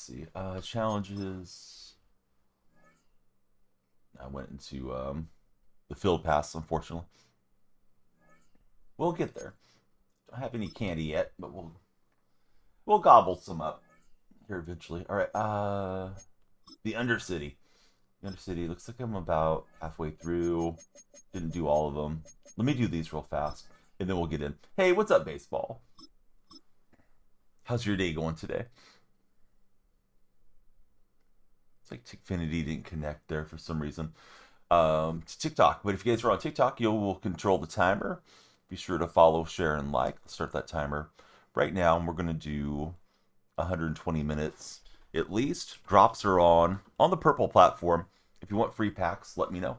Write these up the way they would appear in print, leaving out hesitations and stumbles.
see. Challenges. I went into the field pass, unfortunately. We'll get there. Don't have any candy yet, but we'll gobble some up here eventually. All right. The Undercity. The Undercity looks like I'm about halfway through. Didn't do all of them. Let me do these real fast, and then we'll get in. Hey, what's up, baseball? How's your day going today? It's like Tickfinity didn't connect there for some reason. To TikTok, but if you guys are on TikTok, you will control the timer. Be sure to follow, share, and like. Let's start that timer right now, and we're going to do 120 minutes at least. Drops are on the purple platform. If you want free packs, let me know.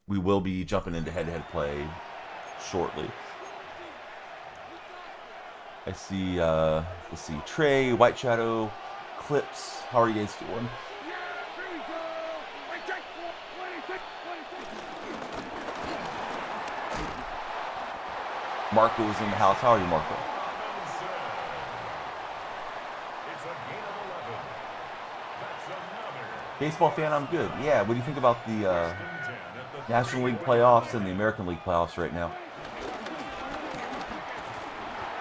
We will be jumping into head-to-head play shortly. I see, let's see, Trey, White Shadow, Clips. How are you guys doing? Marco is in the house. How are you, Marco? Baseball fan, I'm good. Yeah, what do you think about the National League playoffs and the American League playoffs right now?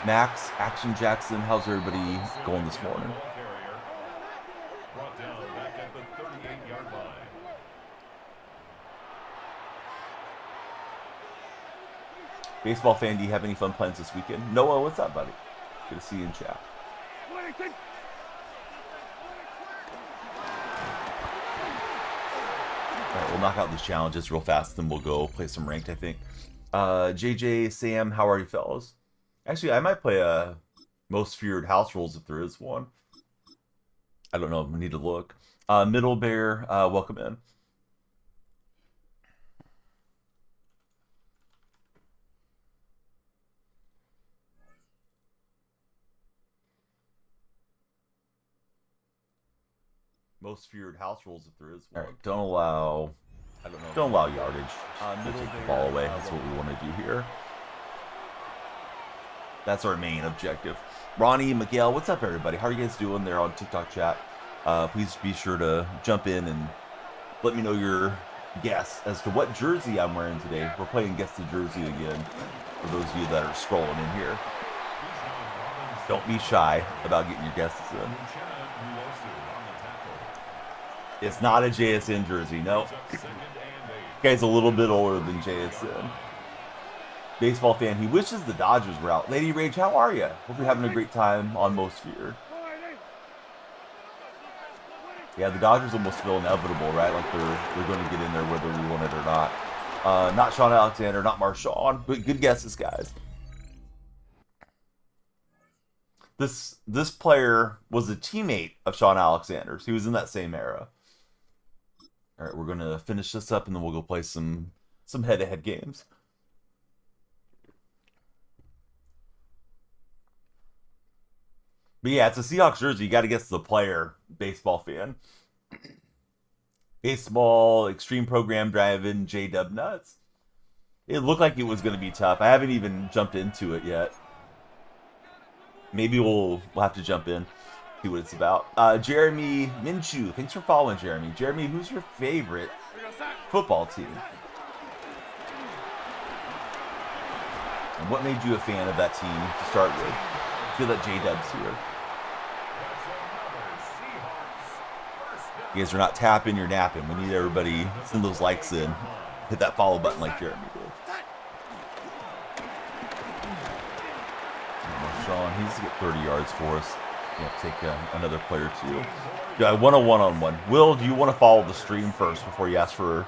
Max, Action Jackson, how's everybody going this morning? Baseball fan, do you have any fun plans this weekend? Noah, what's up, buddy? Good to see you in chat. Alright, we'll knock out these challenges real fast, then we'll go play some ranked, I think. JJ, Sam, how are you, fellas? Actually, I might play a most feared house rules if there is one. I don't know. We need to look. Middle Bear, welcome in. Most feared house rules if there is one. All right, don't allow. I don't know. Don't allow yardage. We'll take the ball away. That's what we want to do here. That's our main objective. Ronnie, Miguel, what's up, everybody? How are you guys doing there on TikTok chat? Please be sure to jump in and let me know your guess as to what jersey I'm wearing today. We're playing Guess the Jersey again, for those of you that are scrolling in here. Don't be shy about getting your guesses in. It's not a JSN jersey, no. Guy's a little bit older than JSN. Baseball fan, he wishes the Dodgers were out. Lady Rage, how are you? Hope you're having a great time on Most Feared. Yeah, the Dodgers almost feel inevitable, right? Like they're going to get in there whether we want it or not. Not Sean Alexander, not Marshawn, but good guesses, guys. This player was a teammate of Sean Alexander's. He was in that same era. All right, we're going to finish this up, and then we'll go play some head-to-head games. But yeah, it's a Seahawks jersey. You got to guess the player, baseball fan. Baseball, extreme program driving, J-Dub nuts. It looked like it was going to be tough. I haven't even jumped into it yet. Maybe we'll have to jump in, see what it's about. Jeremy Minshew, thanks for following, Jeremy. Jeremy, who's your favorite football team? And what made you a fan of that team to start with? I feel that J-Dub's here. You guys are not tapping, you're napping. We need everybody send those likes in. Hit that follow button like Jeremy did. Sean, he needs to get 30 yards for us. Yeah, take another player too. Yeah, I want a one-on-one. Will, do you want to follow the stream first before you ask for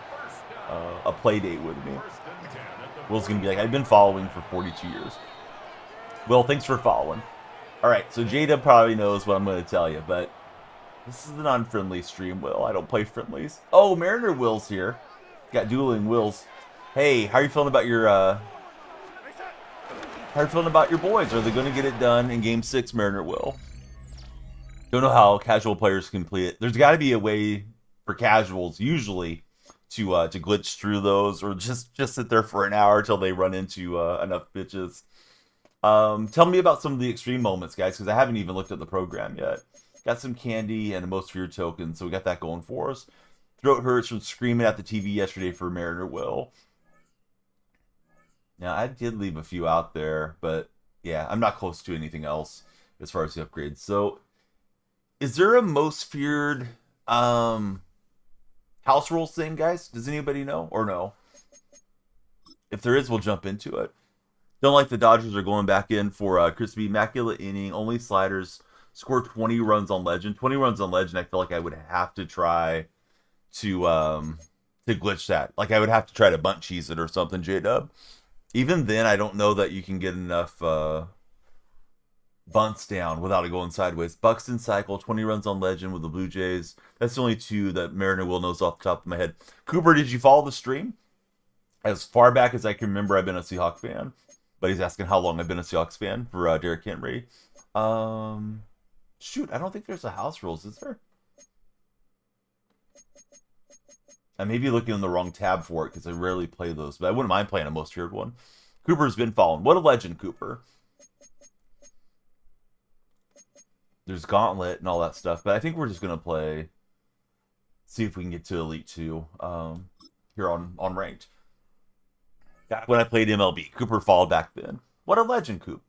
a play date with me? Will's going to be like, I've been following for 42 years. Will, thanks for following. All right, so Jada probably knows what I'm going to tell you, but this is an unfriendly stream, Will. I don't play friendlies. Oh, Mariner Will's here. Got dueling Wills. Hey, how are you feeling about your boys? Are they going to get it done in Game 6, Mariner Will? Don't know how casual players can play it. There's got to be a way for casuals, usually, to glitch through those, or just sit there for an hour till they run into enough bitches. Tell me about some of the extreme moments, guys, because I haven't even looked at the program yet. Got some candy and a most feared token, so we got that going for us. Throat hurts from screaming at the TV yesterday for Mariner Will. Now, I did leave a few out there, but yeah, I'm not close to anything else as far as the upgrades. So, is there a most feared house rules thing, guys? Does anybody know or no? If there is, we'll jump into it. Don't like the Dodgers are going back in for Crispy Immaculate Inning, only sliders, score 20 runs on Legend. 20 runs on Legend, I feel like I would have to try to glitch that. Like I would have to try to bunt cheese it or something, J-Dub. Even then, I don't know that you can get enough bunts down without it going sideways. Buxton cycle, 20 runs on Legend with the Blue Jays. That's the only two that Mariner Will knows off the top of my head. Cooper, did you follow the stream? As far back as I can remember, I've been a Seahawks fan. But he's asking how long I've been a Seahawks fan for Derrick Henry. Shoot, I don't think there's a house rules, is there? I may be looking in the wrong tab for it because I rarely play those, but I wouldn't mind playing a most feared one. Cooper's been following. What a legend, Cooper. There's Gauntlet and all that stuff, but I think we're just going to play, see if we can get to Elite 2 here on Ranked. Back when I played MLB, Cooper followed back then. What a legend, Coop.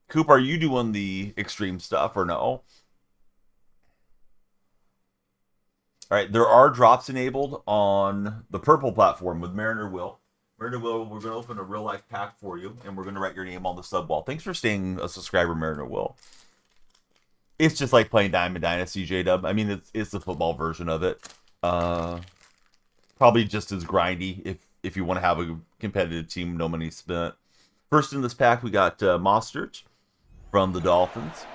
Coop, are you doing the extreme stuff or no? All right, there are drops enabled on the purple platform with Mariner Will. Mariner Will, we're going to open a real-life pack for you, and we're going to write your name on the sub wall. Thanks for staying a subscriber, Mariner Will. It's just like playing Diamond Dynasty, J-Dub. I mean, it's the football version of it. Probably just as grindy if you want to have a competitive team, no money spent. First in this pack, we got Mostert from the Dolphins.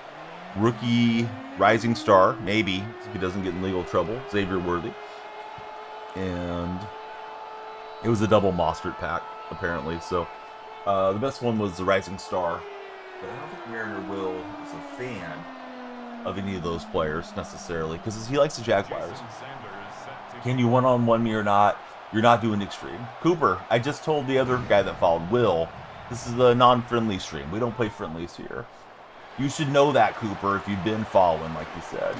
Rookie Rising Star, maybe, if he doesn't get in legal trouble, Xavier Worthy. And it was a double Mostert pack, apparently. So the best one was the Rising Star. But I don't think Mariner Will is a fan of any of those players, necessarily, because he likes the Jaguars. Can you one-on-one me or not? You're not doing extreme. Cooper, I just told the other guy that followed, Will, this is a non-friendly stream. We don't play friendlies here. You should know that, Cooper, if you've been following, like you said.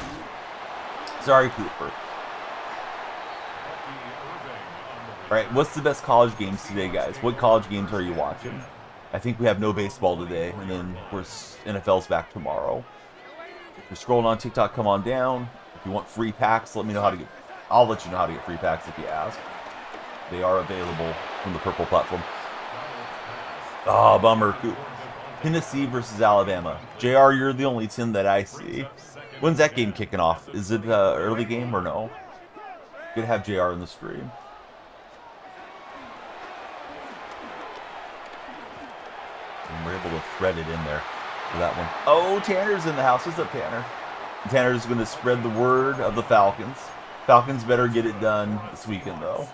Sorry, Cooper. All right, what's the best college games today, guys? What college games are you watching? I think we have no baseball today, and then, of course, NFL's back tomorrow. If you're scrolling on TikTok, come on down. If you want free packs, let me know how to get... I'll let you know how to get free packs if you ask. They are available from the purple platform. Oh, bummer, Coop. Tennessee versus Alabama. JR, you're the only 10 that I see. When's that game kicking off? Is it early game or no? Good to have JR in the stream. And we're able to thread it in there for that one. Oh, Tanner's in the house. What's up, Tanner? Tanner's going to spread the word of the Falcons. Falcons better get it done this weekend, though.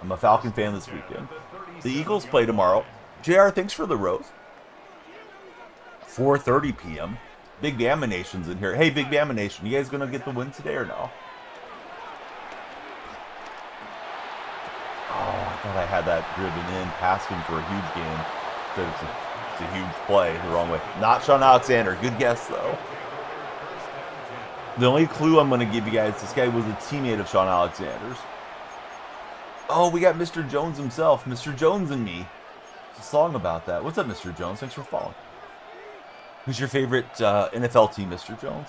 I'm a Falcon fan this weekend. The Eagles play tomorrow. JR, thanks for the rose. 4:30 p.m. Big Bama Nation's in here. Hey, Big Bama Nation, you guys going to get the win today or no? Oh, I thought I had that driven in, asking for a huge game. So it's a huge play the wrong way. Not Sean Alexander. Good guess, though. The only clue I'm going to give you guys, this guy was a teammate of Sean Alexander's. Oh, we got Mr. Jones himself. Mr. Jones and Me. It's a song about that. What's up, Mr. Jones? Thanks for following. Who's your favorite NFL team, Mr. Jones?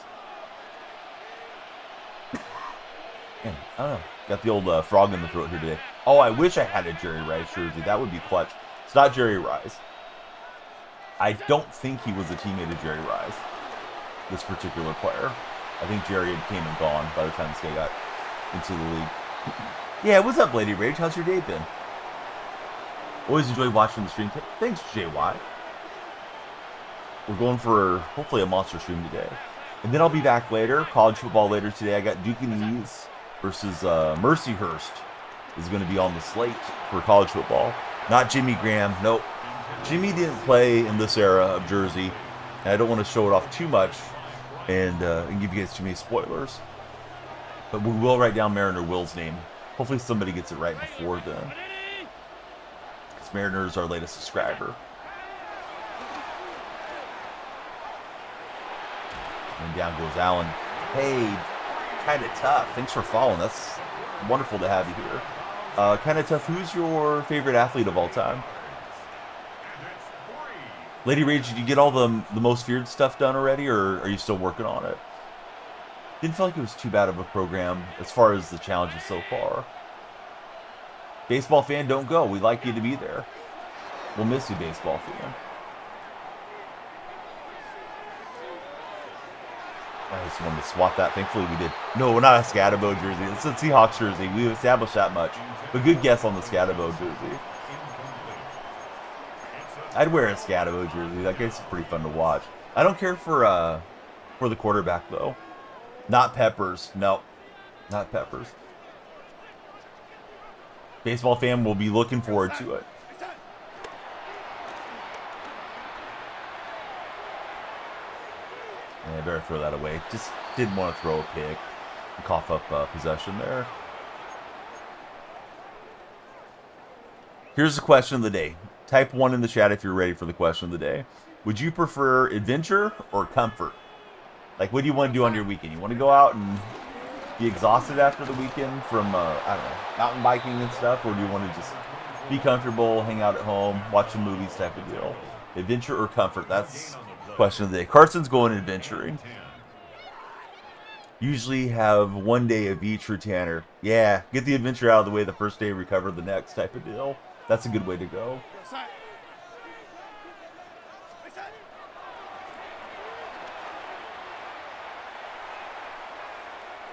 Man, I don't know. Got the old frog in the throat here today. Oh, I wish I had a Jerry Rice jersey. That would be clutch. It's not Jerry Rice. I don't think he was a teammate of Jerry Rice, this particular player. I think Jerry had came and gone by the time this guy got into the league. Yeah, what's up, Lady Rage? How's your day been? Always enjoy watching the stream. Thanks, JY. We're going for, hopefully, a monster stream today. And then I'll be back later. College football later today. I got Duke and Ease versus Mercyhurst is going to be on the slate for college football. Not Jimmy Graham. Nope. Jimmy didn't play in this era of Jersey. And I don't want to show it off too much and give you guys too many spoilers. But we will write down Mariner Will's name. Hopefully somebody gets it right before then. Because Mariner's our latest subscriber. And down goes Allen. Hey, kind of tough. Thanks for following. That's wonderful to have you here. Kind of tough. Who's your favorite athlete of all time? Lady Rage, did you get all the most feared stuff done already, or are you still working on it? Didn't feel like it was too bad of a program as far as the challenges so far. Baseball fan, don't go. We'd like you to be there. We'll miss you, baseball fan. I just wanted to swap that. Thankfully, we did. No, not a Scatabo jersey. It's a Seahawks jersey. We established that much. But good guess on the Scatabo jersey. I'd wear a Scatabo jersey. That guy's pretty fun to watch. I don't care for the quarterback, though. Not Peppers. No. Not Peppers. Baseball fan will be looking forward to it. Yeah, I better throw that away. Just didn't want to throw a pick and cough up possession there. Here's the question of the day. Type 1 in the chat if you're ready for the question of the day. Would you prefer adventure or comfort? Like, what do you want to do on your weekend? You want to go out and be exhausted after the weekend from, I don't know, mountain biking and stuff? Or do you want to just be comfortable, hang out at home, watch some movies type of deal? Adventure or comfort? That's the question of the day. Carson's going adventuring. Usually have one day of each for Tanner. Yeah, get the adventure out of the way the first day, recover the next type of deal. That's a good way to go.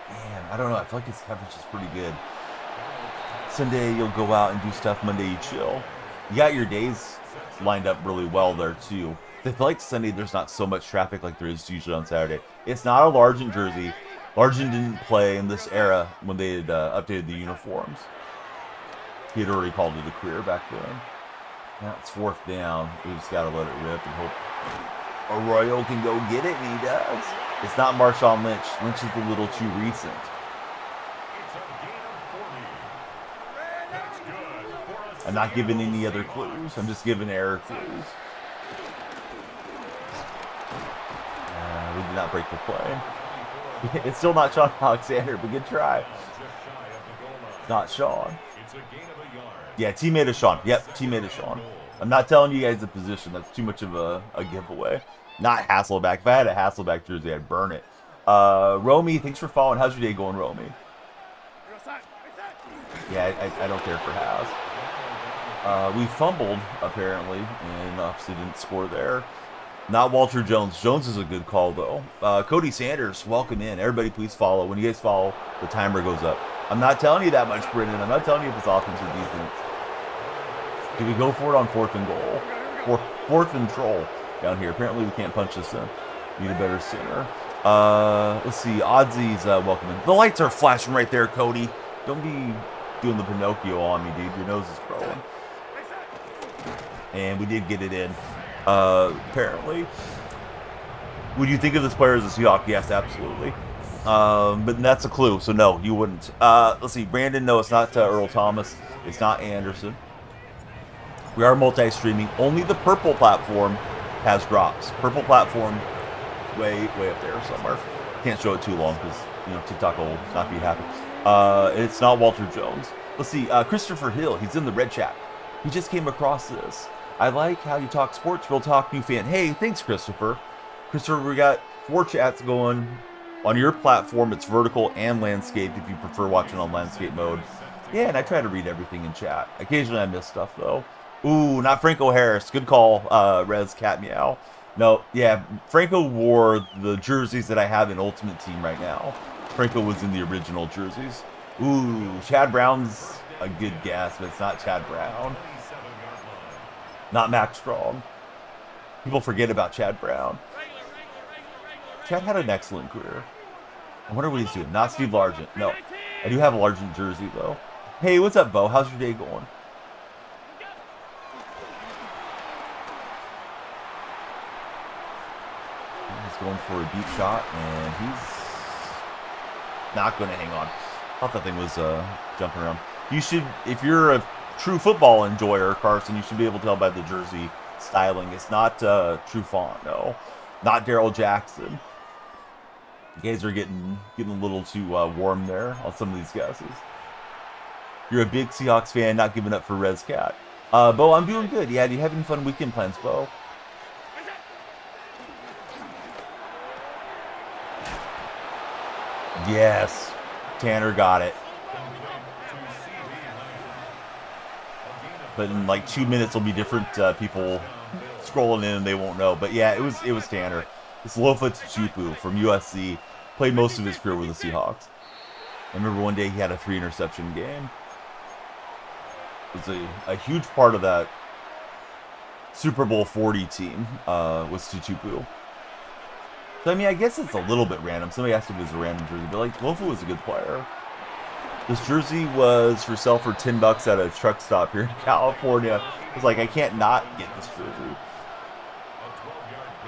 Man, I don't know. I feel like his coverage is pretty good. Sunday, you'll go out and do stuff. Monday, you chill. You got your days lined up really well there, too. I feel like Sunday, there's not so much traffic like there is usually on Saturday. It's not a Largent jersey. Largent didn't play in this era when they had updated the uniforms. He had already called it a career back then. Now it's 4th down. We just got to let it rip and hope Arroyo can go get it, and he does. It's not Marshawn Lynch. Lynch is a little too recent. I'm not giving any other clues. I'm just giving error clues. We did not break the play. It's still not Sean Alexander, but good try. It's not Sean. Yeah, teammate of Sean. Yep, teammate of Sean. I'm not telling you guys the position. That's too much of a giveaway. Not Hasselback. If I had a Hasselback jersey, I'd burn it. Romy, thanks for following. How's your day going, Romy? Yeah, I don't care for Has. We fumbled, apparently, and obviously didn't score there. Not Walter Jones. Jones is a good call, though. Cody Sanders, welcome in. Everybody, please follow. When you guys follow, the timer goes up. I'm not telling you that much, Brendan. I'm not telling you if it's offense or defense. Do we go for it on 4th and goal? 4th and troll down here. Apparently, we can't punch this in. Need a better center. Let's see. Oddsies, welcome in. The lights are flashing right there, Cody. Don't be doing the Pinocchio on me, dude. Your nose is growing. And we did get it in. Apparently. Would you think of this player as a Seahawk? Yes, absolutely. But that's a clue, so no, you wouldn't. Let's see. Brandon, no, it's not Earl Thomas. It's not Anderson. We are multi-streaming. Only the purple platform has drops. Purple platform, way up there somewhere. Can't show it too long because, you know, TikTok will not be happy. It's not Walter Jones. Let's see. Christopher Hill, he's in the red chat. He just came across this. I like how you talk sports. Real talk, new fan. Hey, thanks, Christopher. Christopher, we got 4 chats going. On your platform, it's vertical and landscape if you prefer watching on landscape mode. Yeah, and I try to read everything in chat. Occasionally I miss stuff, though. Ooh, not Franco Harris. Good call, Rez Cat Meow. No, yeah, Franco wore the jerseys that I have in Ultimate Team right now. Franco was in the original jerseys. Ooh, Chad Brown's a good guess, but it's not Chad Brown. Not Max Strong. People forget about Chad Brown. Chad had an excellent career. I wonder what he's doing. Not Steve Largent. No. I do have a Largent jersey, though. Hey, what's up, Bo? How's your day going? He's going for a deep shot, and he's not going to hang on. I thought that thing was jumping around. You should, if you're a true football enjoyer, Carson, you should be able to tell by the jersey styling. It's not true font, no. Not Daryl Jackson. You guys are getting a little too warm there on some of these guesses. You're a big Seahawks fan, not giving up for RezCat. Bo, I'm doing good. Yeah, do you have any fun weekend plans, Bo? Yes, Tanner got it. But in like 2 minutes, will be different people scrolling in and they won't know. But yeah, it was Tanner. It's Lofa Tuchupu from USC. Played most of his career with the Seahawks. I remember one day he had a 3-interception game. It was a huge part of that Super Bowl 40 team was Tuchupu. So I mean, I guess it's a little bit random. Somebody asked if it was a random jersey, but like Lofa was a good player. This jersey was for sale for $10 at a truck stop here in California. I was like, I can't not get this jersey.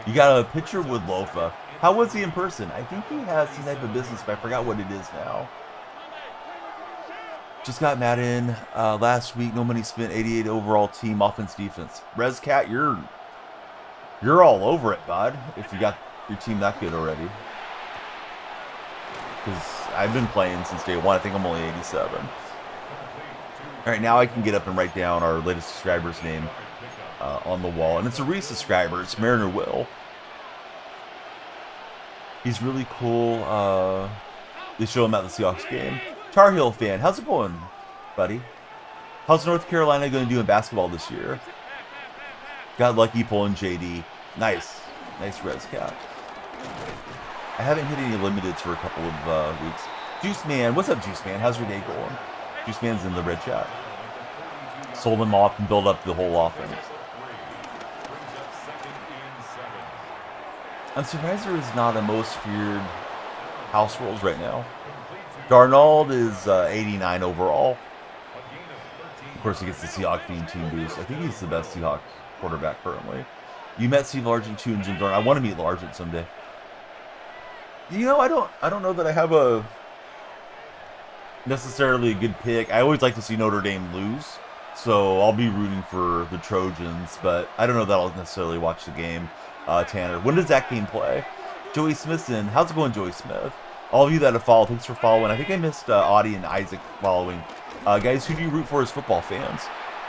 You got a picture with Lofa. How was he in person? I think he has some type of business, but I forgot what it is now. Just got Madden last week. No money spent. 88 overall team offense defense. RezCat, you're all over it, bud. If you got your team that good already. Because I've been playing since day one. I think I'm only 87. All right, now I can get up and write down our latest subscriber's name on the wall. And it's a re-subscriber. It's Mariner Will. He's really cool. They show him at the Seahawks game. Tar Heel fan. How's it going, buddy? How's North Carolina going to do in basketball this year? Got lucky pulling JD. Nice. Nice RezCat. I haven't hit any limiteds for a couple of weeks. Juice Man. What's up, Juice Man? How's your day going? Juice Man's in the red chat. Sold him off and build up the whole offense. I'm surprised there is not a most feared house rules right now. Darnold is 89 overall. Of course, he gets the Seahawks team boost. I think he's the best Seahawks quarterback currently. You met Steve Largent too and Jim Darnold. I want to meet Largent someday. You know, I don't know that I have a necessarily a good pick. I always like to see Notre Dame lose, so I'll be rooting for the Trojans, but I don't know that I'll necessarily watch the game. Tanner, when does that game play? Joey Smithson, how's it going, Joey Smith? All of you that have followed, thanks for following. I think I missed Audie and Isaac following. Guys, who do you root for as football fans?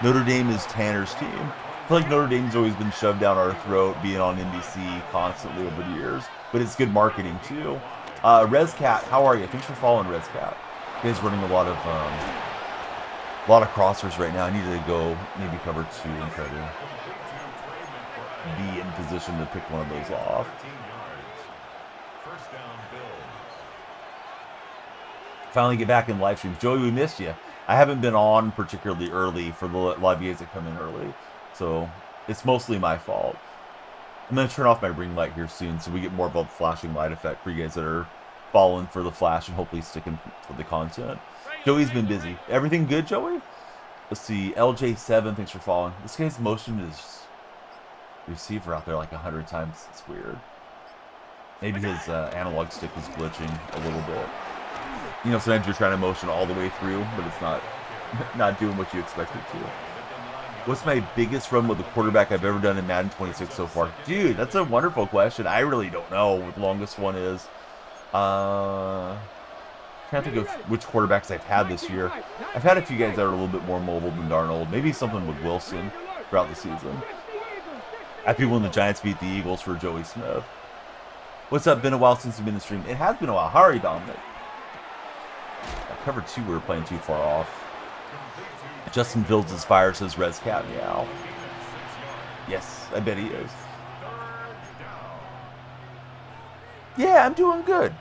Notre Dame is Tanner's team. I feel like Notre Dame's always been shoved down our throat, being on NBC constantly over the years, but it's good marketing too. RezCat, how are you? Thanks for following, RezCat. You guys running a lot of crossers right now. I need to go maybe cover 2 and try to be in position to pick one of those off. Finally get back in live streams. Joey, we missed you. I haven't been on particularly early for the lot of you guys that come in early, so it's mostly my fault. I'm going to turn off my ring light here soon so we get more of a flashing light effect for you guys that are following for the flash and hopefully sticking with the content. Joey's been busy. Everything good, Joey? Let's see. LJ7, thanks for following. This guy's motioned his receiver out there like 100 times. It's weird. Maybe his analog stick was glitching a little bit. You know, sometimes you're trying to motion all the way through, but it's not doing what you expect it to. What's my biggest run with a quarterback I've ever done in Madden 26 so far? Dude, that's a wonderful question. I really don't know what the longest one is. Trying to think of which quarterbacks I've had this year. I've had a few guys that are a little bit more mobile than Darnold. Maybe something with Wilson throughout the season. Happy when the Giants beat the Eagles for Joey Smith. What's up? Been a while since you've been in the stream. It has been a while. How are you, Dominic? I covered 2. We were playing too far off. Justin Fields is fire, says RezCat. Meow. Yes, I bet he is. Yeah, I'm doing good.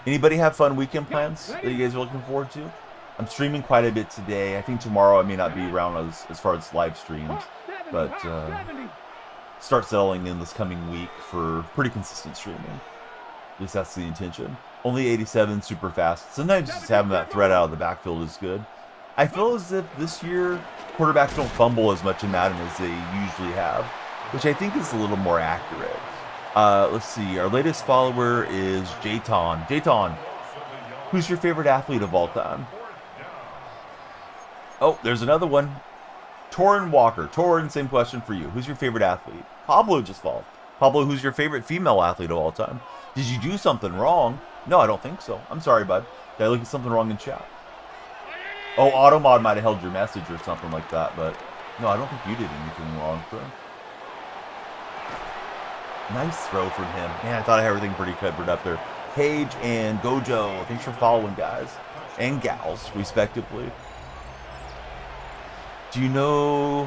Anybody have fun weekend plans that you guys are looking forward to? I'm streaming quite a bit today. I think tomorrow I may not be around as far as live streams, but start settling in this coming week for pretty consistent streaming. At least that's the intention. Only 87, super fast. Sometimes just having that threat out of the backfield is good. I feel as if this year quarterbacks don't fumble as much in Madden as they usually have, which I think is a little more accurate. Let's see. Our latest follower is Jayton. Jayton, who's your favorite athlete of all time? Oh, there's another one. Torin Walker. Torin, same question for you. Who's your favorite athlete? Pablo just followed. Pablo, who's your favorite female athlete of all time? Did you do something wrong? No, I don't think so. I'm sorry, bud. Did I look at something wrong in chat? Oh, Automod might have held your message or something like that, but no, I don't think you did anything wrong, friend. Nice throw from him. Man, I thought I had everything pretty covered up there. Paige and Gojo, thanks for following, guys. And gals, respectively. Do you know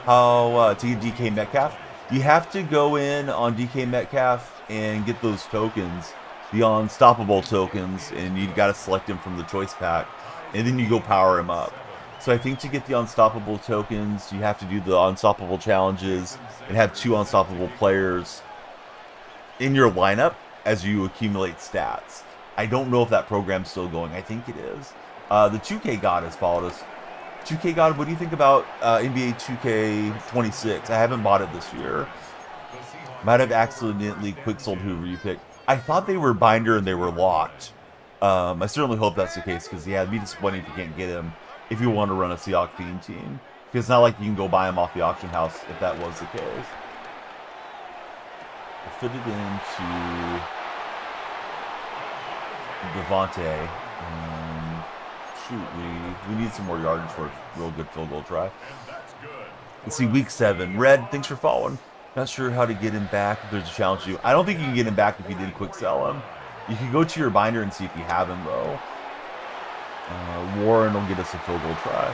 how to get DK Metcalf? You have to go in on DK Metcalf and get those tokens, the Unstoppable tokens, and you got to select him from the choice pack, and then you go power him up. So I think to get the Unstoppable tokens, you have to do the Unstoppable challenges and have 2 Unstoppable players in your lineup as you accumulate stats. I don't know if that program's still going. I think it is. The 2K God has followed us. 2K God, what do you think about NBA 2K26? I haven't bought it this year. Might have accidentally quick sold whoever you picked. I thought they were binder and they were locked. I certainly hope that's the case, because yeah, it'd be disappointing if you can't get him if you want to run a Seahawks theme team. Because it's not like you can go buy him off the auction house if that was the case. I'll fit it into Devontae. Shoot, we need some more yardage for a real good field goal try. Let's see, week 7. Red, thanks for following. Not sure how to get him back if there's a challenge to you. I don't think you can get him back if you did quick sell him. You can go to your binder and see if you have him, though. Warren will get us a field goal try.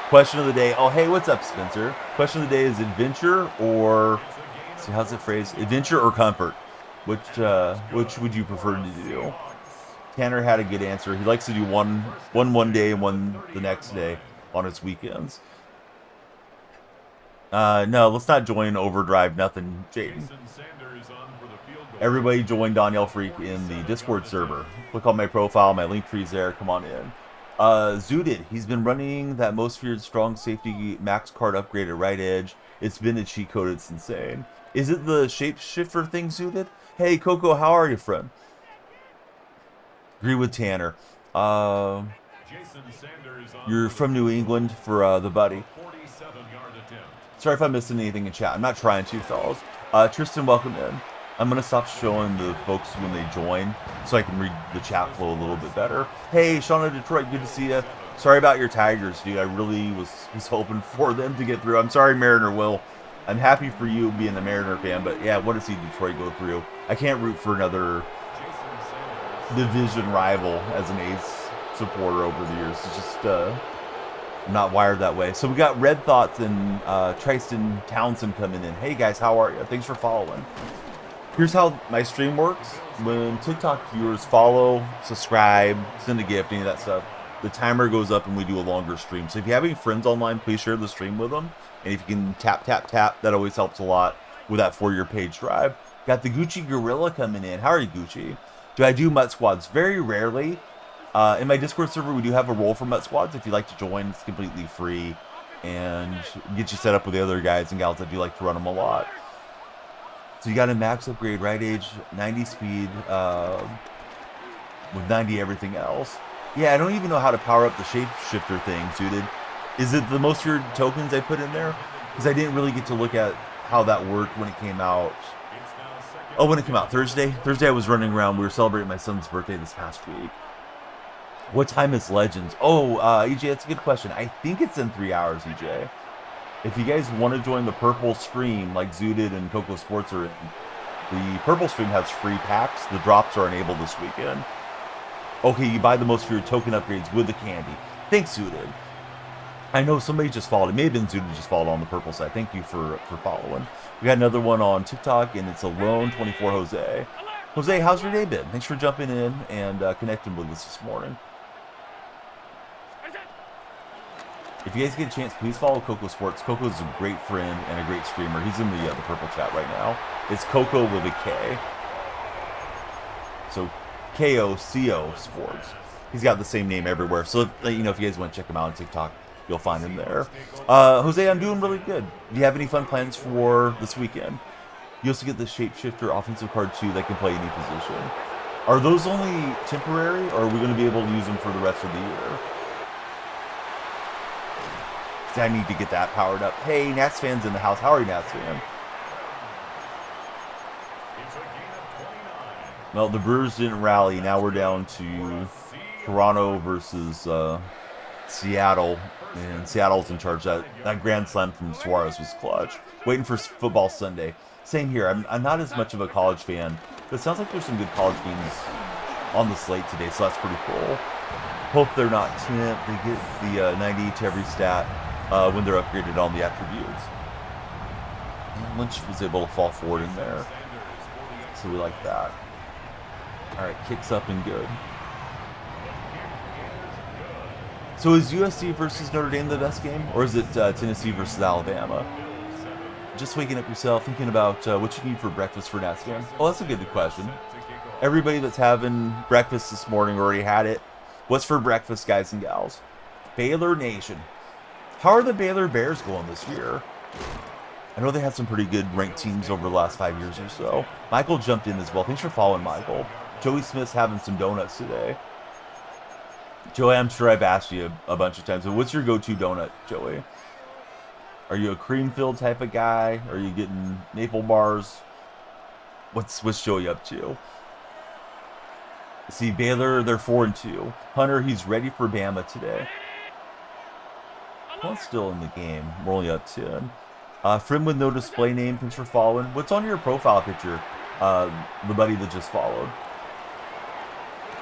Question of the day. Oh, hey, what's up, Spencer? Question of the day is adventure or... Let's see, how's it phrased? Adventure or comfort? Which would you prefer to do? Tanner had a good answer. He likes to do one day and one the next day on his weekends. No, let's not join Overdrive. Nothing, Jaden. Everybody join Danielle Freak in the Discord server. Click on my profile. My link tree's there. Come on in. Zooted. He's been running that most feared strong safety max card upgrade at right edge. It's been a cheat code. It's insane. Is it the shapeshifter thing, Zooted? Hey, Coco, how are you, friend? Agree with Tanner. You're from New England for the buddy. Sorry if I missed anything in chat. I'm not trying to, fellas. Tristan, welcome in. I'm going to stop showing the folks when they join so I can read the chat flow a little bit better. Hey, Shauna Detroit, good to see you. Sorry about your Tigers, dude. I really was hoping for them to get through. I'm sorry, Mariner Will. I'm happy for you being a Mariner fan, but yeah, I want to see Detroit go through. I can't root for another division rival as an A's supporter over the years. It's just I'm not wired that way. So we got Red Thoughts and Tristan Townsend coming in. Hey guys, how are you? Thanks for following. Here's how my stream works. When TikTok viewers follow, subscribe, send a gift, any of that stuff, the timer goes up and we do a longer stream. So if you have any friends online, please share the stream with them. And if you can tap, that always helps a lot with that for your page drive. Got the Gucci Gorilla coming in. How are you, Gucci? Do I do Mutt Squads? Very rarely. In my Discord server, we do have a role for Mutt Squads. If you'd like to join, it's completely free and get you set up with the other guys and gals that do like to run them a lot. So you got a max upgrade, right age, 90 speed, with 90 everything else. Yeah, I don't even know how to power up the shapeshifter thing, Suited. Is it the most feared tokens I put in there? Because I didn't really get to look at how that worked when it came out. Oh, when it came out Thursday? Thursday I was running around. We were celebrating my son's birthday this past week. What time is Legends? Oh, EJ, that's a good question. I think it's in 3 hours, EJ. If you guys want to join the Purple Stream, like Zooted and Coco Sports are in, the Purple Stream has free packs. The drops are enabled this weekend. Okay, you buy the most feared token upgrades with the candy. Thanks, Zooted. I know somebody just followed. It may have been Zooted just followed on the purple side. Thank you for following. We got another one on TikTok, and it's Alone24 Jose. Jose, how's your day been? Thanks for jumping in and connecting with us this morning. If you guys get a chance, please follow Coco Sports. Coco's a great friend and a great streamer. He's in the purple chat right now. It's Coco with a K. So KOCO Sports. He's got the same name everywhere. So if you guys want to check him out on TikTok, you'll find him there. Jose, I'm doing really good. Do you have any fun plans for this weekend? You also get the Shapeshifter offensive card too that can play any position. Are those only temporary, or are we going to be able to use them for the rest of the year? I need to get that powered up. Hey, Nats fans in the house. How are you, Nats fan? Well, the Brewers didn't rally. Now we're down to Toronto versus Seattle. And Seattle's in charge. That grand slam from Suarez was clutch. Waiting for football Sunday. Same here. I'm not as much of a college fan, but it sounds like there's some good college games on the slate today, so that's pretty cool. Hope they're not temp. They get the 90 to every stat when they're upgraded on the attributes. And Lynch was able to fall forward in there, so we like that. All right, kicks up and good. So is USC versus Notre Dame the best game, or is it Tennessee versus Alabama? Just waking up yourself, thinking about what you need for breakfast for Nats fans. Oh, that's a good question. Everybody that's having breakfast this morning already had it. What's for breakfast, guys and gals? Baylor Nation. How are the Baylor Bears going this year? I know they had some pretty good ranked teams over the last 5 years or so. Michael jumped in as well. Thanks for following, Michael. Joey Smith's having some donuts today. Joey, I'm sure I've asked you a bunch of times, but what's your go-to donut, Joey? Are you a cream-filled type of guy? Are you getting maple bars? What's Joey up to? See, Baylor, they're 4-2. Hunter, he's ready for Bama today. Well, still in the game. We're only up 10. Friend with no display name, thanks for following. What's on your profile picture? The buddy that just followed.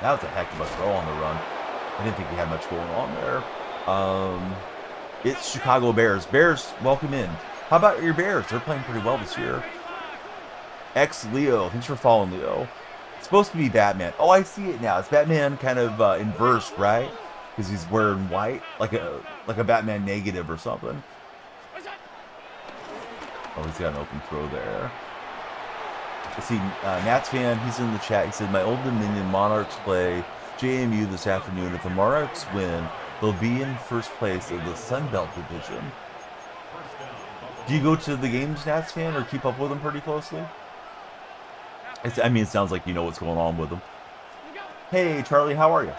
That was a heck of a throw on the run. I didn't think he had much going on there. It's Chicago Bears. Bears, welcome in. How about your Bears? They're playing pretty well this year. Leo, thanks for following, Leo. It's supposed to be Batman. Oh, I see it now. It's Batman kind of inversed, right? Because he's wearing white, like a Batman negative or something. Oh, he's got an open throw there. Let's see, Nats fan, he's in the chat. He said, my Old Dominion Monarchs play JMU this afternoon. If the Monarchs win, they'll be in first place of the Sun Belt Division. Do you go to the games, Nats fan, or keep up with them pretty closely? I mean, it sounds like you know what's going on with them. Hey, Charlie, how are you?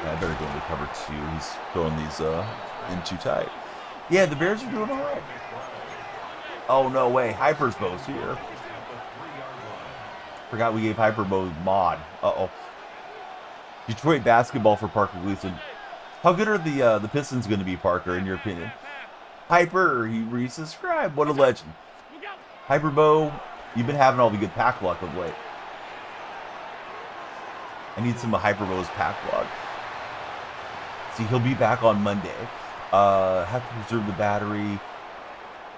I better go into cover 2. He's throwing these in too tight. Yeah, the Bears are doing all right. Oh, no way. Hypersbow's here. Forgot we gave Hyperbow mod. Uh-oh. Detroit basketball for Parker Gleason. How good are the Pistons going to be, Parker, in your opinion? Hyper, he resubscribed. What a legend. Hyperbow, you've been having all the good pack luck of late. I need some of Hyperbow's pack luck. See, he'll be back on Monday. Have to preserve the battery.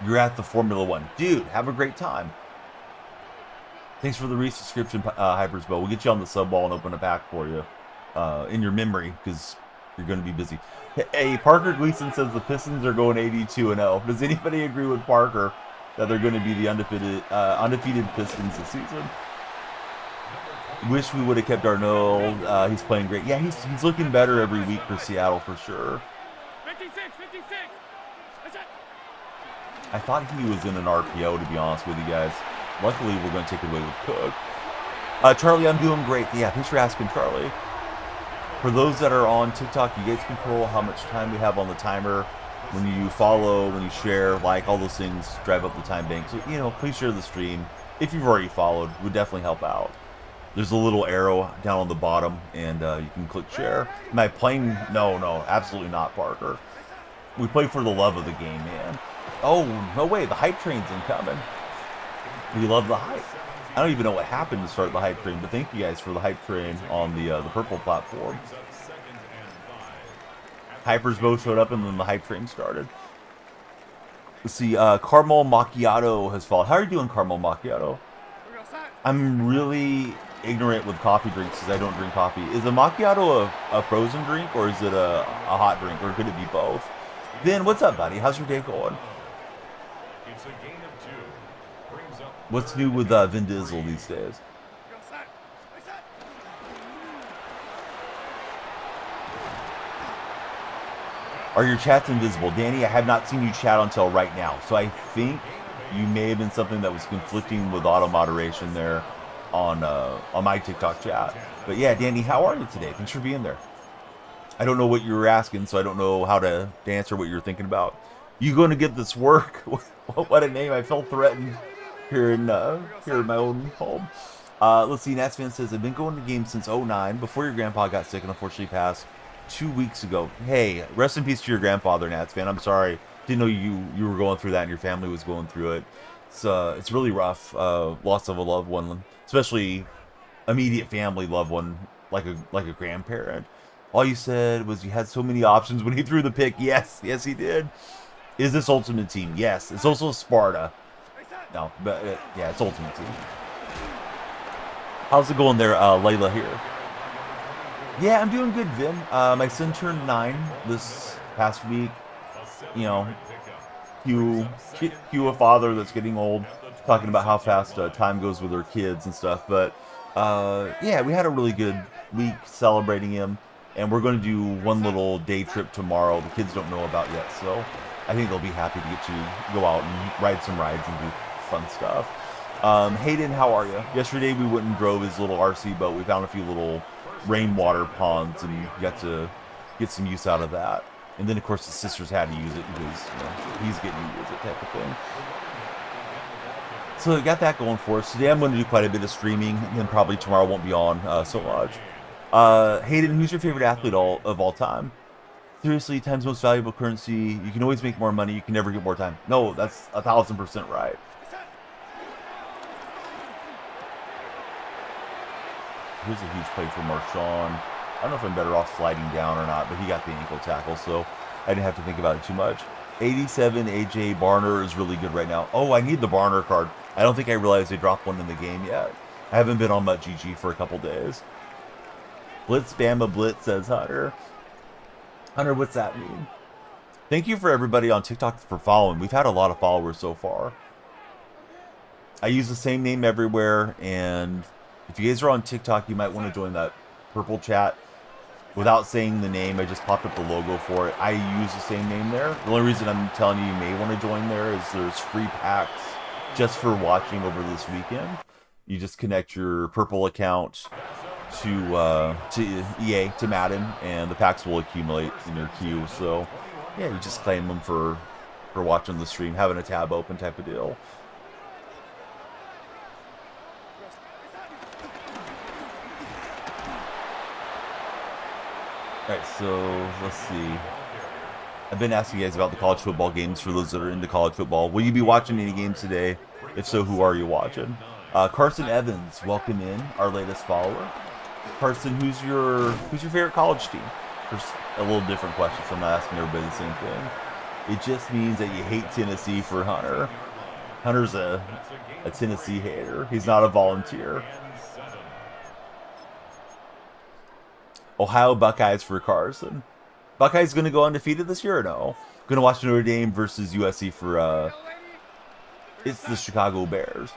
You're at the Formula One. Dude, have a great time. Thanks for the resubscription, Hypersbow. We'll get you on the sub ball and open a pack for you in your memory because you're going to be busy. Hey, Parker Gleason says the Pistons are going 82-0. Does anybody agree with Parker that they're going to be the undefeated Pistons this season? Wish we would have kept Arnold. He's playing great. Yeah, he's looking better every week for Seattle for sure. 56. I thought he was in an RPO, to be honest with you guys. Luckily, we're going to take it away with Cook. Charlie, I'm doing great. Yeah, thanks for asking, Charlie. For those that are on TikTok, you guys control how much time we have on the timer. When you follow, when you share, like, all those things drive up the time bank. So, please share the stream. If you've already followed, it would definitely help out. There's a little arrow down on the bottom, and you can click share. Am I playing? No, absolutely not, Parker. We play for the love of the game, man. Oh, no way, the hype train's incoming. We love the hype. I don't even know what happened to start the hype train, but thank you guys for the hype train on the purple platform. Hypers both showed up, and then the hype train started. Let's see, Caramel Macchiato has followed. How are you doing, Caramel Macchiato? I'm really ignorant with coffee drinks because I don't drink coffee. Is a macchiato a frozen drink, or is it a hot drink, or could it be both? Vin, what's up, buddy? How's your day going? What's new with Vin Diesel these days? Are your chats invisible? Danny, I have not seen you chat until right now, so I think you may have been something that was conflicting with auto moderation there on my TikTok chat. But yeah, Danny, how are you today? Thanks for being there. I don't know what you were asking, so I don't know how to answer what you're thinking about. You going to get this work? What a name. I felt threatened. here in my own home. Let's see. Nats fan says I've been going to games since '09. Before your grandpa got sick and unfortunately passed 2 weeks ago. Hey, rest in peace to your grandfather, Nats fan. I'm sorry. Didn't know you were going through that and your family was going through it. It's really rough. Loss of a loved one, especially immediate family loved one, like a grandparent. All you said was you had so many options when he threw the pick. Yes, he did. Is this Ultimate Team? Yes. It's also Sparta. No, but yeah, it's Ultimate Team. How's it going there, Layla here? Yeah, I'm doing good, Vin. My son turned 9 this past week. You know, cue a father that's getting old, talking about how fast time goes with their kids and stuff. But yeah, we had a really good week celebrating him, and we're going to do one little day trip tomorrow. The kids don't know about yet, so I think they'll be happy to get to go out and ride some rides and do fun stuff. Hayden, how are you? Yesterday we went and drove his little RC boat. We found a few little rainwater ponds and got to get some use out of that. And then, of course, his sisters had to use it because he's getting to use it type of thing. So got that going for us. Today I'm going to do quite a bit of streaming, and then probably tomorrow won't be on so much. Hayden, who's your favorite athlete of all time? Seriously, time's most valuable currency. You can always make more money. You can never get more time. No, that's 1,000% right. Here's a huge play for Marshawn. I don't know if I'm better off sliding down or not, but he got the ankle tackle, so I didn't have to think about it too much. 87 AJ Barner is really good right now. Oh, I need the Barner card. I don't think I realized they dropped one in the game yet. I haven't been on MutGG for a couple days. Blitz Bama Blitz, says Hunter. Hunter, what's that mean? Thank you for everybody on TikTok for following. We've had a lot of followers so far. I use the same name everywhere, and if you guys are on TikTok, you might want to join that purple chat. Without saying the name, I just popped up the logo for it. I use the same name there. The only reason I'm telling you may want to join there is there's free packs just for watching over this weekend. You just connect your purple account to EA, to Madden, and the packs will accumulate in your queue. So yeah, you just claim them for watching the stream, having a tab open type of deal. Alright, so let's see. I've been asking you guys about the college football games for those that are into college football. Will you be watching any games today? If so, who are you watching? Carson Evans, welcome in, our latest follower. Carson, who's your favorite college team? There's a little different question, so I'm not asking everybody the same thing. It just means that you hate Tennessee for Hunter. Hunter's a Tennessee hater. He's not a volunteer. Ohio Buckeyes for Carson. Buckeyes going to go undefeated this year or no? Going to watch Notre Dame versus USC for, it's the Chicago Bears.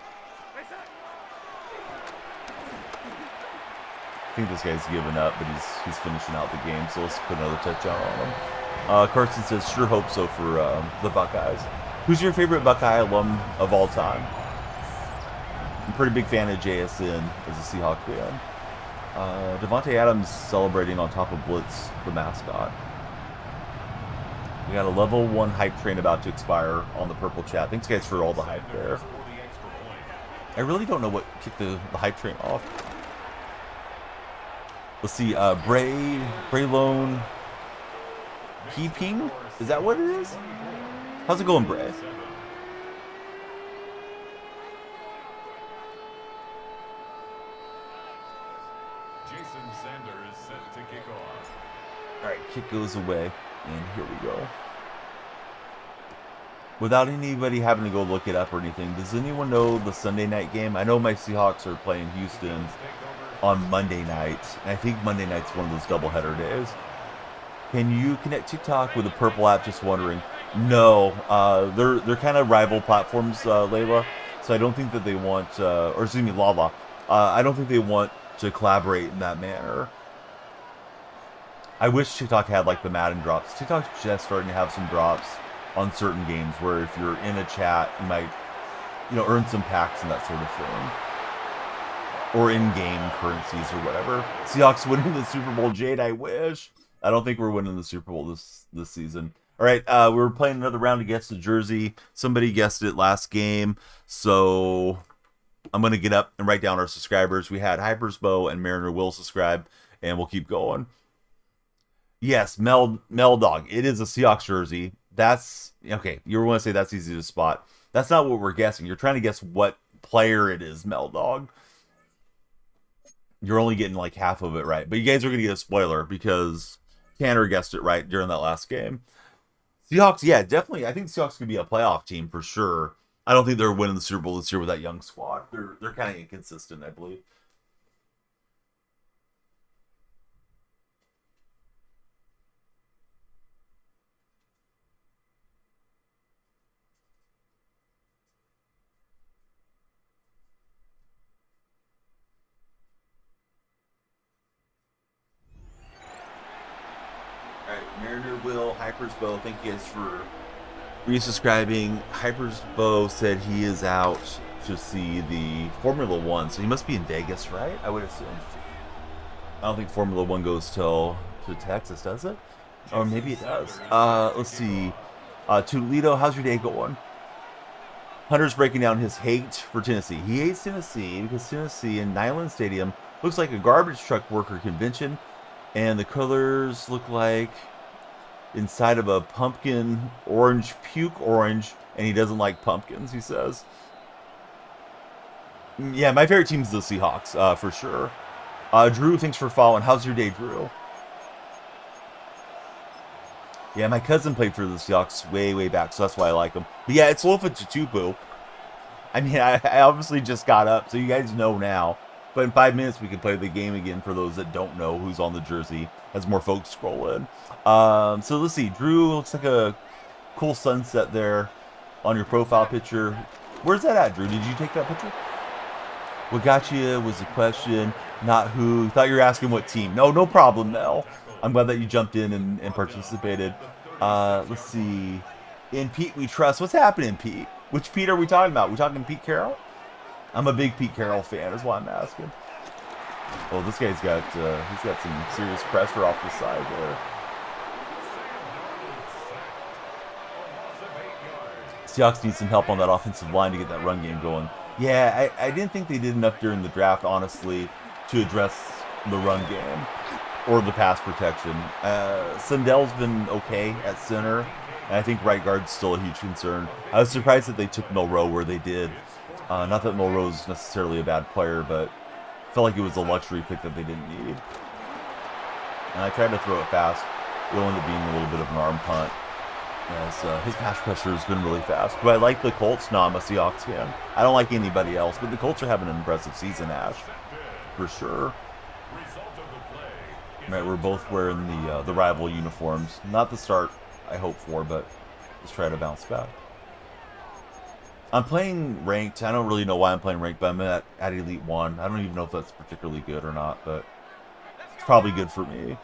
I think this guy's giving up, but he's finishing out the game, so let's put another touchdown on him. Carson says, sure hope so for the Buckeyes. Who's your favorite Buckeye alum of all time? I'm a pretty big fan of JSN as a Seahawk fan. Devontae Adams celebrating on top of Blitz, the mascot. We got a level 1 hype train about to expire on the purple chat. Thanks guys for all the hype there. I really don't know what kicked the hype train off. Let's see, Braylone Keeping? Is that what it is? How's it going, Bray? Alright, kick goes away, and here we go. Without anybody having to go look it up or anything, does anyone know the Sunday night game? I know my Seahawks are playing Houston on Monday night, and I think Monday night's one of those doubleheader days. Can you connect TikTok with the purple app? Just wondering. No, they're kind of rival platforms, Layla, so I don't think that they want, or excuse me, Lala. I don't think they want to collaborate in that manner. I wish TikTok had like the Madden drops. TikTok's just starting to have some drops on certain games where if you're in a chat, you might, earn some packs and that sort of thing. Or in-game currencies or whatever. Seahawks winning the Super Bowl, Jade, I wish. I don't think we're winning the Super Bowl this season. All right, we were playing another round to guess the jersey. Somebody guessed it last game, so I'm going to get up and write down our subscribers. We had Hypersbow and Mariner Will subscribe, and we'll keep going. Yes, MADDEN. It is a Seahawks jersey. That's okay. You were going to say that's easy to spot. That's not what we're guessing. You're trying to guess what player it is, MADDEN. You're only getting like half of it right, but you guys are going to get a spoiler because Tanner guessed it right during that last game. Seahawks, yeah, definitely. I think Seahawks could be a playoff team for sure. I don't think they're winning the Super Bowl this year with that young squad. They're kind of inconsistent, I believe. All right, Mariner Will, Hypersbow. Thank you guys for resubscribing. Hypersbow said he is out to see the Formula One, so he must be in Vegas, right? I would assume. I don't think Formula One goes to Texas, does it? Or maybe it does. Let's see. Toledo, how's your day going? Hunter's breaking down his hate for Tennessee. He hates Tennessee because Tennessee in Neyland Stadium looks like a garbage truck worker convention, and the colors look like inside of a pumpkin orange, puke orange, and he doesn't like pumpkins, he says. Yeah, my favorite team is the Seahawks, for sure. Drew, thanks for following. How's your day, Drew? Yeah, my cousin played for the Seahawks way back, so that's why I like him. But yeah, it's Lofa Tutupu. I mean, I obviously just got up, so you guys know now. But in 5 minutes, we can play the game again for those that don't know who's on the jersey, as more folks scroll in. So let's see. Drew, looks like a cool sunset there on your profile picture. Where's that at, Drew? Did you take that picture? What got you was the question, not who. Thought you were asking what team. No problem, Mel. I'm glad that you jumped in and participated. Let's see. In Pete we trust. What's happening, Pete? Which Pete are we talking about? We talking Pete Carroll? I'm a big Pete Carroll fan, is why I'm asking. Well, this guy's got he's got some serious pressure off the side there. Seahawks need some help on that offensive line to get that run game going. Yeah, I didn't think they did enough during the draft, honestly, to address the run game or the pass protection. Sundell's been okay at center, and I think right guard's still a huge concern. I was surprised that they took Milroe where they did. Not that Milroe's necessarily a bad player, but I felt like it was a luxury pick that they didn't need. And I tried to throw it fast. It ended up being a little bit of an arm punt. Yes, his pass pressure has been really fast. Do I like the Colts? No, I'm a Seahawks fan. I don't like anybody else, but the Colts are having an impressive season, Ash, for sure. Right, we're both wearing the rival uniforms. Not the start I hope for, but let's try to bounce back. I'm playing ranked. I don't really know why I'm playing ranked, but I'm at Elite 1. I don't even know if that's particularly good or not, but it's probably good for me.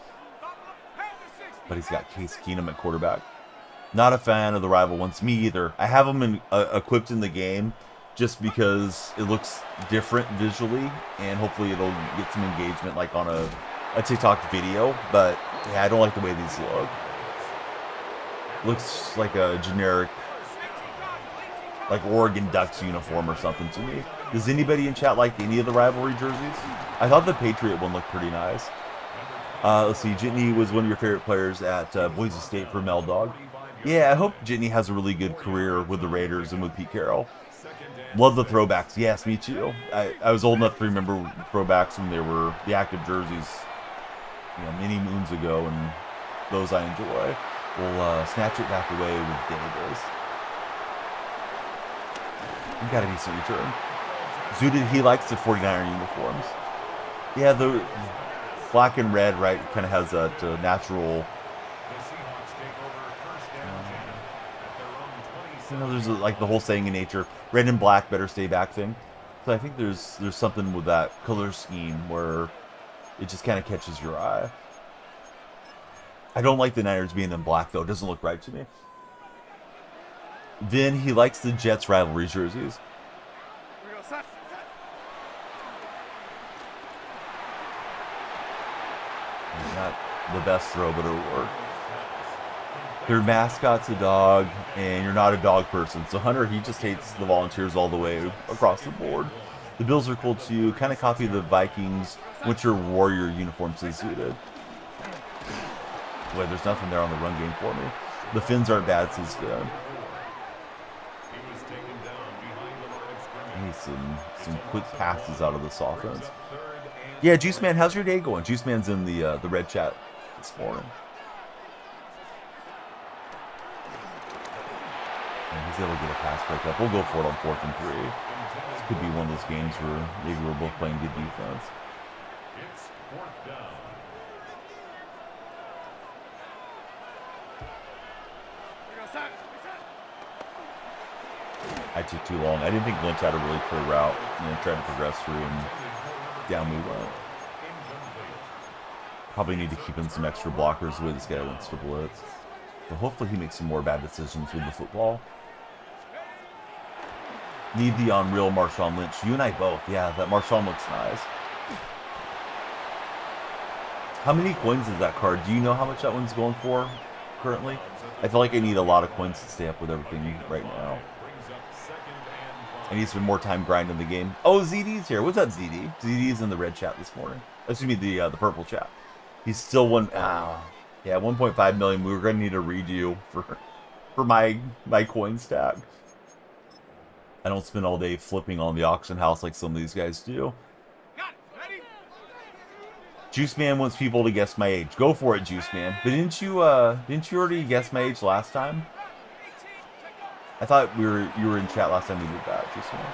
But he's got Case Keenum at quarterback. Not a fan of the rival ones. Me either. I have them equipped in the game just because it looks different visually, and hopefully it'll get some engagement like on a TikTok video. But yeah, I don't like the way these look. Looks like a generic, like Oregon Ducks uniform or something to me. Does anybody in chat like any of the rivalry jerseys? I thought the Patriot one looked pretty nice. Let's see. Jitney was one of your favorite players at Boise State for MADDEN. Yeah, I hope Jitney has a really good career with the Raiders and with Pete Carroll. Love the throwbacks. Yes, me too. I was old enough to remember throwbacks when they were the active jerseys, many moons ago, and those I enjoy. We'll snatch it back away with Davis. You got a decent return. Zooted, he likes the 49er uniforms. Yeah, the black and red, right, kind of has that natural... there's like the whole saying in nature, red and black better stay back thing. So I think there's something with that color scheme where it just kind of catches your eye. I don't like the Niners being in black, though. It doesn't look right to me. Then he likes the Jets rivalry jerseys. Not the best throw, but it'll work. Their mascot's a dog, and you're not a dog person. So Hunter, he just hates the Volunteers all the way across the board. The Bills are cool too. Kind of copy the Vikings Winter Warrior uniforms suited. Wait, there's nothing there on the run game for me. The Finns aren't bad, says Finn. I need some quick passes out of this offense. Yeah, Juice Man, how's your day going? Juice Man's in the red chat this morning. And he's able to get a pass break up. We'll go for it on 4th and 3. This could be one of those games where maybe we're both playing good defense. It's 4th down. I took too long. I didn't think Lynch had a really clear route. Tried to progress through and down we went. Probably need to keep in some extra blockers the way this guy wants to blitz. But hopefully he makes some more bad decisions with the football. Need the unreal Marshawn Lynch. You and I both. Yeah, that Marshawn looks nice. How many coins is that card? Do you know how much that one's going for currently? I feel like I need a lot of coins to stay up with everything right now. I need some more time grinding the game. Oh, ZD's here. What's up, ZD? ZD's in the red chat this morning. Excuse me, the purple chat. He's still one. Yeah, 1.5 million. We were going to need a redo for my coin stack. I don't spend all day flipping on the auction house like some of these guys do. Juice Man wants people to guess my age. Go for it, Juice Man. But didn't you already guess my age last time? I thought you were in chat last time we did that, Juice Man.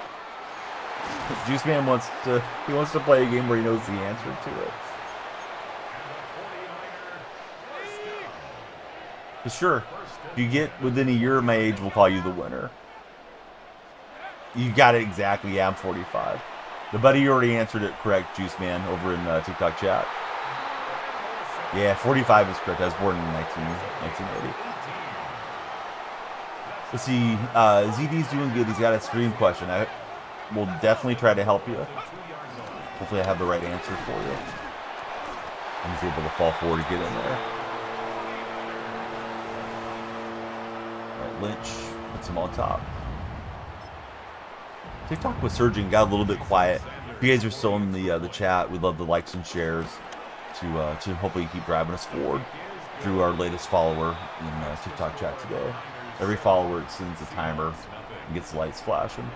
Juice Man wants to play a game where he knows the answer to it. But sure, if you get within a year of my age, we'll call you the winner. You got it exactly. Yeah, I'm 45. The buddy already answered it correct, Juice Man, over in TikTok chat. Yeah, 45 is correct. I was born in 1980. Let's see. ZD's doing good. He's got a stream question. I will definitely try to help you. Hopefully I have the right answer for you. And he's able to fall forward to get in there. All right, Lynch puts him on top. TikTok was surging, got a little bit quiet. If you guys are still in the chat, we'd love the likes and shares to hopefully keep driving us forward. Drew, our latest follower in TikTok chat today. Every follower sends a timer and gets the lights flashing.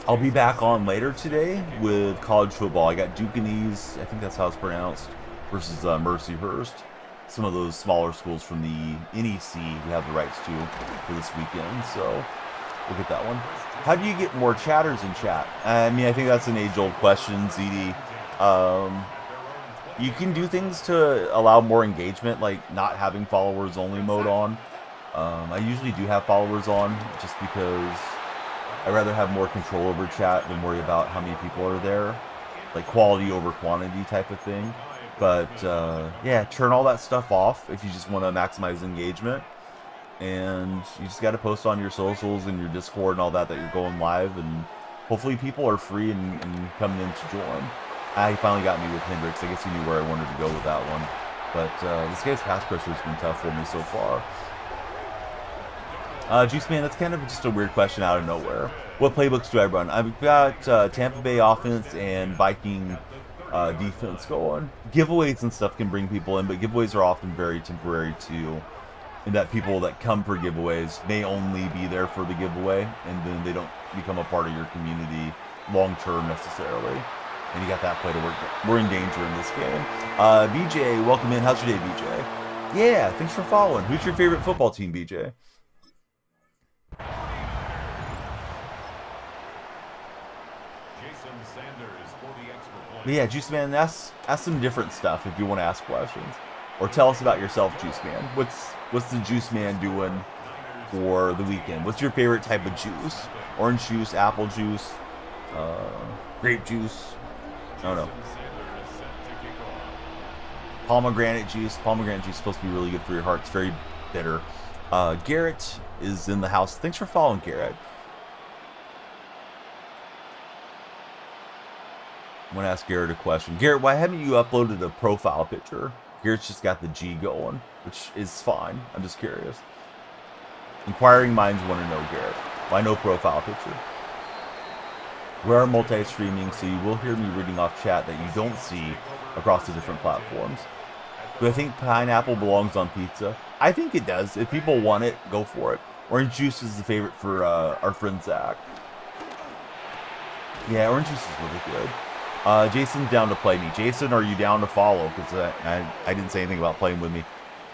I'll be back on later today with college football. I got Ducanese, I think that's how it's pronounced, versus Mercyhurst. Some of those smaller schools from the NEC we have the rights to for this weekend, so we'll get that one. How do you get more chatters in chat? I mean, I think that's an age-old question, ZD. You can do things to allow more engagement, like not having followers only mode on. I usually do have followers on just because I'd rather have more control over chat than worry about how many people are there. Like quality over quantity type of thing. But yeah, turn all that stuff off if you just want to maximize engagement. And you just got to post on your socials and your Discord and all that you're going live, and hopefully people are free and coming in to join. He finally got me with Hendricks. I guess he knew where I wanted to go with that one. But this guy's pass pressure has been tough for me so far. Juice Man, that's kind of just a weird question out of nowhere. What playbooks do I run? I've got Tampa Bay offense and Viking defense going. Giveaways and stuff can bring people in, but giveaways are often very temporary too. And that people that come for giveaways may only be there for the giveaway, and then they don't become a part of your community long term necessarily. And you got that play to work. We're in danger in this game. BJ, welcome in. How's your day, BJ? Yeah, thanks for following. Who's your favorite football team, BJ? But yeah, Juice Man, ask some different stuff if you want to ask questions. Or tell us about yourself, Juice Man. What's the Juice Man doing for the weekend? What's your favorite type of juice? Orange juice, apple juice, grape juice? I don't know. Pomegranate juice. Pomegranate juice is supposed to be really good for your heart. It's very bitter. Garrett is in the house. Thanks for following, Garrett. I'm going to ask Garrett a question. Garrett, why haven't you uploaded a profile picture Garrett's just got the G going, which is fine. I'm just curious. Inquiring minds want to know, Garrett. Why no profile picture? We are multi-streaming, so you will hear me reading off chat that you don't see across the different platforms. Do I think pineapple belongs on pizza? I think it does. If people want it, go for it. Orange juice is the favorite for our friend Zach. Yeah, orange juice is really good. Jason's down to play me. Jason, are you down to follow? Because I didn't say anything about playing with me.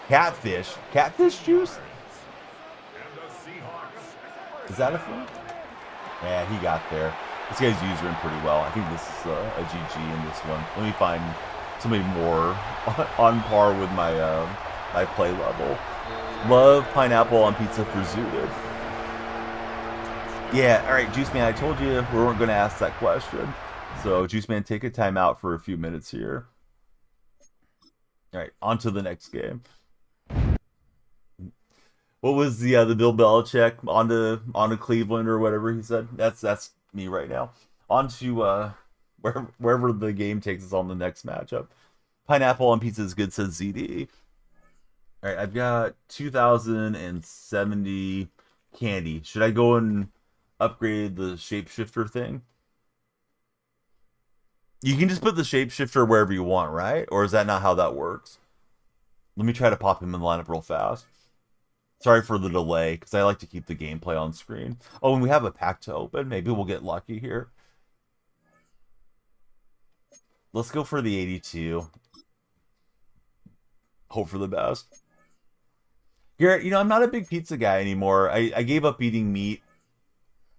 Catfish. Catfish juice? Is that a thing? Yeah, he got there. This guy's using pretty well. I think this is a GG in this one. Let me find somebody more on par with my my play level. Love pineapple on pizza for Zooted. Yeah, all right, Juice Man, I told you we weren't going to ask that question. So, Juice Man, take a timeout for a few minutes here. All right, on to the next game. What was the Bill Belichick on to Cleveland or whatever he said? That's me right now. On to wherever the game takes us on the next matchup. Pineapple on pizza is good, says ZD. All right, I've got 2,070 candy. Should I go and upgrade the shapeshifter thing? You can just put the shapeshifter wherever you want, right? Or is that not how that works? Let me try to pop him in the lineup real fast. Sorry for the delay, because I like to keep the gameplay on screen. Oh, and we have a pack to open. Maybe we'll get lucky here. Let's go for the 82. Hope for the best. Garrett, you know, I'm not a big pizza guy anymore. I gave up eating meat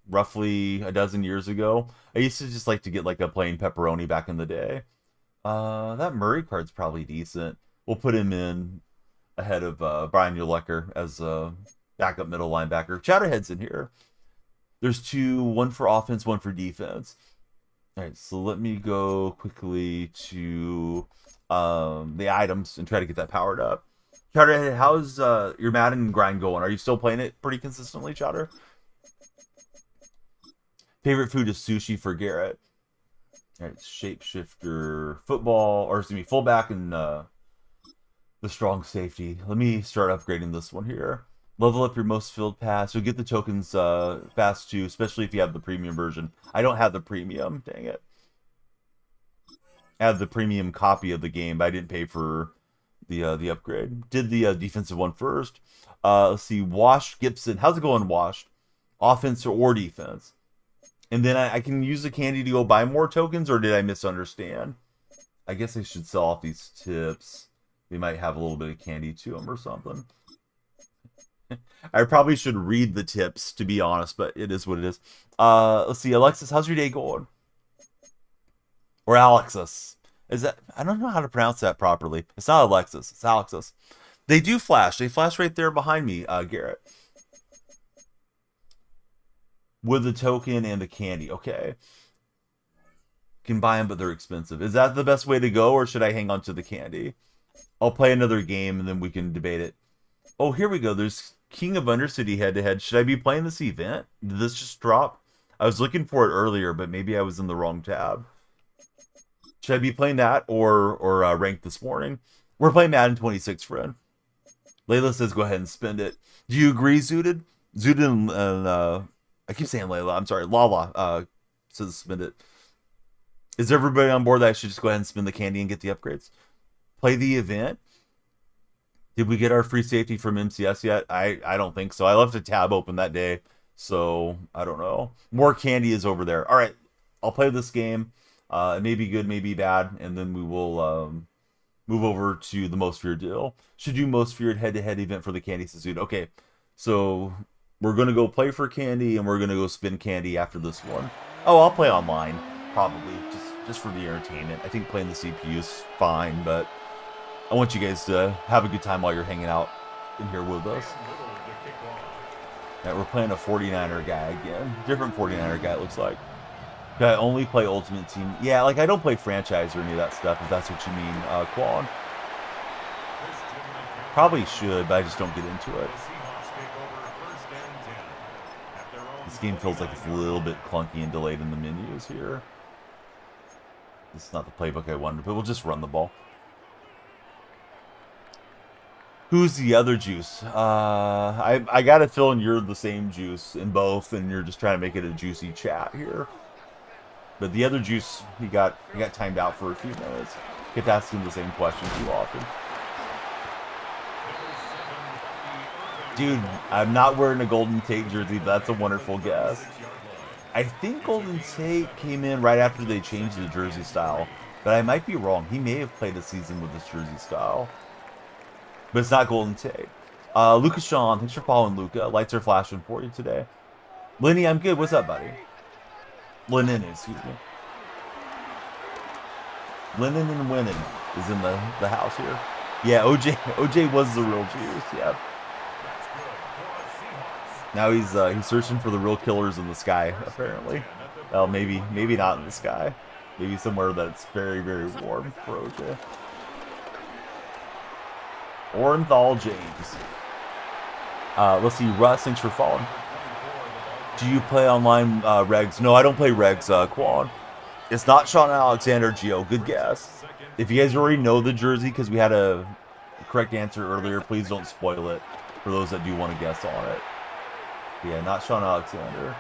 roughly a dozen years ago. I used to just like to get like a plain pepperoni back in the day. That Murray card's probably decent. We'll put him in ahead of Brian Urlacher as a backup middle linebacker. Chatterhead's in here. There's two, one for offense, one for defense. All right, so let me go quickly to the items and try to get that powered up. Chatterhead, how's your Madden grind going? Are you still playing it pretty consistently, Chatter? Favorite food is sushi for Garrett. All right, shapeshifter, football, or excuse me, fullback and the strong safety. Let me start upgrading this one here. Level up your most filled pass. You'll get the tokens fast too, especially if you have the premium version. I don't have the premium, dang it. I have the premium copy of the game, but I didn't pay for the upgrade. Did the defensive one first. Let's see, Wash Gibson. How's it going, Wash? Offense or defense? And then I can use the candy to go buy more tokens, or did I misunderstand? I guess I should sell off these tips. They might have a little bit of candy to them or something. I probably should read the tips, to be honest, but it is what it is. Let's see, Alexis, how's your day going? Or Alexis. Is that, I don't know how to pronounce that properly. It's not Alexis, it's Alexis. They do flash. They flash right there behind me, Garrett. With the token and the candy. Okay. Can buy them, but they're expensive. Is that the best way to go, or should I hang on to the candy? I'll play another game, and then we can debate it. Oh, here we go. There's King of Undercity head-to-head. Should I be playing this event? Did this just drop? I was looking for it earlier, but maybe I was in the wrong tab. Should I be playing that or ranked this morning? We're playing Madden 26, friend. Layla says go ahead and spend it. Do you agree, Zooted? Zooted and I keep saying Layla. I'm sorry. Lala says spend it. Is everybody on board that I should just go ahead and spend the candy and get the upgrades? Play the event? Did we get our free safety from MCS yet? I don't think so. I left a tab open that day, so I don't know. More candy is over there. All right, I'll play this game. It may be good, may be bad, and then we will move over to the most feared deal. Should do most feared head-to-head event for the candy suit. Okay, so we're going to go play for candy, and we're going to go spin candy after this one. Oh, I'll play online, probably, just for the entertainment. I think playing the CPU is fine, but I want you guys to have a good time while you're hanging out in here with us. Yeah, we're playing a 49er guy again. Different 49er guy, it looks like. I only play Ultimate Team. Yeah, like I don't play franchise or any of that stuff, if that's what you mean, Quan. Probably should, but I just don't get into it. This game feels like it's a little bit clunky and delayed in the menus here. This is not the playbook I wanted, but we'll just run the ball. Who's the other juice? I got a feeling you're the same juice in both, and you're just trying to make it a juicy chat here. But the other juice, he got timed out for a few minutes. Get to ask him the same question too often. Dude, I'm not wearing a Golden Tate jersey, but that's a wonderful guess. I think Golden Tate came in right after they changed the jersey style, but I might be wrong. He may have played a season with this jersey style, but it's not Golden Tate. Lucas Sean, thanks for following, Luca. Lights are flashing for you today. Lenny, I'm good. What's up, buddy? Lennon, excuse me. Lennon and Winning is in the house here. Yeah, OJ was the real juice. Yeah. Now he's searching for the real killers in the sky, apparently. Well, maybe not in the sky. Maybe somewhere that's very, very warm for OJ. Orenthal James. Let's see, Russ, thanks for following. Do you play online regs? No, I don't play regs, Quan. It's not Sean Alexander, Gio. Good guess. If you guys already know the jersey, because we had a correct answer earlier, please don't spoil it for those that do want to guess on it. Yeah, not Sean Alexander.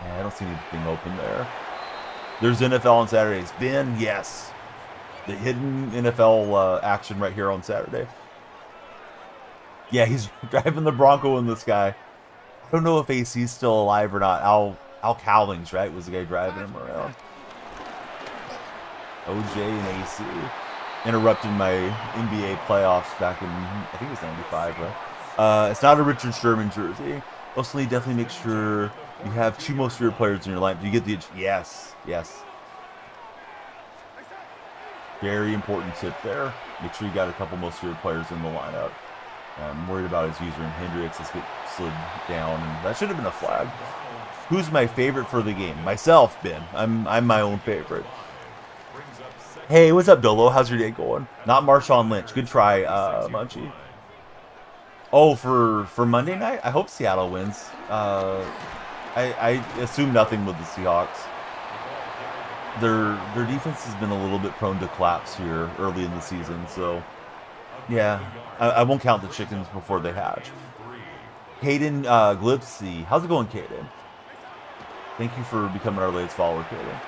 Yeah, I don't see anything open there. There's NFL on Saturdays. Ben, yes. The hidden NFL action right here on Saturday. Yeah, he's driving the Bronco in the sky. I don't know if AC's still alive or not. Al Cowlings, right, was the guy driving him around. OJ and AC. Interrupted my NBA playoffs back in, I think it was 95, right? It's not a Richard Sherman jersey. Mostly, definitely make sure you have two most favorite players in your lineup. Do you get the... Yes. Very important tip there. Make sure you got a couple most favorite players in the lineup. I'm worried about his user and Hendricks. Let's get slid down. And that should have been a flag. Who's my favorite for the game? Myself, Ben. I'm my own favorite. Hey, what's up, Dolo? How's your day going? Not Marshawn Lynch. Good try, Munchie. Oh, for Monday night? I hope Seattle wins. I assume nothing with the Seahawks. Their defense has been a little bit prone to collapse here early in the season, so yeah, I won't count the chickens before they hatch. Caden Glipsy, how's it going, Caden? Thank you for becoming our latest follower, Caden.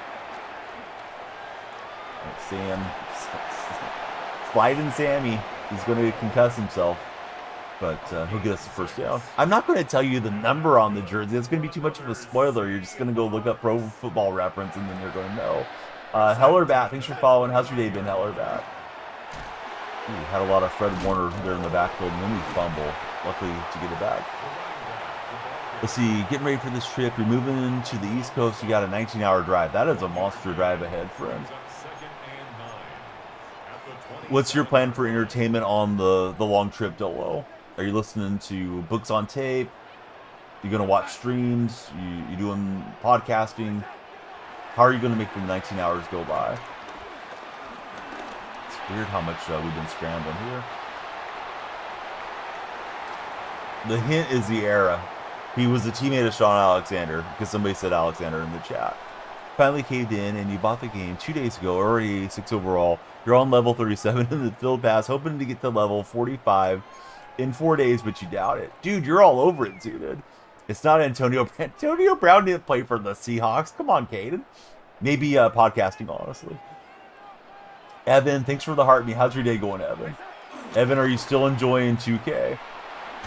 Sam, sliding Sammy, he's going to concuss himself, but he'll get us the first down. I'm not going to tell you the number on the jersey. It's going to be too much of a spoiler. You're just going to go look up Pro Football Reference, and then you're going to know. Hellerbat, thanks for following. How's your day been, Hellerbat? Ooh, had a lot of Fred Warner there in the backfield, and then we fumble. Luckily to get it back. Let's see, getting ready for this trip. You're moving to the East Coast. You got a 19-hour drive. That is a monster drive ahead, friend. What's your plan for entertainment on the long trip, Dolo? Are you listening to books on tape? You gonna watch streams? You doing podcasting? How are you gonna make the 19 hours go by? It's weird how much we've been scrambling here. The hint is the era. He was a teammate of Sean Alexander, because somebody said Alexander in the chat. Finally caved in, and you bought the game 2 days ago, already 86 overall. You're on level 37 in the field pass, hoping to get to level 45 in 4 days, but you doubt it. Dude, you're all over it, dude. It's not Antonio Brown. Antonio Brown didn't play for the Seahawks. Come on, Caden. Maybe podcasting, honestly. Evan, thanks for the heartbeat. How's your day going, Evan? Evan, are you still enjoying 2K?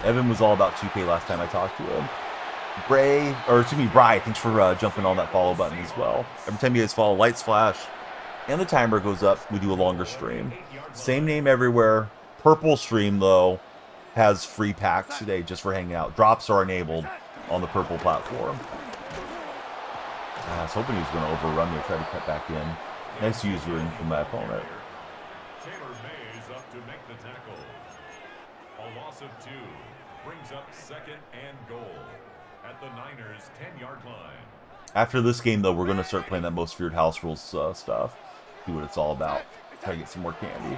Evan was all about 2K last time I talked to him. Bry, thanks for jumping on that follow button as well. Every time you guys follow, lights flash, and the timer goes up, we do a longer stream. Same name everywhere. Purple stream, though, has free packs today just for hanging out. Drops are enabled on the purple platform. I was hoping he was going to overrun me and try to cut back in. Nice user in from my opponent. Taylor Mays up to make the tackle. A loss of 2 brings up 2nd and goal at the Niners' 10-yard line. After this game, though, we're going to start playing that most feared house rules stuff. See what it's all about. Try to get some more candy.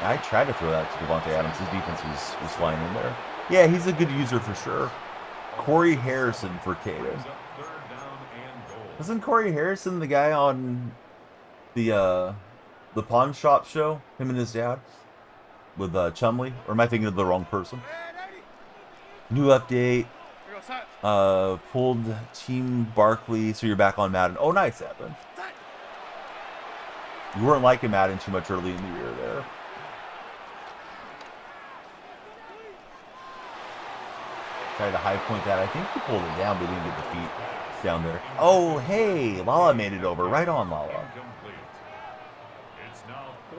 I tried to throw that to Devontae Adams. His defense was flying in there. Yeah, he's a good user for sure. Corey Harrison for Caden. Wasn't Corey Harrison the guy on the pawn shop show? Him and his dad? with Chumley, or am I thinking of the wrong person? New update. Pulled Team Barkley, so you're back on Madden. Oh, nice, Evan. You weren't liking Madden too much early in the year there. Tried to high point that. I think he pulled it down, but didn't get the feet down there. Oh, hey, Lala made it over. Right on, Lala.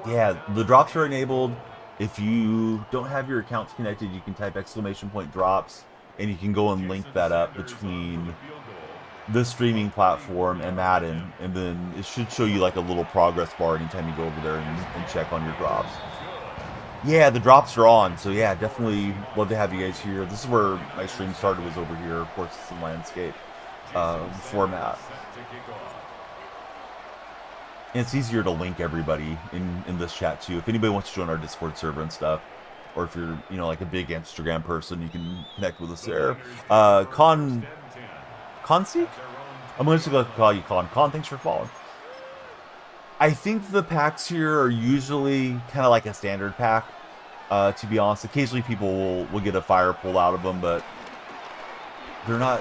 Yeah, the drops are enabled. If you don't have your accounts connected, you can type !drops, and you can go and link that up between this streaming platform and Madden, and then it should show you like a little progress bar anytime you go over there and check on your drops. Yeah, the drops are on, so yeah, definitely love to have you guys here. This is where my stream started, was over here. Of course, it's in landscape format. And it's easier to link everybody in this chat too. If anybody wants to join our Discord server and stuff, or if you're, you know, like a big Instagram person, you can connect with us there. Conseek? I'm just going to call you Con. Con, thanks for following. I think the packs here are usually kind of like a standard pack, to be honest. Occasionally people will get a fire pull out of them, but they're not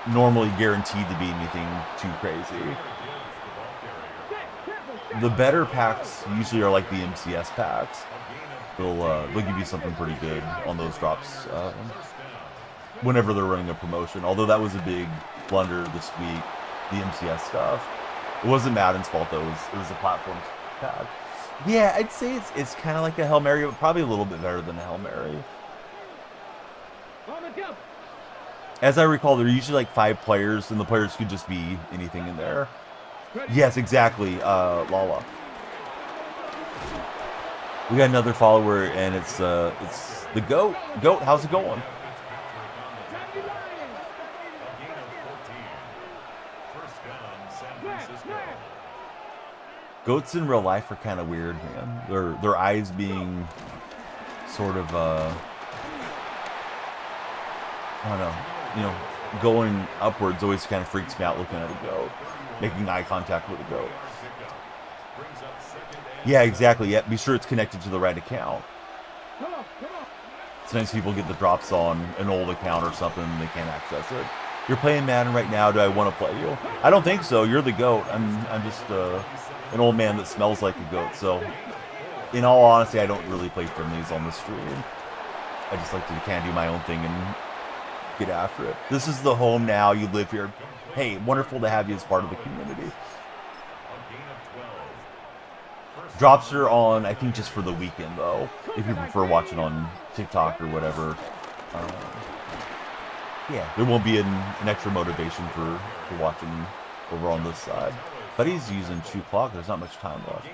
normally guaranteed to be anything too crazy. The better packs usually are like the MCS packs. They'll give you something pretty good on those drops whenever they're running a promotion. Although that was a big blunder this week, the MCS stuff. It wasn't Madden's fault though. It was the platform's pack. Yeah, I'd say it's kind of like a Hail Mary, but probably a little bit better than a Hail Mary. As I recall, there are usually like 5 players, and the players could just be anything in there. Yes, exactly, Lala. We got another follower, and it's the Goat. Goat, how's it going? Goats in real life are kind of weird, man. Their eyes being sort of I don't know, you know, going upwards always kind of freaks me out looking at a goat, making eye contact with a goat. Yeah, exactly. Yeah, be sure it's connected to the right account. Sometimes people get the drops on an old account or something and they can't access it. You're playing Madden right now. Do I want to play you? I don't think so. You're the goat. I'm just an old man that smells like a goat. So, in all honesty, I don't really play friendlies on the stream. I just like to kind of do my own thing and get after it. This is the home now. You live here. Hey, wonderful to have you as part of the community. Drops are on, I think, just for the weekend, though. If you prefer watching on TikTok or whatever. Yeah, there won't be an extra motivation for watching over on this side. But he's using 2 o'clock. There's not much time left.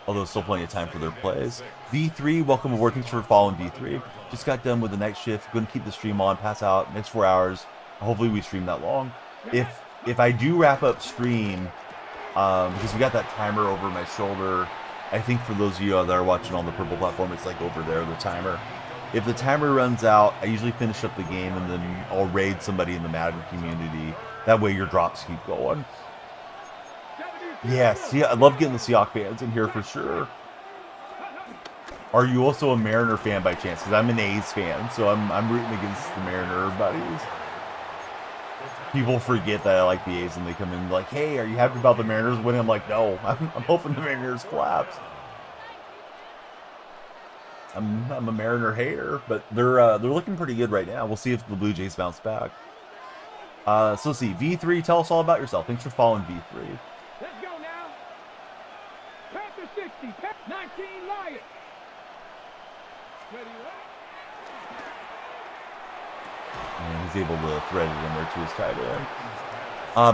Although still plenty of time for their plays. V3, welcome aboard. Thanks for following V3. Just got done with the night shift. Going to keep the stream on. Pass out next 4 hours. Hopefully we stream that long. If I do wrap up stream, because we got that timer over my shoulder. I think for those of you that are watching on the purple platform, it's like over there, the timer. If the timer runs out, I usually finish up the game and then I'll raid somebody in the Madden community. That way your drops keep going. Yeah, see, I love getting the Seahawks fans in here for sure. Are you also a Mariner fan by chance? Because I'm an A's fan, so I'm rooting against the Mariner buddies. People forget that I like the A's and they come in like, hey, are you happy about the Mariners winning? I'm like, no, I'm hoping the Mariners collapse. I'm a Mariner hater, but they're looking pretty good right now. We'll see if the Blue Jays bounce back. So let's see, V3, tell us all about yourself. Thanks for following V3. Let's go now. Panther 60, 19 Lions. Ready, right? And he's able to thread it in there to his tight end.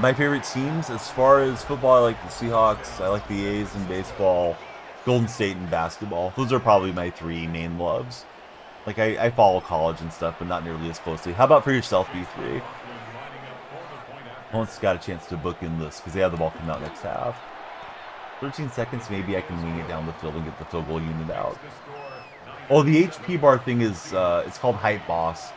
My favorite teams, as far as football, I like the Seahawks. I like the A's in baseball. Golden State in basketball. Those are probably my 3 main loves. Like, I follow college and stuff, but not nearly as closely. How about for yourself, B3? Once got a chance to book in this, because they have the ball coming out next half. 13 seconds, maybe I can wing it down the field and get the field goal unit out. Oh, the HP bar thing is, it's called Hype Boss.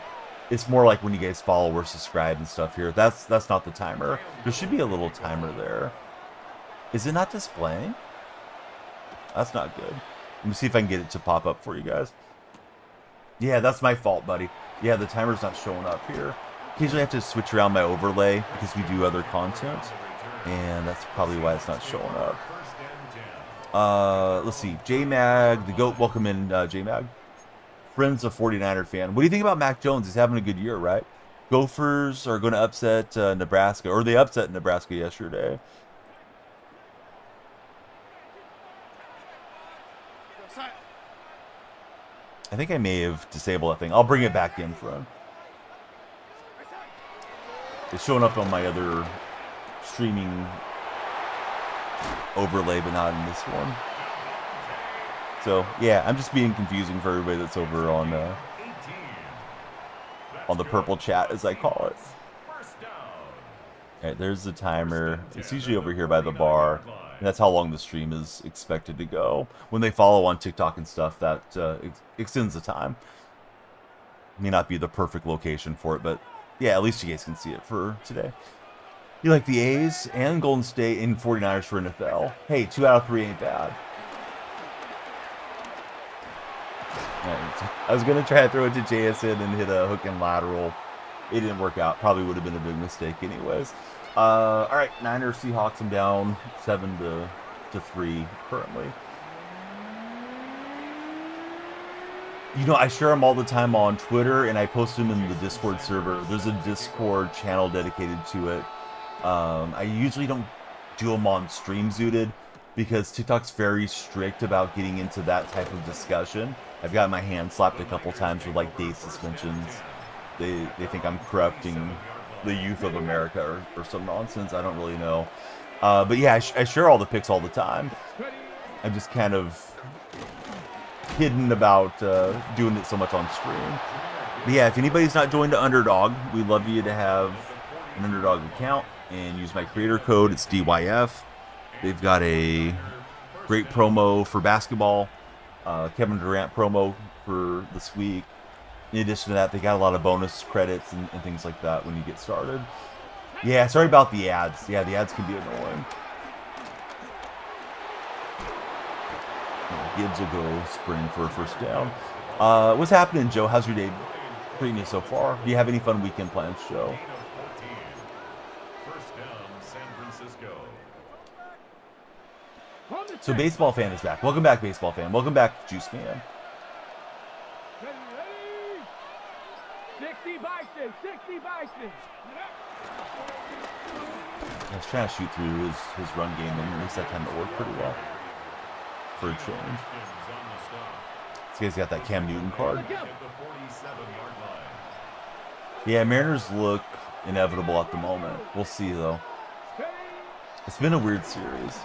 It's more like when you guys follow or subscribe and stuff here. That's not the timer. There should be a little timer there. Is it not displaying? That's not good. Let me see if I can get it to pop up for you guys. Yeah, that's my fault, buddy. Yeah, the timer's not showing up here. Occasionally I have to switch around my overlay because we do other content, and that's probably why it's not showing up. Let's see. J-Mag, the GOAT, welcome in, J-Mag. Friends of 49er fan. What do you think about Mac Jones? He's having a good year, right? Gophers are going to upset Nebraska, or they upset Nebraska yesterday. I think I may have disabled that thing. I'll bring it back in for him. It's showing up on my other streaming overlay, but not in this one. So, yeah, I'm just being confusing for everybody that's over on the purple chat, as I call it. Alright, there's the timer. It's usually over here by the bar. And that's how long the stream is expected to go. When they follow on TikTok and stuff, that extends the time. May not be the perfect location for it, but yeah, at least you guys can see it for today. You like the A's and Golden State and 49ers for NFL. Hey, 2 out of 3 ain't bad. I was going to try to throw it to JSN and hit a hook and lateral. It didn't work out. Probably would have been a big mistake anyways. All right, Niners, Seahawks, I'm down 7-3 currently. You know, I share them all the time on Twitter, and I post them in the Discord server. There's a Discord channel dedicated to it. I usually don't do them on StreamZooted because TikTok's very strict about getting into that type of discussion. I've got my hand slapped a couple times with like day suspensions. They think I'm corrupting the youth of America or some nonsense. I don't really know. But yeah, I share all the pics all the time. I'm just kind of hidden about doing it so much on stream. But yeah, if anybody's not joined to Underdog, we'd love you to have an Underdog account and use my creator code. It's DYF. They've got a great promo for basketball, Kevin Durant promo for this week. In addition to that, they got a lot of bonus credits and things like that when you get started. Yeah, sorry about the ads. Yeah, the ads can be annoying. Gibbs will go spring for a first down. What's happening, Joe? How's your day treating you so far? Do you have any fun weekend plans, Joe? So baseball fan is back. Welcome back, baseball fan. Welcome back, Juice fan. 60 Bison, 60 Bison. I was trying to shoot through his run game, and at least that time it worked pretty well. For a change. This guy's got that Cam Newton card. Yeah, Mariners look inevitable at the moment. We'll see, though. It's been a weird series.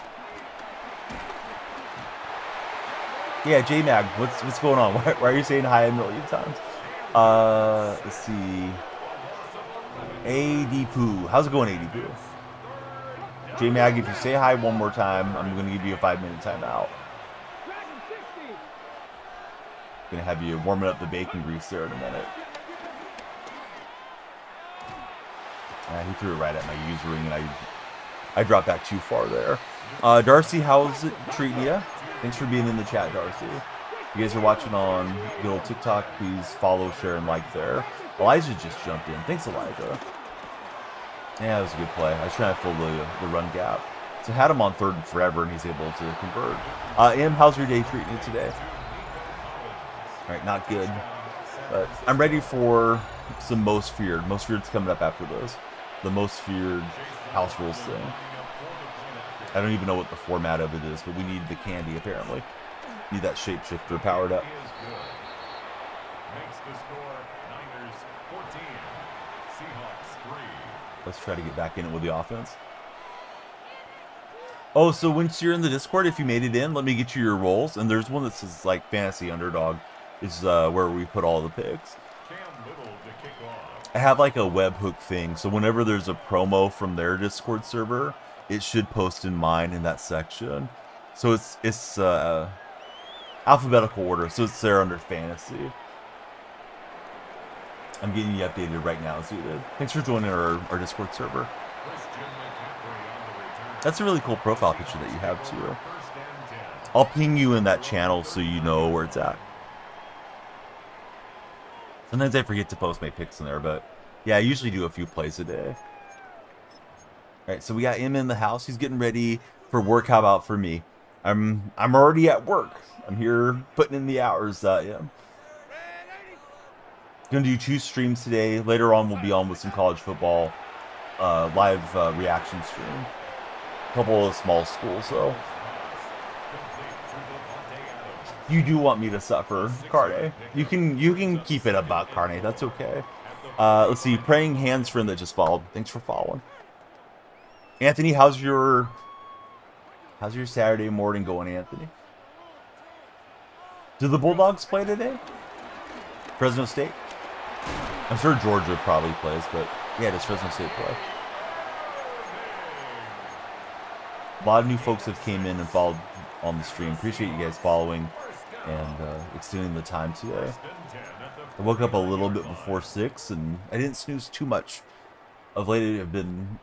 Yeah, J-Mag, what's going on? Why are you saying hi a million times? Let's see. AD Poo. How's it going, AD Poo? J-Mag, if you say hi one more time, I'm going to give you a 5-minute timeout. Going to have you warming up the bacon grease there in a minute. He threw it right at my user ring, and I dropped back too far there. Darcy, how's it treating you? Thanks for being in the chat, Darcy. If you guys are watching on good old TikTok, please follow, share, and like there. Elijah just jumped in. Thanks, Elijah. Yeah, that was a good play. I was trying to fill the run gap. So I had him on 3rd and forever, and he's able to convert. Em, how's your day treating you today? All right, not good. But I'm ready for some Most Feared. Most Feared's coming up after this. The Most Feared House Rules thing. I don't even know what the format of it is, but we need the candy, apparently. Need that shapeshifter powered up. Let's try to get back in it with the offense. Oh, so once you're in the Discord, if you made it in, let me get you your roles. And there's one that says, like, Fantasy Underdog is where we put all the picks. I have, like, a webhook thing. So whenever there's a promo from their Discord server, it should post in mine in that section. So it's alphabetical order, so it's there under Fantasy. I'm getting you updated right now, Zooted. Thanks for joining our Discord server. That's a really cool profile picture that you have, too. I'll ping you in that channel so you know where it's at. Sometimes I forget to post my picks in there, but yeah, I usually do a few plays a day. Alright, so we got him in the house. He's getting ready for work. How about for me? I'm already at work. I'm here putting in the hours. Yeah. Gonna do 2 streams today. Later on, we'll be on with some college football live reaction stream. A couple of small schools, so. You do want me to suffer, Carne. You can keep it about Carne. That's okay. Let's see. Praying Hands friend that just followed. Thanks for following. Anthony, how's your Saturday morning going, Anthony? Do the Bulldogs play today? Fresno State? I'm sure Georgia probably plays, but yeah, does Fresno State play? A lot of new folks have came in and followed on the stream. Appreciate you guys following and extending the time today. I woke up a little bit before 6, and I didn't snooze too much. Of late, I've been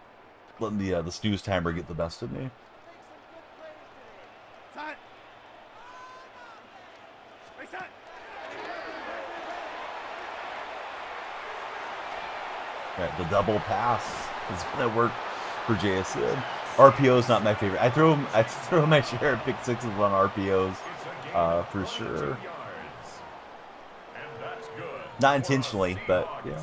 letting the snooze timer get the best of me. Right, the double pass is gonna work for JSN. RPO is not my favorite. I throw my share of pick sixes on RPOs for sure. Not intentionally, but yeah.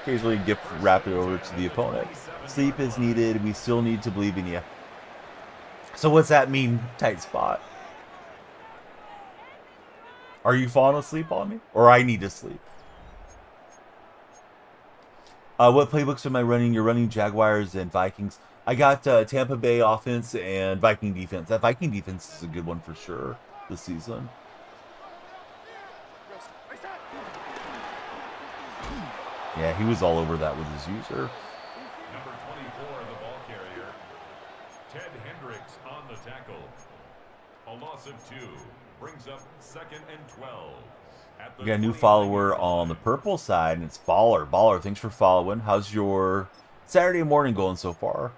Occasionally gift wrap it over to the opponent. Sleep is needed. We still need to believe in you. So what's that mean, tight spot? Are you falling asleep on me? Or I need to sleep? What playbooks am I running? You're running Jaguars and Vikings. I got Tampa Bay offense and Viking defense. That Viking defense is a good one for sure this season. Yeah, he was all over that with his user. Number 24, the ball carrier. Ted Hendricks on the tackle. A loss of 2 brings up 2nd and 12. We got a new follower on the purple side, and it's Baller. Baller, thanks for following. How's your Saturday morning going so far?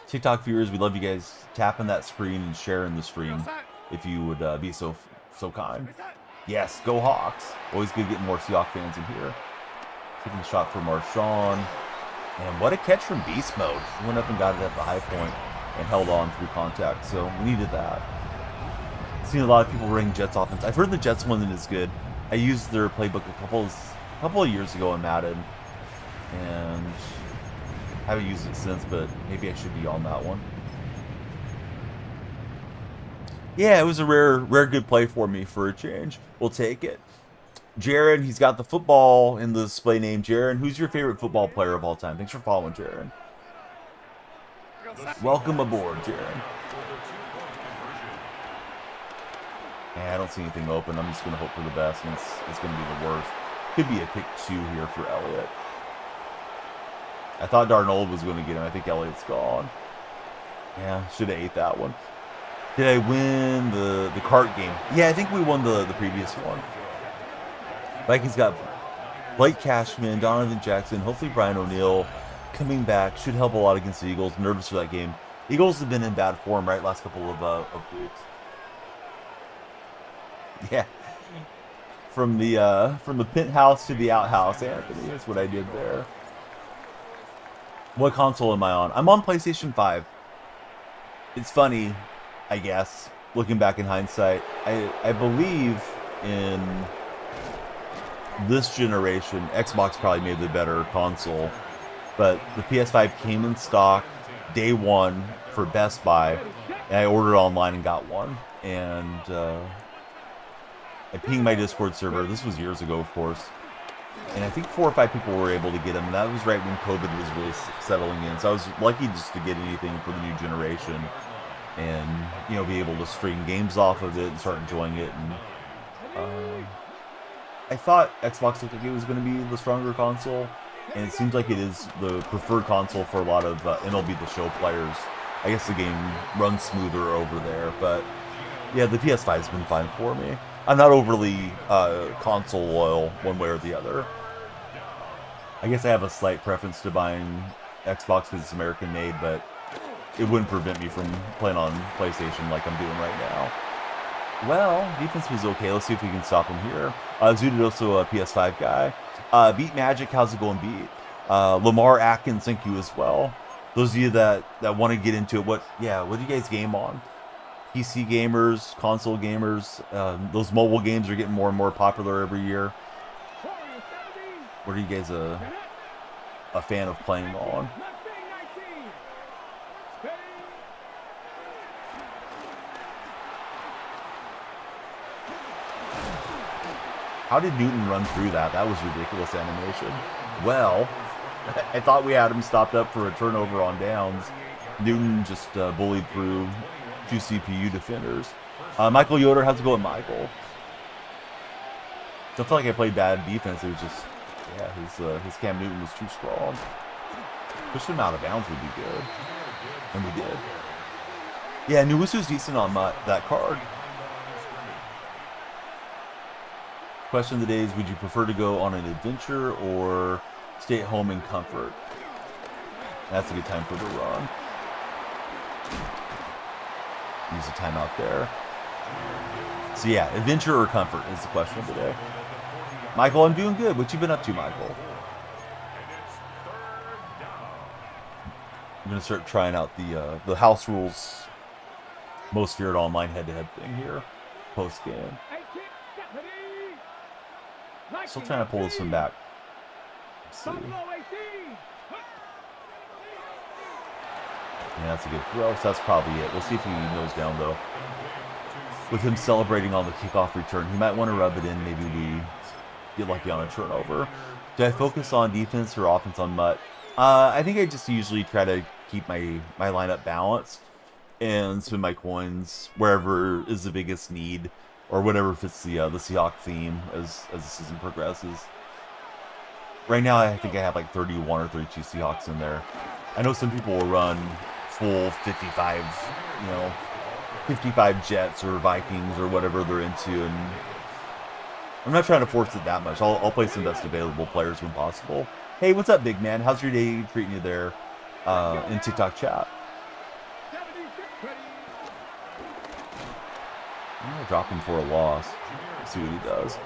TikTok viewers, we love you guys tapping that screen and sharing the stream if you would be so kind. Yes, go Hawks. Always good getting more Seahawks fans in here. Taking the shot for Marshawn. And what a catch from Beast Mode. He went up and got it at the high point and held on through contact. So we needed that. I've seen a lot of people running Jets offense. I've heard the Jets one is good. I used their playbook a couple of years ago in Madden. And haven't used it since, but maybe I should be on that one. Yeah, it was a rare good play for me for a change. We'll take it. Jaron, he's got the football in the display name. Jaron, who's your favorite football player of all time? Thanks for following, Jaron. Welcome aboard, Jaron. Yeah, I don't see anything open. I'm just going to hope for the best, and it's going to be the worst. Could be a pick 2 here for Elliott. I thought Darnold was going to get him. I think Elliott's gone. Yeah, should have ate that one. Did I win the cart game? Yeah, I think we won the previous one. Vikings got Blake Cashman, Donovan Jackson, hopefully Brian O'Neill coming back. Should help a lot against the Eagles. Nervous for that game. Eagles have been in bad form, right? Last couple of weeks. Yeah. From the penthouse to the outhouse, Anthony. That's what I did there. What console am I on? I'm on PlayStation 5. It's funny, I guess, looking back in hindsight. I believe in this generation, Xbox probably made the better console, but the PS5 came in stock day one for Best Buy, and I ordered online and got one, and I pinged my Discord server. This was years ago, of course, and I think 4 or 5 people were able to get them, and that was right when COVID was really settling in, so I was lucky just to get anything for the new generation, and, you know, be able to stream games off of it and start enjoying it, and I thought Xbox looked like it was going to be the stronger console, and it seems like it is the preferred console for a lot of MLB The Show players. I guess the game runs smoother over there, but yeah, the PS5 has been fine for me. I'm not overly console loyal one way or the other. I guess I have a slight preference to buying Xbox because it's American made, but it wouldn't prevent me from playing on PlayStation like I'm doing right now. Well, defense was okay. Let's see if we can stop him here. Zooted also a PS5 guy. Beat Magic, how's it going, Beat? Lamar Atkins, thank you as well. Those of you that want to get into it, what do you guys game on? PC gamers, console gamers, those mobile games are getting more and more popular every year. What are you guys a fan of playing on? How did Newton run through that? That was ridiculous animation. Well, I thought we had him stopped up for a turnover on downs. Newton just bullied through 2 CPU defenders. Michael Yoder, how's it going, Michael? I feel like I played bad defense. It was just, his Cam Newton was too strong. Pushing him out of bounds would be good. And we did. Yeah, Newusu's decent on that card. Question of the day is, would you prefer to go on an adventure or stay at home in comfort? That's a good time for the run. Use a timeout there. So yeah, adventure or comfort is the question of the day. Michael, I'm doing good. What you been up to, Michael? I'm gonna start trying out the house rules most feared online head-to-head thing here post game. Still trying to pull this one back. Let's see. Yeah, that's a good throw. So that's probably it. We'll see if he goes down though. With him celebrating on the kickoff return, he might want to rub it in. Maybe we get lucky on a turnover. Do I focus on defense or offense on Mutt? I think I just usually try to keep my lineup balanced and spend my coins wherever is the biggest need or whatever fits the Seahawk theme as the season progresses. Right now, I think I have like 31 or 32 Seahawks in there. I know some people will run full 55, 55 Jets or Vikings or whatever they're into, and I'm not trying to force it that much. I'll play some best available players when possible. Hey, what's up, big man? How's your day treating you there in TikTok chat? I'm going to drop him for a loss. See what he does.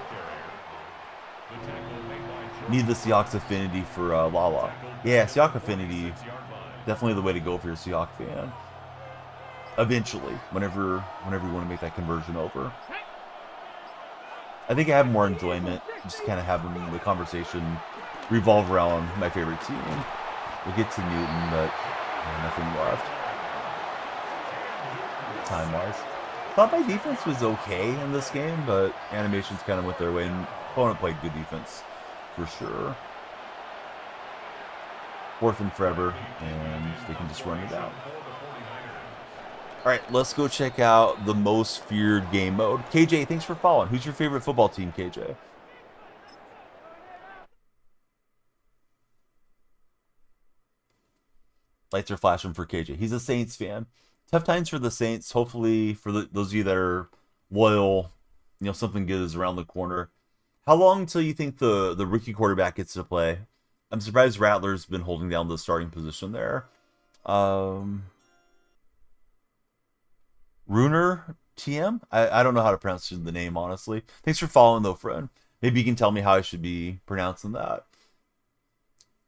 Need the Seahawks affinity for Lala. Yeah, Seahawk affinity, definitely the way to go if you're a Seahawk fan. Eventually, whenever you want to make that conversion over. I think I have more enjoyment just kind of having the conversation revolve around my favorite team. We'll get to Newton, but nothing left. Time-wise. Thought my defense was okay in this game, but animations kind of went their way, and opponent played good defense for sure. 4th and forever, and they can just run it out. All right, let's go check out the most feared game mode. KJ, thanks for following. Who's your favorite football team, KJ? Lights are flashing for KJ. He's a Saints fan. Tough times for the Saints. Hopefully, for those of you that are loyal, something good is around the corner. How long until you think the rookie quarterback gets to play? I'm surprised Rattler's been holding down the starting position there. Runer TM? I don't know how to pronounce the name, honestly. Thanks for following, though, friend. Maybe you can tell me how I should be pronouncing that. All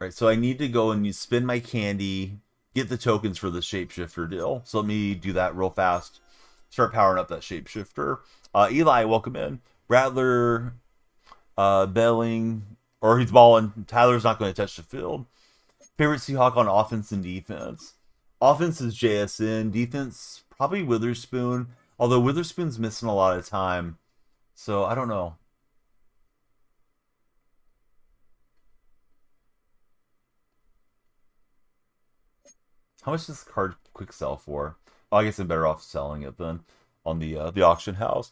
right, so I need to go and spin my candy, get the tokens for the shapeshifter deal. So let me do that real fast. Start powering up that shapeshifter. Eli, welcome in. Rattler, Belling, or he's balling. Tyler's not going to touch the field. Favorite Seahawk on offense and defense. Offense is JSN. Defense, probably Witherspoon. Although Witherspoon's missing a lot of time. So I don't know. How much does this card quick sell for? Oh, I guess I'm better off selling it then on the auction house.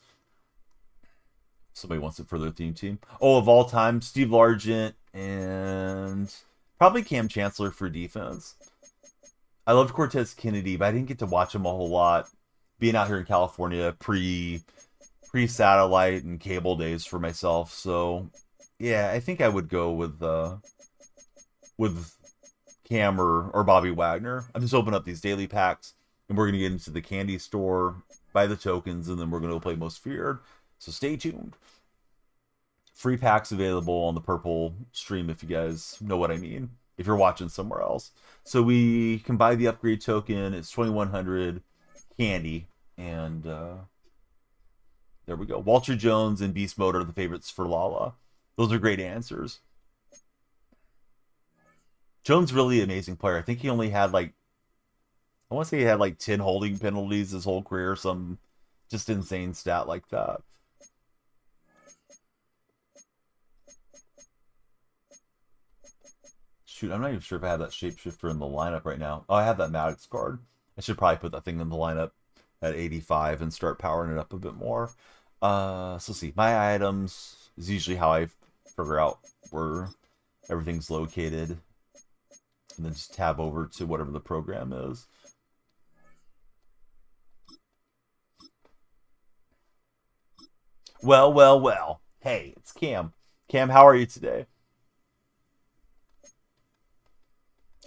Somebody wants it for their team. Oh, of all time, Steve Largent and probably Cam Chancellor for defense. I loved Cortez Kennedy, but I didn't get to watch him a whole lot. Being out here in California, pre-satellite and cable days for myself. So, yeah, I think I would go with with Cam or Bobby Wagner. I'm just opening up these daily packs, and we're gonna get into the candy store, buy the tokens, and then we're gonna play Most Feared. So stay tuned. Free packs available on the purple stream if you guys know what I mean. If you're watching somewhere else, so we can buy the upgrade token. It's 2100 candy, and there we go. Walter Jones and Beast Mode are the favorites for Lala. Those are great answers. Jones really amazing player. I think he only had like, I want to say he had like 10 holding penalties his whole career, some just insane stat like that. Shoot, I'm not even sure if I have that shapeshifter in the lineup right now. Oh, I have that Maddox card. I should probably put that thing in the lineup at 85 and start powering it up a bit more. So let's see. My items is usually how I figure out where everything's located. And then just tab over to whatever the program is. Well, well, well. Hey, it's Cam. Cam, how are you today?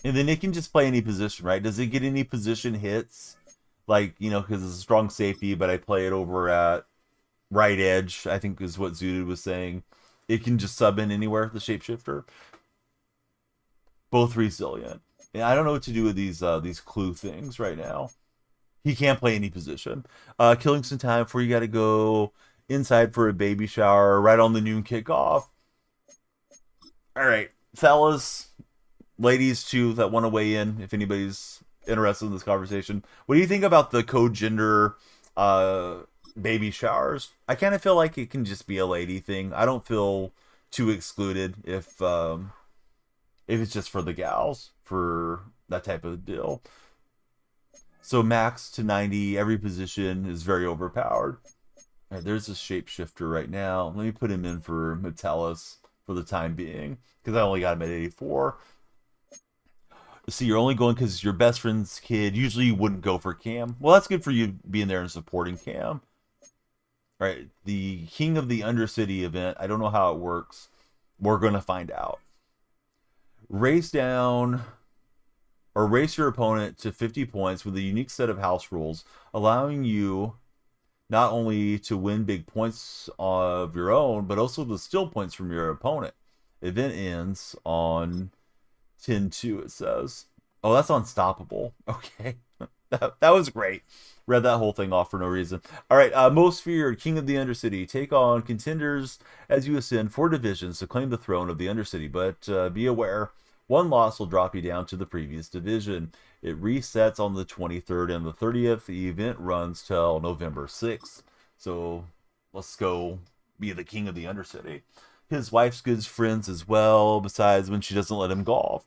And then it can just play any position, right? Does it get any position hits? Like, you know, because it's a strong safety, but I play it over at right edge, I think is what Zooted was saying. It can just sub in anywhere, the shapeshifter. Both resilient. And I don't know what to do with these clue things right now. He can't play any position. Killing some time before you got to go inside for a baby shower right on the noon kickoff. All right, fellas. Ladies, too, that want to weigh in, if anybody's interested in this conversation. What do you think about the co-gender baby showers? I kind of feel like it can just be a lady thing. I don't feel too excluded if it's just for the gals, for that type of deal. So max to 90, every position is very overpowered. All right, there's a shapeshifter right now. Let me put him in for Metellus for the time being, because I only got him at 84. See, you're only going because your best friend's kid. Usually you wouldn't go for Cam. Well, that's good for you being there and supporting Cam. All right, the King of the Undercity event. I don't know how it works. We're going to find out. Race down or race your opponent to 50 points with a unique set of house rules, allowing you not only to win big points of your own, but also to steal points from your opponent. Event ends on 10-2, it says. Oh, that's unstoppable. Okay. that was great. Read that whole thing off for no reason. All right, Most Feared, King of the Undercity. Take on contenders as you ascend 4 divisions to claim the throne of the Undercity. But be aware, one loss will drop you down to the previous division. It resets on the 23rd and the 30th. The event runs till November 6th. So let's go be the King of the Undercity. His wife's good friends as well, besides when she doesn't let him golf.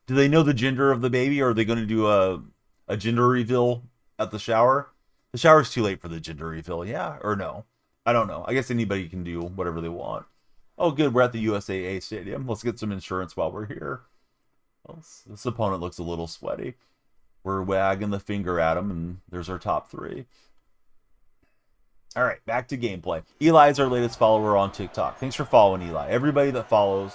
Do they know the gender of the baby, or are they going to do a gender reveal at the shower? The shower's too late for the gender reveal, yeah, or no? I don't know. I guess anybody can do whatever they want. Oh, good, we're at the USAA Stadium. Let's get some insurance while we're here. Well, this opponent looks a little sweaty. We're wagging the finger at him, and there's our top 3. All right, back to gameplay. Eli's our latest follower on TikTok. Thanks for following, Eli. Everybody that follows,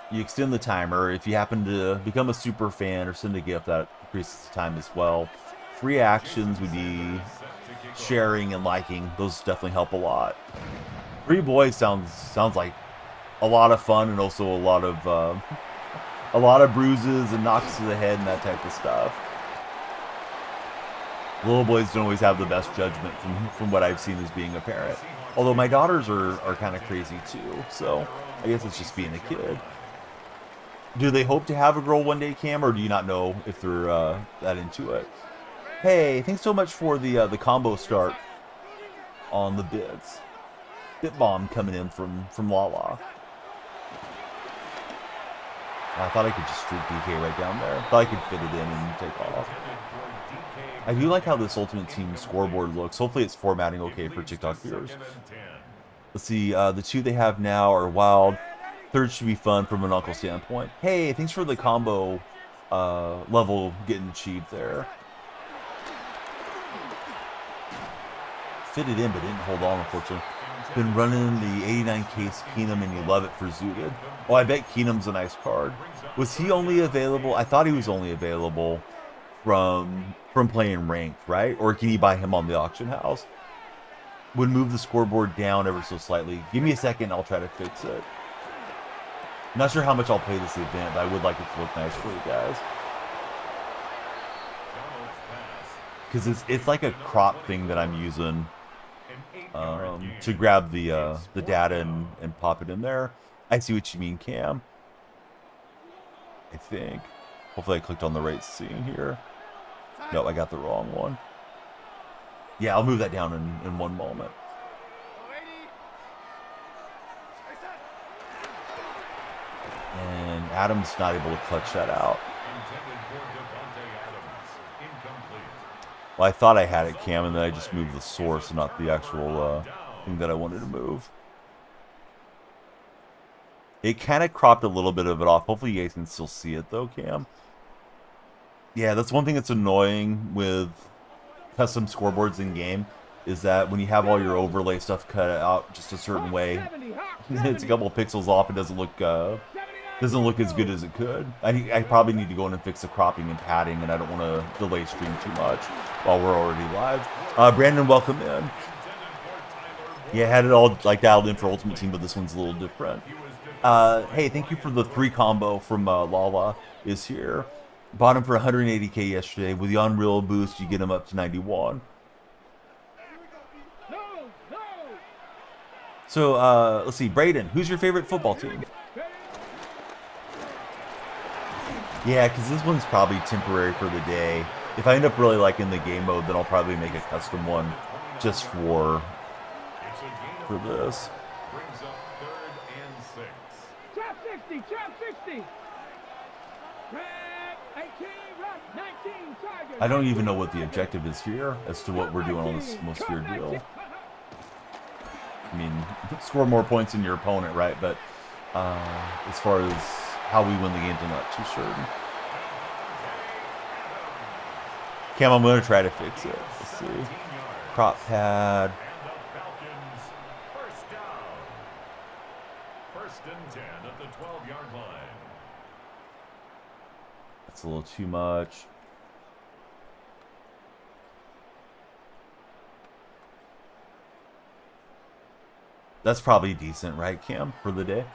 you extend the timer. If you happen to become a super fan or send a gift, that increases the time as well. Free actions would be sharing and liking. Those definitely help a lot. 3 boys sounds like a lot of fun, and also a lot of bruises and knocks to the head and that type of stuff. Little boys don't always have the best judgment from what I've seen as being a parent. Although my daughters are kind of crazy too, so I guess it's just being a kid. Do they hope to have a girl one day, Cam, or do you not know if they're that into it? Hey, thanks so much for the combo start on the bids. Bit bomb coming in from Lala. I thought I could just streak DK right down there. Thought I could fit it in and take off. I do like how this Ultimate Team scoreboard looks. Hopefully it's formatting okay for TikTok viewers. Let's see, the 2 they have now are wild. 3rd should be fun from an uncle standpoint. Hey, thanks for the combo level getting achieved there. Fit it in, but didn't hold on, unfortunately. Been running the 89 case Keenum, and you love it for Zooted. Oh, I bet Keenum's a nice card. Was he only available? I thought he was only available from playing ranked, right? Or can you buy him on the auction house? Would move the scoreboard down ever so slightly. Give me a second, I'll try to fix it. Not sure how much I'll play this event, but I would like it to look nice for you guys. Because it's like a crop thing that I'm using to grab the data and pop it in there. I see what you mean, Cam. I think. Hopefully I clicked on the right scene here. No, I got the wrong one. Yeah, I'll move that down in one moment. And Adam's not able to clutch that out. Well, I thought I had it, Cam, and then I just moved the source and not the actual thing that I wanted to move. It kind of cropped a little bit of it off. Hopefully you guys can still see it, though, Cam. Yeah, that's one thing that's annoying with custom scoreboards in game, is that when you have all your overlay stuff cut out just a certain way, it's a couple of pixels off. It doesn't look as good as it could. I probably need to go in and fix the cropping and padding, and I don't want to delay stream too much while we're already live. Brandon, welcome in. Yeah, I had it all like dialed in for Ultimate Team, but this one's a little different. Hey, thank you for the 3 combo from Lala is here. Bought him for 180k yesterday. With the Unreal boost, you get him up to 91. So, let's see. Brayden, who's your favorite football team? Yeah, because this one's probably temporary for the day. If I end up really liking the game mode, then I'll probably make a custom one just for this. Trap 60, trap 60. I don't even know what the objective is here as to what we're doing on this most feared deal. I mean, score more points than your opponent, right? But as far as how we win the game, I'm not too certain. Cam, I'm going to try to fix it. Let's see. Crop pad. First and 10 at the 12-yard line. That's a little too much. That's probably decent, right, Cam, for the day?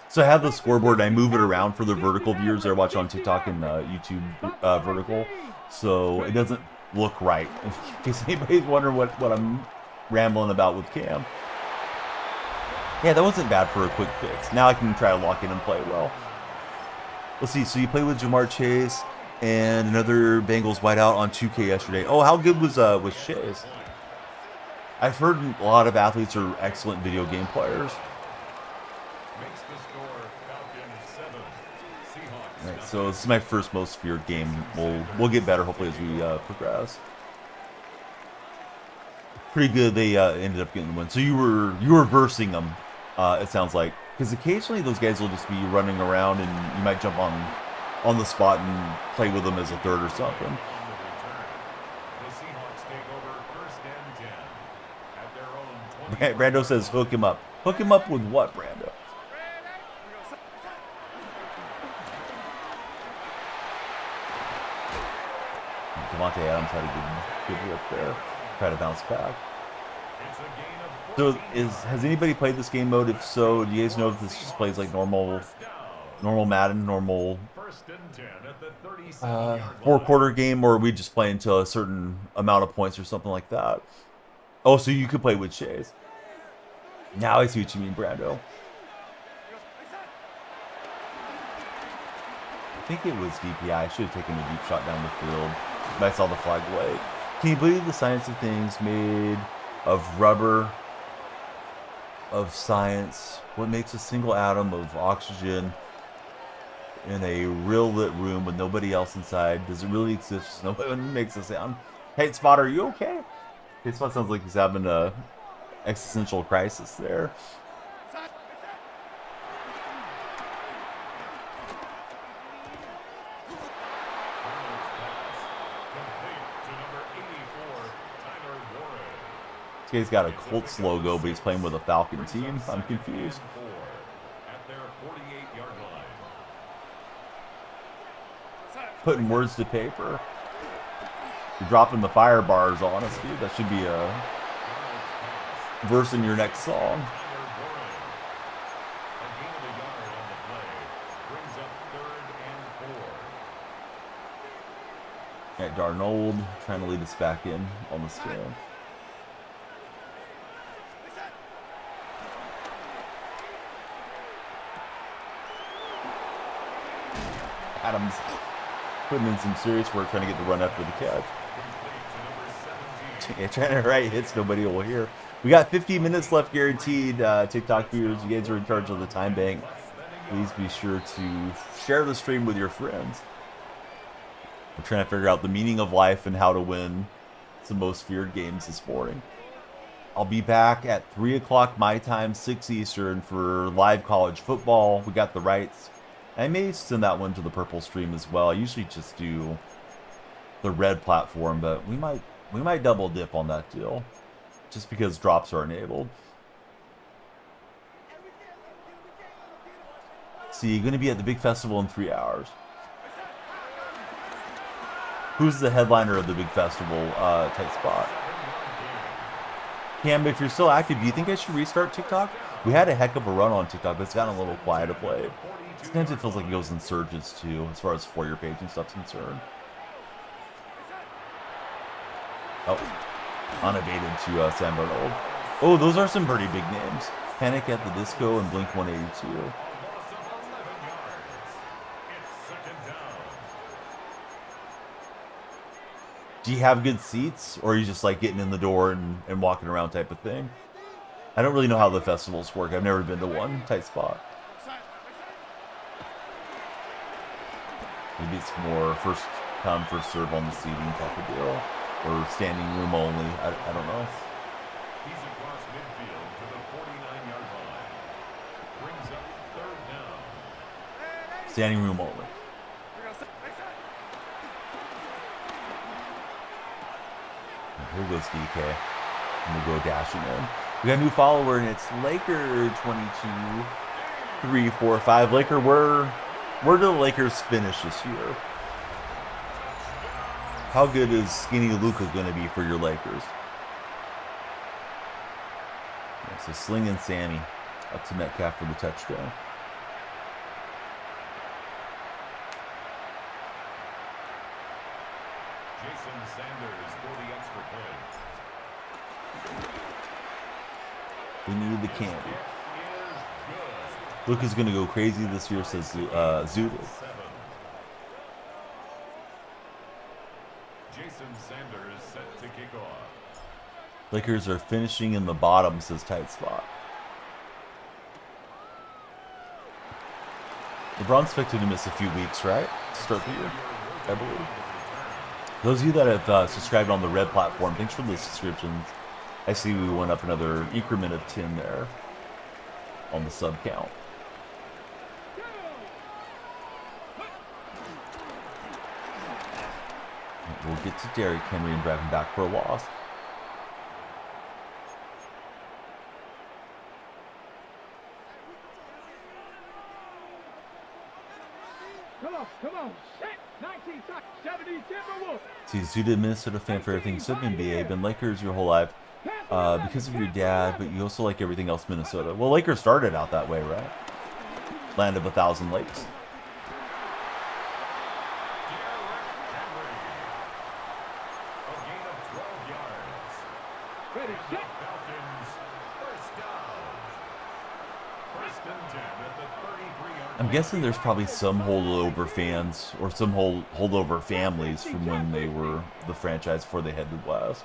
So I have the scoreboard, and I move it around for the vertical viewers that are watching on TikTok and YouTube vertical, so it doesn't look right. In case anybody's wondering what I'm rambling about with Cam. Yeah, that wasn't bad for a quick fix. Now I can try to lock in and play well. Let's see, so you played with Jamar Chase and another Bengals wideout on 2K yesterday. Oh, how good was Chase? I've heard a lot of athletes are excellent video game players. Makes the score Falcons 7, Seahawks. Right, so this is my first most feared game. We'll get better hopefully as we progress. Pretty good. They ended up getting the win. So you were versing them. It sounds like, because occasionally those guys will just be running around and you might jump on the spot and play with them as a third or something. Brando says hook him up. Hook him up with what, Brando? Devontae Adams had a good rip there. Try to bounce back. So has anybody played this game mode? If so, do you guys know if this just plays like normal Madden, normal 4-quarter game, or we just play until a certain amount of points or something like that? Oh, so you could play with Shays. Now I see what you mean, Brando. I think it was DPI. I should have taken a deep shot down the field. But I saw the flag wave. Can you believe the science of things made of rubber, of science? What makes a single atom of oxygen in a real lit room with nobody else inside? Does it really exist? Nobody makes a sound. Hey, Spot, are you okay? Hey, Spot sounds like he's having a existential crisis there. This guy's got a Colts logo, but he's playing with a Falcon team. I'm confused. At their 48-yard line. Putting words to paper. You're dropping the fire bars on us, dude. That should be a verse in your next song. Got Darnold trying to lead us back in on the scale. Adams putting in some serious work trying to get the run after the catch. Yeah, trying to write hits nobody will hear. We got 15 minutes left guaranteed. TikTok viewers, you guys are in charge of the time bank. Please be sure to share the stream with your friends. We're trying to figure out the meaning of life and how to win some most feared games this morning. I'll be back at 3 o'clock my time, 6 Eastern for live college football. We got the rights. I may send that one to the purple stream as well. I usually just do the red platform, but we might double dip on that deal just because drops are enabled. See, you're going to be at the big festival in 3 hours. Who's the headliner of the big festival tight spot? Cam, if you're still active, do you think I should restart TikTok? We had a heck of a run on TikTok, but it's gotten a little quiet of late. Sometimes it feels like it goes in surges too, as far as For Your Page and stuff's concerned. Oh, unabated to Sam Darnold. Oh, those are some pretty big names. Panic at the Disco and Blink 182. Do you have good seats, or are you just like getting in the door and walking around type of thing? I don't really know how the festivals work. I've never been to one tight spot. Maybe it's more first come, first serve on the seating type of deal, or standing room only. I don't know. He's across midfield to the 49-yard line. Brings up 3rd down. Standing room only. Here goes DK. And we'll go dashing in. We got a new follower, and it's Laker 22, 3, 4, 5. Laker, where do the Lakers finish this year? How good is Skinny Luka going to be for your Lakers? Yeah, so Sling and Sammy up to Metcalf for the touchdown. Jason Sanders for the extra point. We need the candy. Luka's going to go crazy this year, says Zoodle. Jason Sanders set to kick off. Lakers are finishing in the bottom, says Tight Spot. LeBron's expected to miss a few weeks, right? To start the year, I believe. Those of you that have subscribed on the red platform, thanks for the subscriptions. I see we went up another increment of 10 there on the sub count. We'll get to Derrick Henry and drive him back for a loss. Come on, set 19, 70 Timberwolves. See, Zuda, Minnesota fan for everything sub NBA, been Lakers your whole life because of your dad, but you also like everything else Minnesota. Well, Lakers started out that way, right? Land of 1,000 lakes. Ready, set. I'm guessing there's probably some holdover fans or some holdover families from when they were the franchise before they headed west.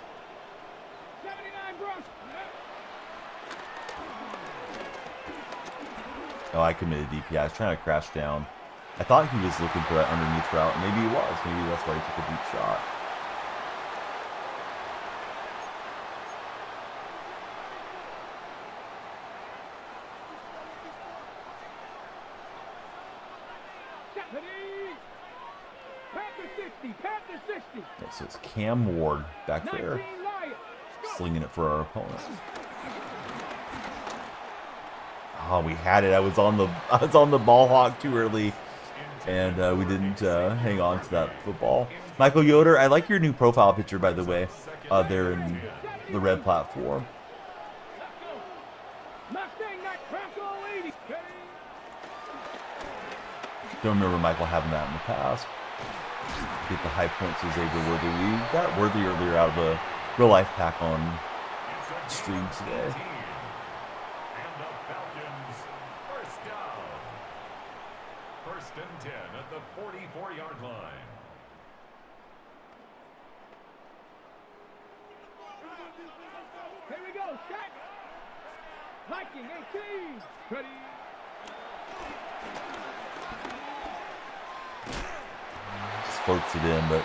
79 Bros. Oh, I committed DP. I was trying to crash down. I thought he was looking for that underneath route. Maybe he was. Maybe that's why he took a deep shot. Panther 60, Panther 60. Yeah, so it's Cam Ward back there. slinging it for our opponent. Oh, we had it. I was on the ball hawk too early, and we didn't hang on to that football. Michael Yoder, I like your new profile picture, by the way, there in the red platform. Don't remember Michael having that in the past. Get the high points as Xavier Worthy. We got Worthy earlier out of a real life pack on stream today. And the Falcons first down. First and 10 at the 44-yard line. Here we go, set. Viking 18. Ready. Just floats it in, but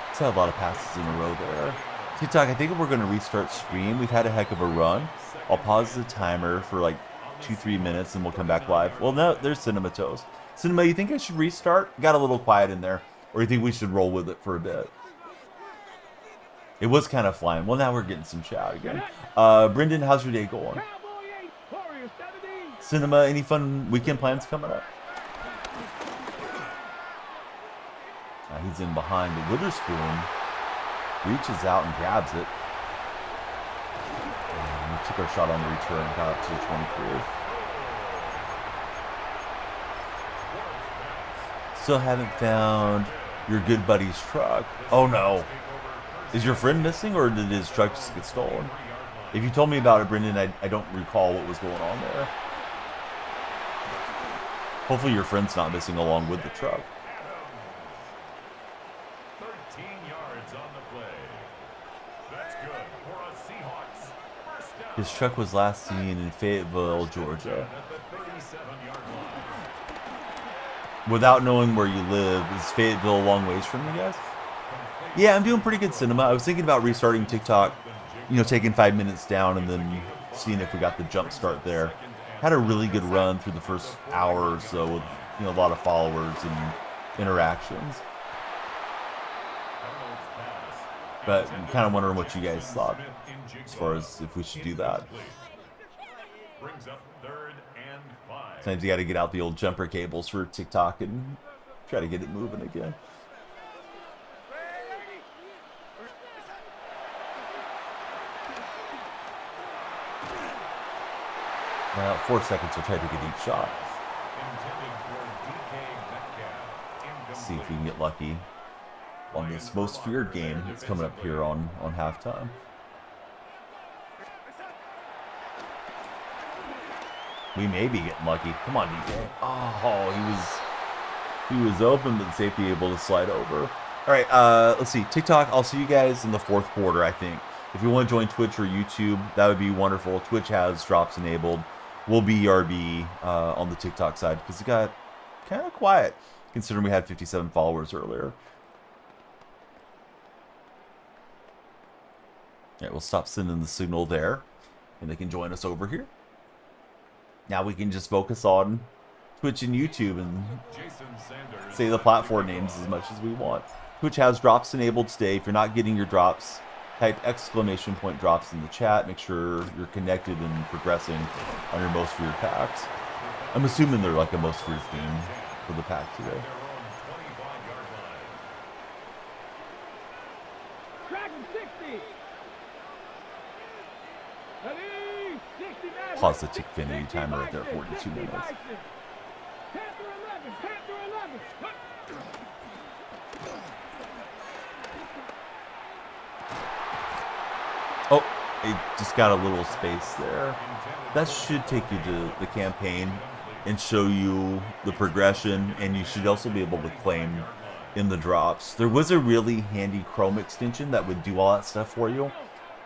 it's had a lot of passes in a row there. TikTok, I think we're going to restart stream. We've had a heck of a run. I'll pause the timer for like 2-3 minutes and we'll come back live. Well, no, there's Cinema Toast. Cinema, you think I should restart? Got a little quiet in there. Or you think we should roll with it for a bit? It was kind of flying. Well, now we're getting some chat again. Brendan, how's your day going? Cinema, any fun weekend plans coming up? He's in behind the Witherspoon. Reaches out and grabs it. And we took our shot on the return. Got up to the 23. Still haven't found your good buddy's truck. Oh no. Is your friend missing or did his truck just get stolen? If you told me about it, Brendan, I don't recall what was going on there. Hopefully your friend's not missing along with the truck. 13 yards on the play. That's good for a Seahawks. First down. His truck was last seen in Fayetteville, Georgia. At the 37-yard line. Without knowing where you live, is Fayetteville a long ways from you guys? Yeah, I'm doing pretty good, Cinema. I was thinking about restarting TikTok, you know, taking 5 minutes down and then seeing if we got the jump start there. Had a really good run through the first hour or so with, you know, a lot of followers and interactions. But I'm kind of wondering what you guys thought as far as if we should do that. Brings up 3rd and 5. Sometimes you got to get out the old jumper cables for TikTok and try to get it moving again. Now, 4 seconds, we'll try to get each shot. See if we can get lucky on this most feared game that's coming up here on halftime. We may be getting lucky. Come on, DK. Oh, he was open, but safety able to slide over. All right, let's see. TikTok, I'll see you guys in the 4th quarter, I think. If you want to join Twitch or YouTube, that would be wonderful. Twitch has drops enabled. We'll be ERB on the TikTok side because it got kind of quiet considering we had 57 followers earlier. All right, we'll stop sending the signal there and they can join us over here. Now we can just focus on Twitch and YouTube and say the platform names as much as we want. Twitch has drops enabled today. If you're not getting your drops, type ! drops in the chat. Make sure you're connected and progressing on your most feared packs. I'm assuming they're like a most feared theme for the pack today. Pause the Tickfinity timer right there, 42 minutes. Oh, it just got a little space there. That should take you to the campaign and show you the progression, and you should also be able to claim in the drops. There was a really handy Chrome extension that would do all that stuff for you,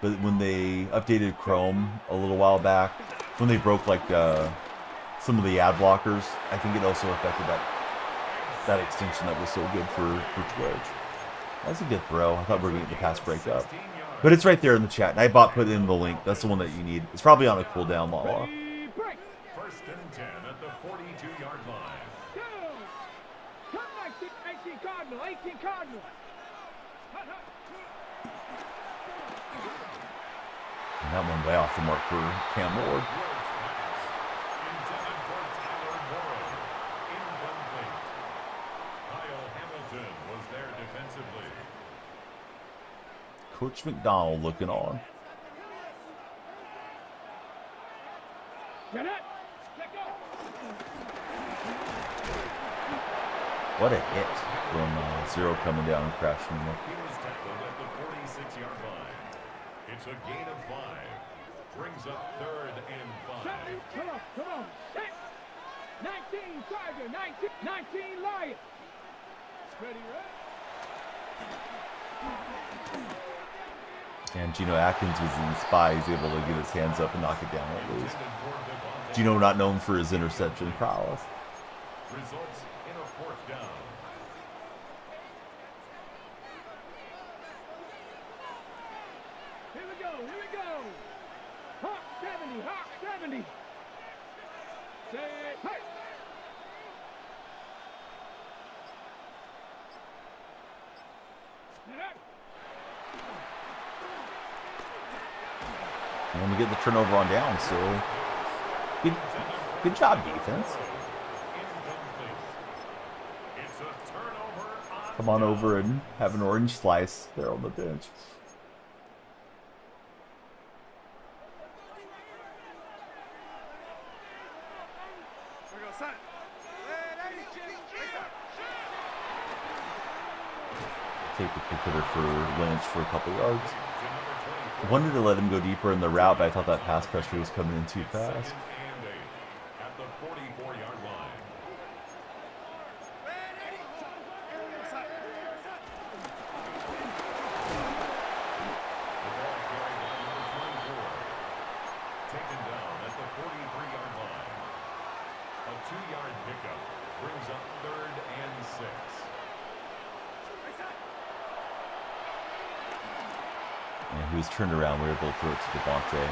but when they updated Chrome a little while back, when they broke like some of the ad blockers, I think it also affected that extension that was so good for Twitch. That's a good throw. I thought we were going to get the pass breakup. But it's right there in the chat. And I put in the link. That's the one that you need. It's probably on a cooldown Lala. First and 10 at the 42-yard line. 18 Cardinal. That one way off the mark for Cam Lord. Intended for Tyler Morrow. Incomplete. Kyle Hamilton was there defensively. Coach McDonald looking on. Get it. Let go. What a hit from Zero coming down and crashing. He was tackled at the 46-yard line. It's a gain of 5. Brings up 3rd and 5. Come on. Hey. 19 Tiger, 19 Lion. Ready, right? And Geno Atkins was in the spy. He's able to get his hands up and knock it down at least. Geno not known for his interception prowess. Results in a 4th down. Here we go. Hawk 70. Say, hey. Get up. And we get the turnover on down, so good job, defense. It's a turnover on Come on over and have an orange slice there on the bench. Take the kick hitter for Lynch for a couple yards. Wanted to let him go deeper in the route, but I thought that pass pressure was coming in too fast. 2nd and 8 at the 44-yard line. The ball carried by number 24. Taken down at the 43-yard line. A 2-yard pickup brings up 3rd and 6. And he was turned around. We were able to throw it to Devontae.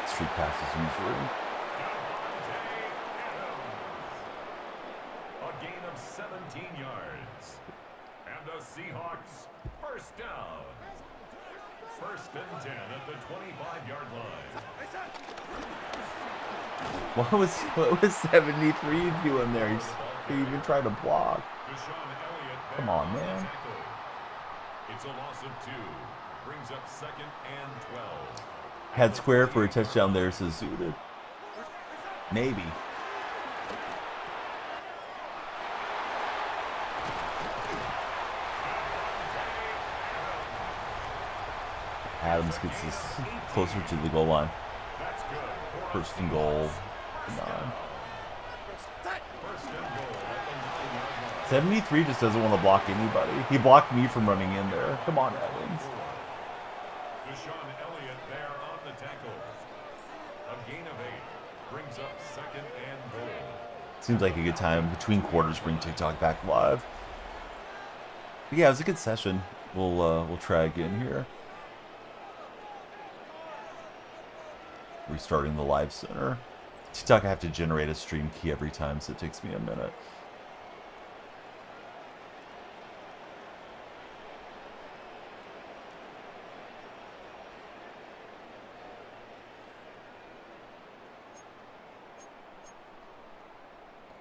Street passes usually. A gain of 17 yards. And the Seahawks first down. 1st and 10 at the 25-yard line. What was 73 doing there? He even tried to block. Deshaun Elliott Come there on, the man. tackle. It's a loss of 2. Brings up 2nd and 12. Head square for a touchdown there, says suited. Maybe. Adams gets us closer to the goal line. That's good. 1st and goal. 9. 1st and goal at the 9-yard line. 73 just doesn't want to block anybody. He blocked me from running in there. Come on, Evans. Deshaun Elliott there on the tackle. A gain of 8 brings up 2nd and goal. Seems like a good time between quarters to bring TikTok back live. But yeah, it was a good session. We'll try again here. Restarting the live center. TikTok, I have to generate a stream key every time, so it takes me a minute.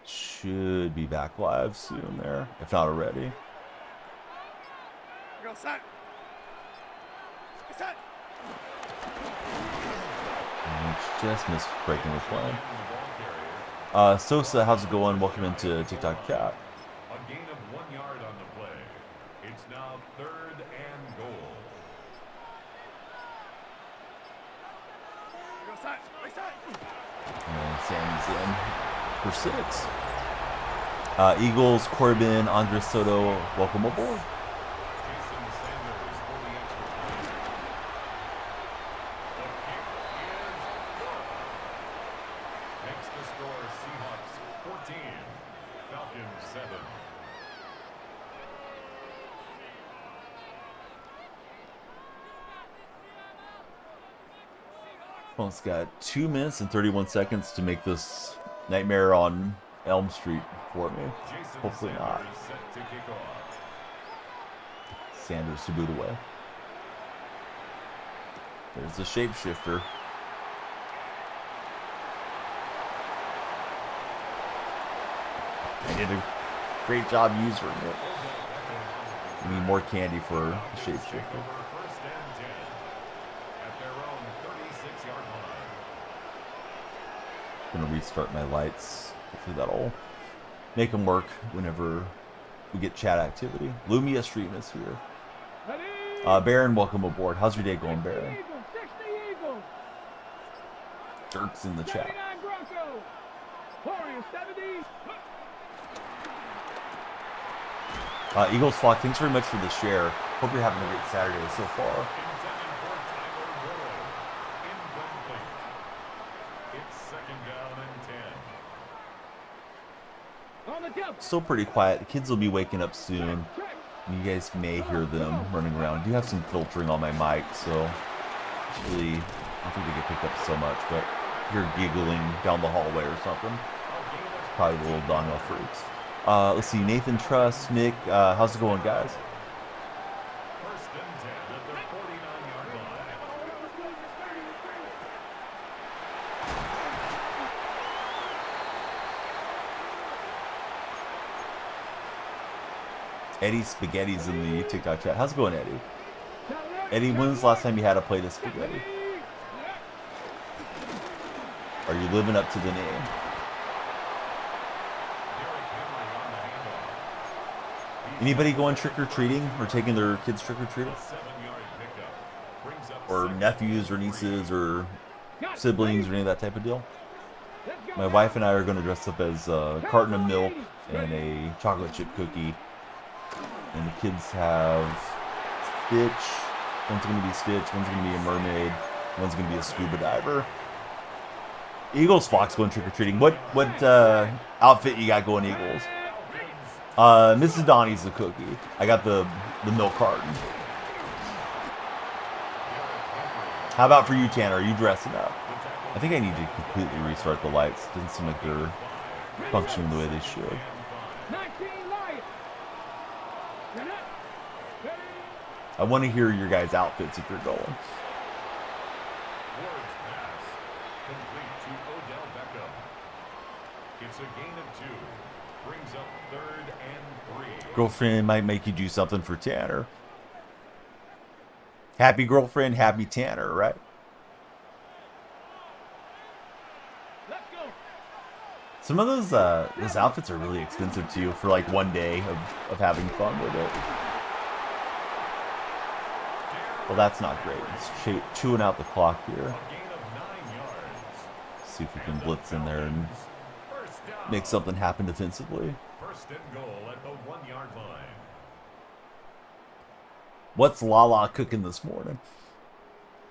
Should be back live soon there, if not already. Go set. Set. And just missed breaking the play. Sosa, how's it going? Welcome into TikTok chat. A gain of 1 yard on the play. It's now 3rd and goal. Go set. Set. And Sammy's in for 6. Eagles, Corbin, Andres Soto, welcome aboard. Jason Sanders for the extra point. The kick is good. Makes the score Seahawks 14, Falcons 7. Well, it's got 2 minutes and 31 seconds to make this nightmare on Elm Street for me. Jason Hopefully Sanders not. set to kick off. Sanders to boot away. There's the shapeshifter. I did a great job using it. We need more candy for the shapeshifter. I'm gonna restart my lights. Hopefully that'll make them work whenever we get chat activity. Lumia Stream is here. Baron, welcome aboard. How's your day going, Baron? Dirk's in the chat. Eagles Flock, thanks very much for the share. Hope you're having a great Saturday so far. Still pretty quiet. The kids will be waking up soon. You guys may hear them running around. I do have some filtering on my mic, so actually, I don't think they get picked up so much, but you're giggling down the hallway or something. Probably the little Donnell freaks. Let's see, Nathan Truss, Nick, how's it going, guys? First and 10 at their 49-yard line. Eddie Spaghetti's in the TikTok chat. How's it going, Eddie? Eddie, when's the last time you had a plate of spaghetti? Are you living up to the name? Anybody going trick-or-treating or taking their kids trick-or-treating? Or nephews or nieces or siblings or any of that type of deal? My wife and I are going to dress up as a carton of milk and a chocolate chip cookie. And the kids have Stitch. One's going to be Stitch, one's going to be a mermaid, one's going to be a scuba diver. Eagles Fox going trick-or-treating. What outfit you got going, Eagles? Mrs. Donnie's the cookie. I got the milk carton. How about for you, Tanner? Are you dressing up? I think I need to completely restart the lights. Doesn't seem like they're functioning the way they should. I want to hear your guys' outfits if you're going. It's a gain of 2. Brings up 3rd and 3. Girlfriend might make you do something for Tanner. Happy girlfriend, happy Tanner, right? Let's go. Some of those outfits are really expensive too for like one day of having fun with it. Well, that's not great. It's chewing out the clock here. A gain of 9 yards. See if we can blitz in there and make something happen defensively. First and goal at the 1-yard line. What's Lala cooking this morning?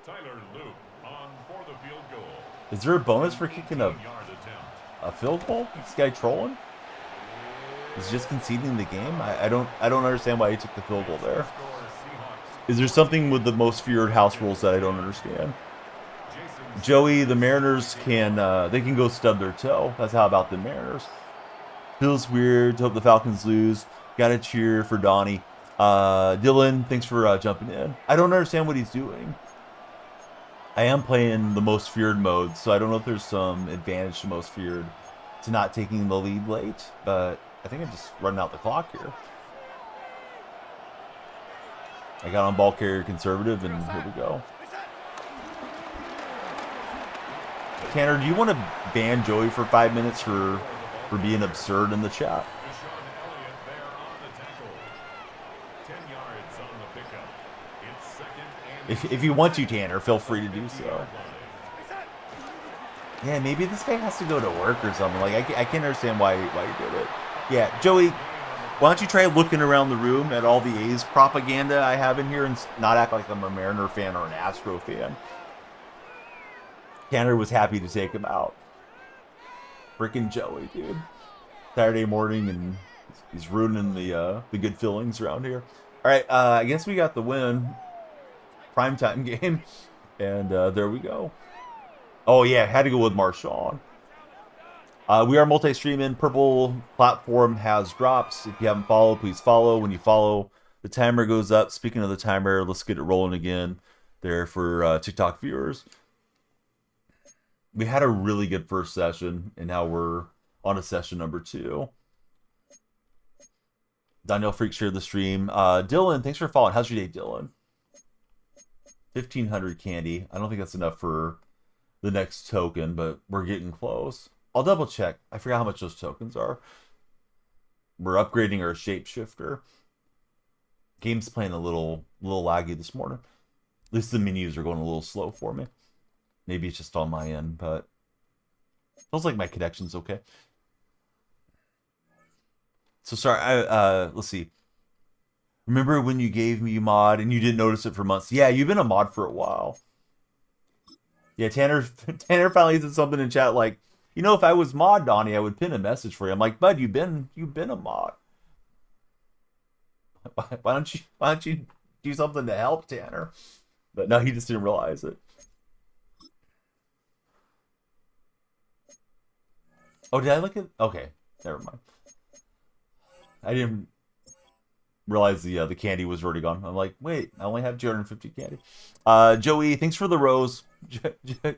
Tyler Luke on for the field goal. Is there a bonus for kicking a 18-yard attempt. field goal? This guy trolling? Is he just conceding the game? I don't understand why he took the field goal there. Score Seahawks. Is there something with the most feared house rules that I don't understand? Joey, the Mariners can go stub their toe. That's how about the Mariners. Feels weird to hope the Falcons lose. Gotta cheer for Donnie. Dylan, thanks for jumping in. I don't understand what he's doing. I am playing the most feared mode, so I don't know if there's some advantage to most feared to not taking the lead late, but I think I'm just running out the clock here. I got on ball carrier conservative, and here we go. Tanner, do you want to ban Joey for 5 minutes for being absurd in the chat? Deshaun Elliott there on the tackle. 10 yards on the pickup. It's 2nd and If you want to, Tanner, feel free to do so. Yeah, maybe this guy has to go to work or something. Like I can't understand why he did it. Yeah, Joey, why don't you try looking around the room at all the A's propaganda I have in here and not act like I'm a Mariner fan or an Astro fan. Tanner was happy to take him out. Frickin' Joey, dude. Saturday morning, and he's ruining the good feelings around here. All right, I guess we got the win. Primetime game, and there we go. Oh yeah, had to go with Marshawn. We are multi-streaming. Purple platform has drops. If you haven't followed, please follow. When you follow, the timer goes up. Speaking of the timer, let's get it rolling again. there for TikTok viewers. We had a really good first session, and now we're on a session number 2. Daniel Freak shared the stream. Dylan, thanks for following. How's your day, Dylan? 1,500 candy. I don't think that's enough for the next token, but we're getting close. I'll double check. I forgot how much those tokens are. We're upgrading our shapeshifter. Game's playing a little laggy this morning. At least the menus are going a little slow for me. Maybe it's just on my end, but feels like my connection's okay. So sorry, let's see. Remember when you gave me mod and you didn't notice it for months? Yeah, you've been a mod for a while. Yeah, Tanner finally said something in chat like, you know, if I was mod Donnie, I would pin a message for you. I'm like, bud, you've been a mod. Why don't you do something to help Tanner? But no, he just didn't realize it. Oh, did I look at? Okay, never mind. I didn't realize the candy was already gone. I'm like, wait, I only have 250 candy. Joey, thanks for the rose.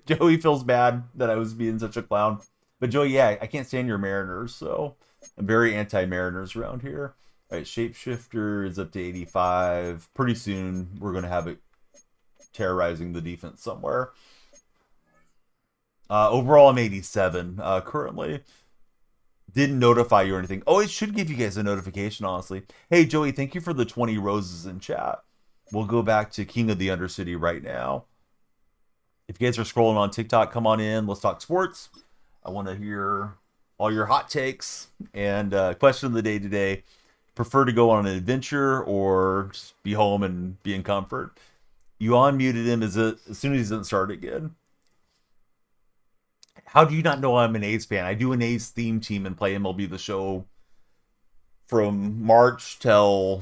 Joey feels bad that I was being such a clown. But Joey, yeah, I can't stand your Mariners, so I'm very anti-Mariners around here. All right, Shapeshifter is up to 85. Pretty soon, we're going to have it terrorizing the defense somewhere. Overall, I'm 87 currently. Didn't notify you or anything. Oh, it should give you guys a notification, honestly. Hey, Joey, thank you for the 20 roses in chat. We'll go back to King of the Undercity right now. If you guys are scrolling on TikTok, come on in. Let's talk sports. I want to hear all your hot takes. And question of the day today. Prefer to go on an adventure or just be home and be in comfort? You unmuted him as soon as he doesn't start again. How do you not know I'm an A's fan? I do an A's theme team and play MLB The Show from March till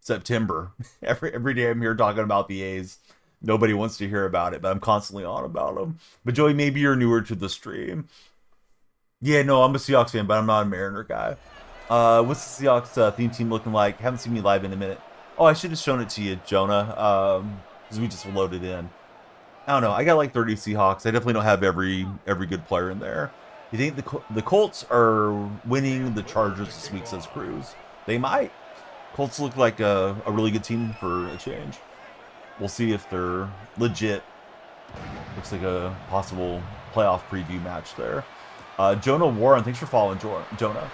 September. Every day I'm here talking about the A's. Nobody wants to hear about it, but I'm constantly on about them. But Joey, maybe you're newer to the stream. Yeah, no, I'm a Seahawks fan, but I'm not a Mariner guy. What's the Seahawks theme team looking like? Haven't seen me live in a minute. Oh, I should have shown it to you, Jonah, because we just loaded in. I don't know. I got like 30 Seahawks. I definitely don't have every good player in there. You think the Colts are winning the Chargers this week, says Cruz. They might. Colts look like a really good team for a change. We'll see if they're legit. Looks like a possible playoff preview match there. Jonah Warren, thanks for following, Jonah.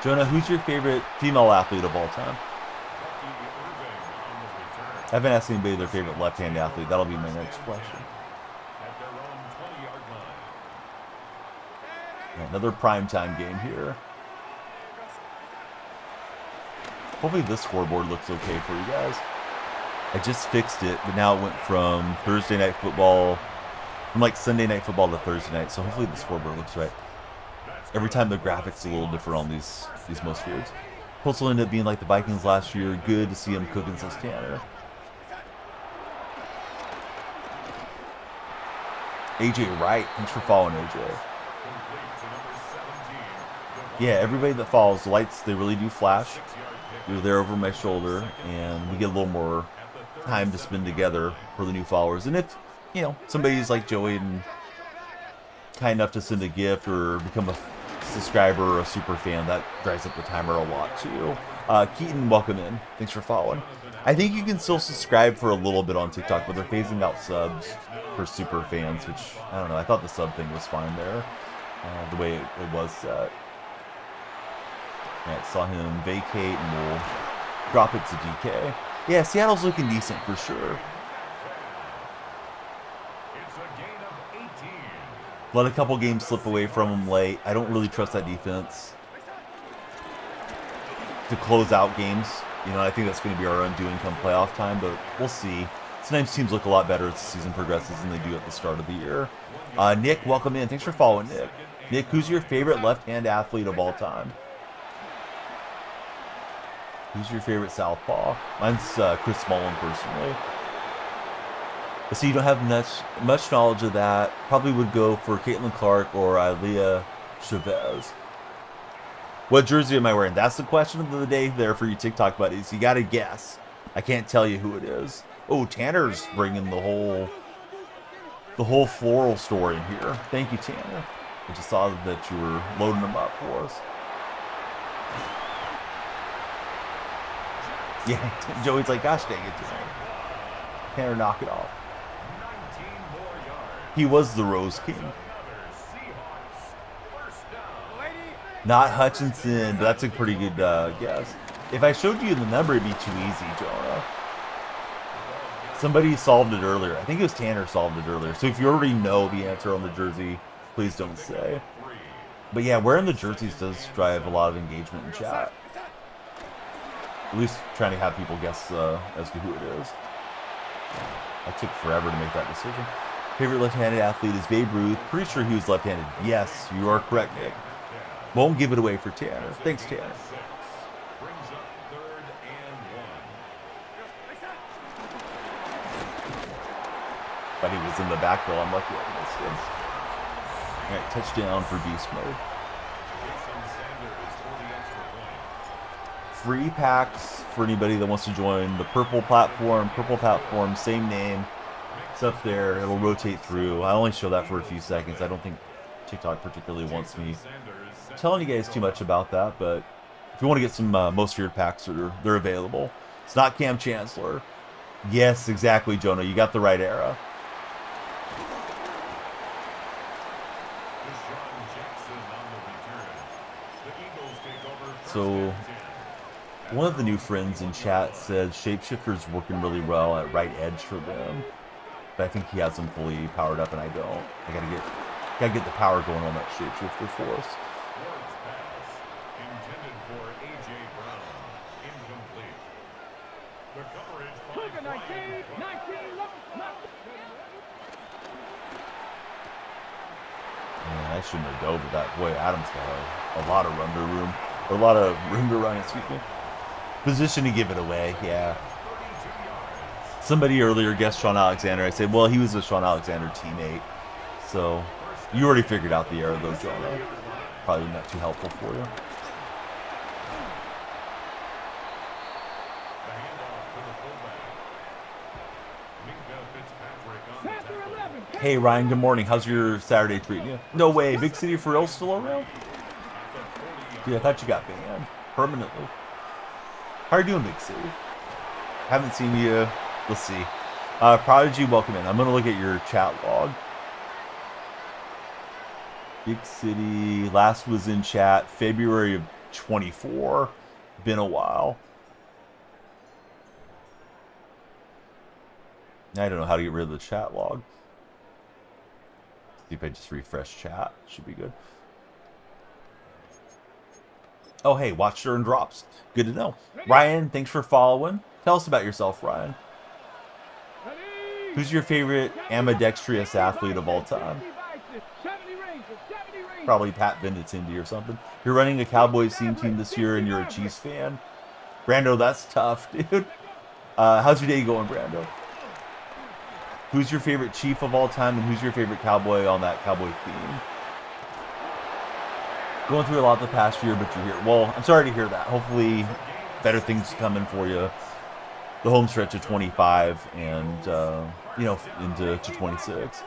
Jonah, who's your favorite female athlete of all time? I haven't asked anybody their favorite left-hand athlete. That'll be my next question. Yeah, another primetime game here. Hopefully this scoreboard looks okay for you guys. I just fixed it, but now it went from Thursday night football, from like Sunday night football to Thursday night. So hopefully the scoreboard looks right. Every time the graphics a little different on these most fields. Colts will end up being like the Vikings last year. Good to see them cooking, says Tanner. AJ Wright, thanks for following, AJ. Yeah, everybody that follows, the lights, they really do flash. You're there over my shoulder, and we get a little more time to spend together for the new followers. And if, you know, somebody's like Joey and kind enough to send a gift or become a subscriber or a super fan, that drives up the timer a lot too. Keaton, welcome in. Thanks for following. I think you can still subscribe for a little bit on TikTok, but they're phasing out subs for super fans, which, I don't know, I thought the sub thing was fine there, the way it was set. Yeah, saw him vacate, and we'll drop it to DK. Yeah, Seattle's looking decent for sure. Let a couple games slip away from them late. I don't really trust that defense to close out games. You know, I think that's going to be our undoing come playoff time, but we'll see. Sometimes teams look a lot better as the season progresses than they do at the start of the year. Nick, welcome in. Thanks for following, Nick. Nick, who's your favorite left-hand athlete of all time? Who's your favorite southpaw? Mine's Chris Smallin, personally. But see, you don't have much knowledge of that. Probably would go for Caitlin Clark or Ilea Chavez. What jersey am I wearing? That's the question of the day there for you TikTok buddies. You got to guess. I can't tell you who it is. Oh, Tanner's bringing the whole floral story in here. Thank you, Tanner. I just saw that you were loading them up for us. Yeah, Joey's like, gosh dang it, Tanner, knock it off. He was the Rose King. Not Hutchinson, but that's a pretty good guess. If I showed you the number, it'd be too easy, Jonah. Somebody solved it earlier. I think it was Tanner solved it earlier. So if you already know the answer on the jersey, please don't say. But yeah, wearing the jerseys does drive a lot of engagement in chat. At least trying to have people guess as to who it is. I took forever to make that decision. Favorite left-handed athlete is Babe Ruth. Pretty sure he was left-handed. Yes, you are correct, Nick. Won't give it away for Tanner. Thanks, Tanner. But he was in the backfield. I'm lucky I missed him. All right, touchdown for Beast Mode. Free packs for anybody that wants to join the purple platform. Purple platform, same name. It's up there. It'll rotate through. I only show that for a few seconds. I don't think TikTok particularly wants me telling you guys too much about that, but if you want to get some most feared packs, they're available. It's not Cam Chancellor. Yes, exactly, Jonah. You got the right era. So, one of the new friends in chat said Shapeshifter's working really well at right edge for them, but I think he has them fully powered up, and I don't. I gotta get the power going on that Shapeshifter for us. Man, I shouldn't have dove with that. Boy, Adam's got a lot of run to room. Or a lot of room to run, excuse me. Position to give it away, yeah. Somebody earlier guessed Sean Alexander. I said, well, he was a Sean Alexander teammate. So, you already figured out the error, though, Jonah. Probably not too helpful for you. Hey, Ryan, good morning. How's your Saturday treating you? No way. Big City for real still around? Dude, I thought you got banned permanently. How are you doing, Big City? Haven't seen you. Let's see. Prodigy, welcome in. I'm going to look at your chat log. Big City. Last was in chat February of 24. Been a while. I don't know how to get rid of the chat log. See if I just refresh chat. Should be good. Oh, hey, watch during drops. Good to know. Ryan, thanks for following. Tell us about yourself, Ryan. Who's your favorite ambidextrous athlete of all time? Probably Pat Vincenzi or something. You're running a Cowboys team this year and you're a Chiefs fan. Brando, that's tough, dude. How's your day going, Brando? Who's your favorite Chief of all time and who's your favorite Cowboy on that Cowboy theme? Going through a lot the past year, but you're here. Well, I'm sorry to hear that. Hopefully, better things coming for you. The home stretch of 25 and, you know, into 26.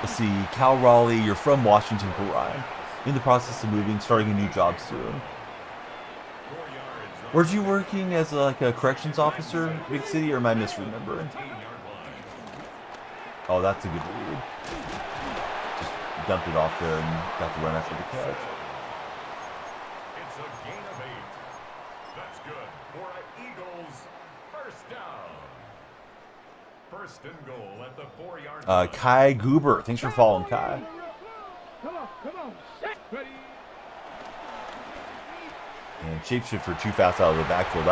Let's see. Cal Raleigh, you're from Washington for Ryan. In the process of moving, starting a new job soon. Were you working as like a corrections officer, Big City, or am I misremembering? Oh, that's a good read. Just dumped it off there and got the run after the catch. It's a gain of 8. That's good for an Eagles first down. First and goal at the 4-yard line. Kai Goober, thanks for following, Kai. Come on, set, ready. And shapeshifter too fast out of the backfield.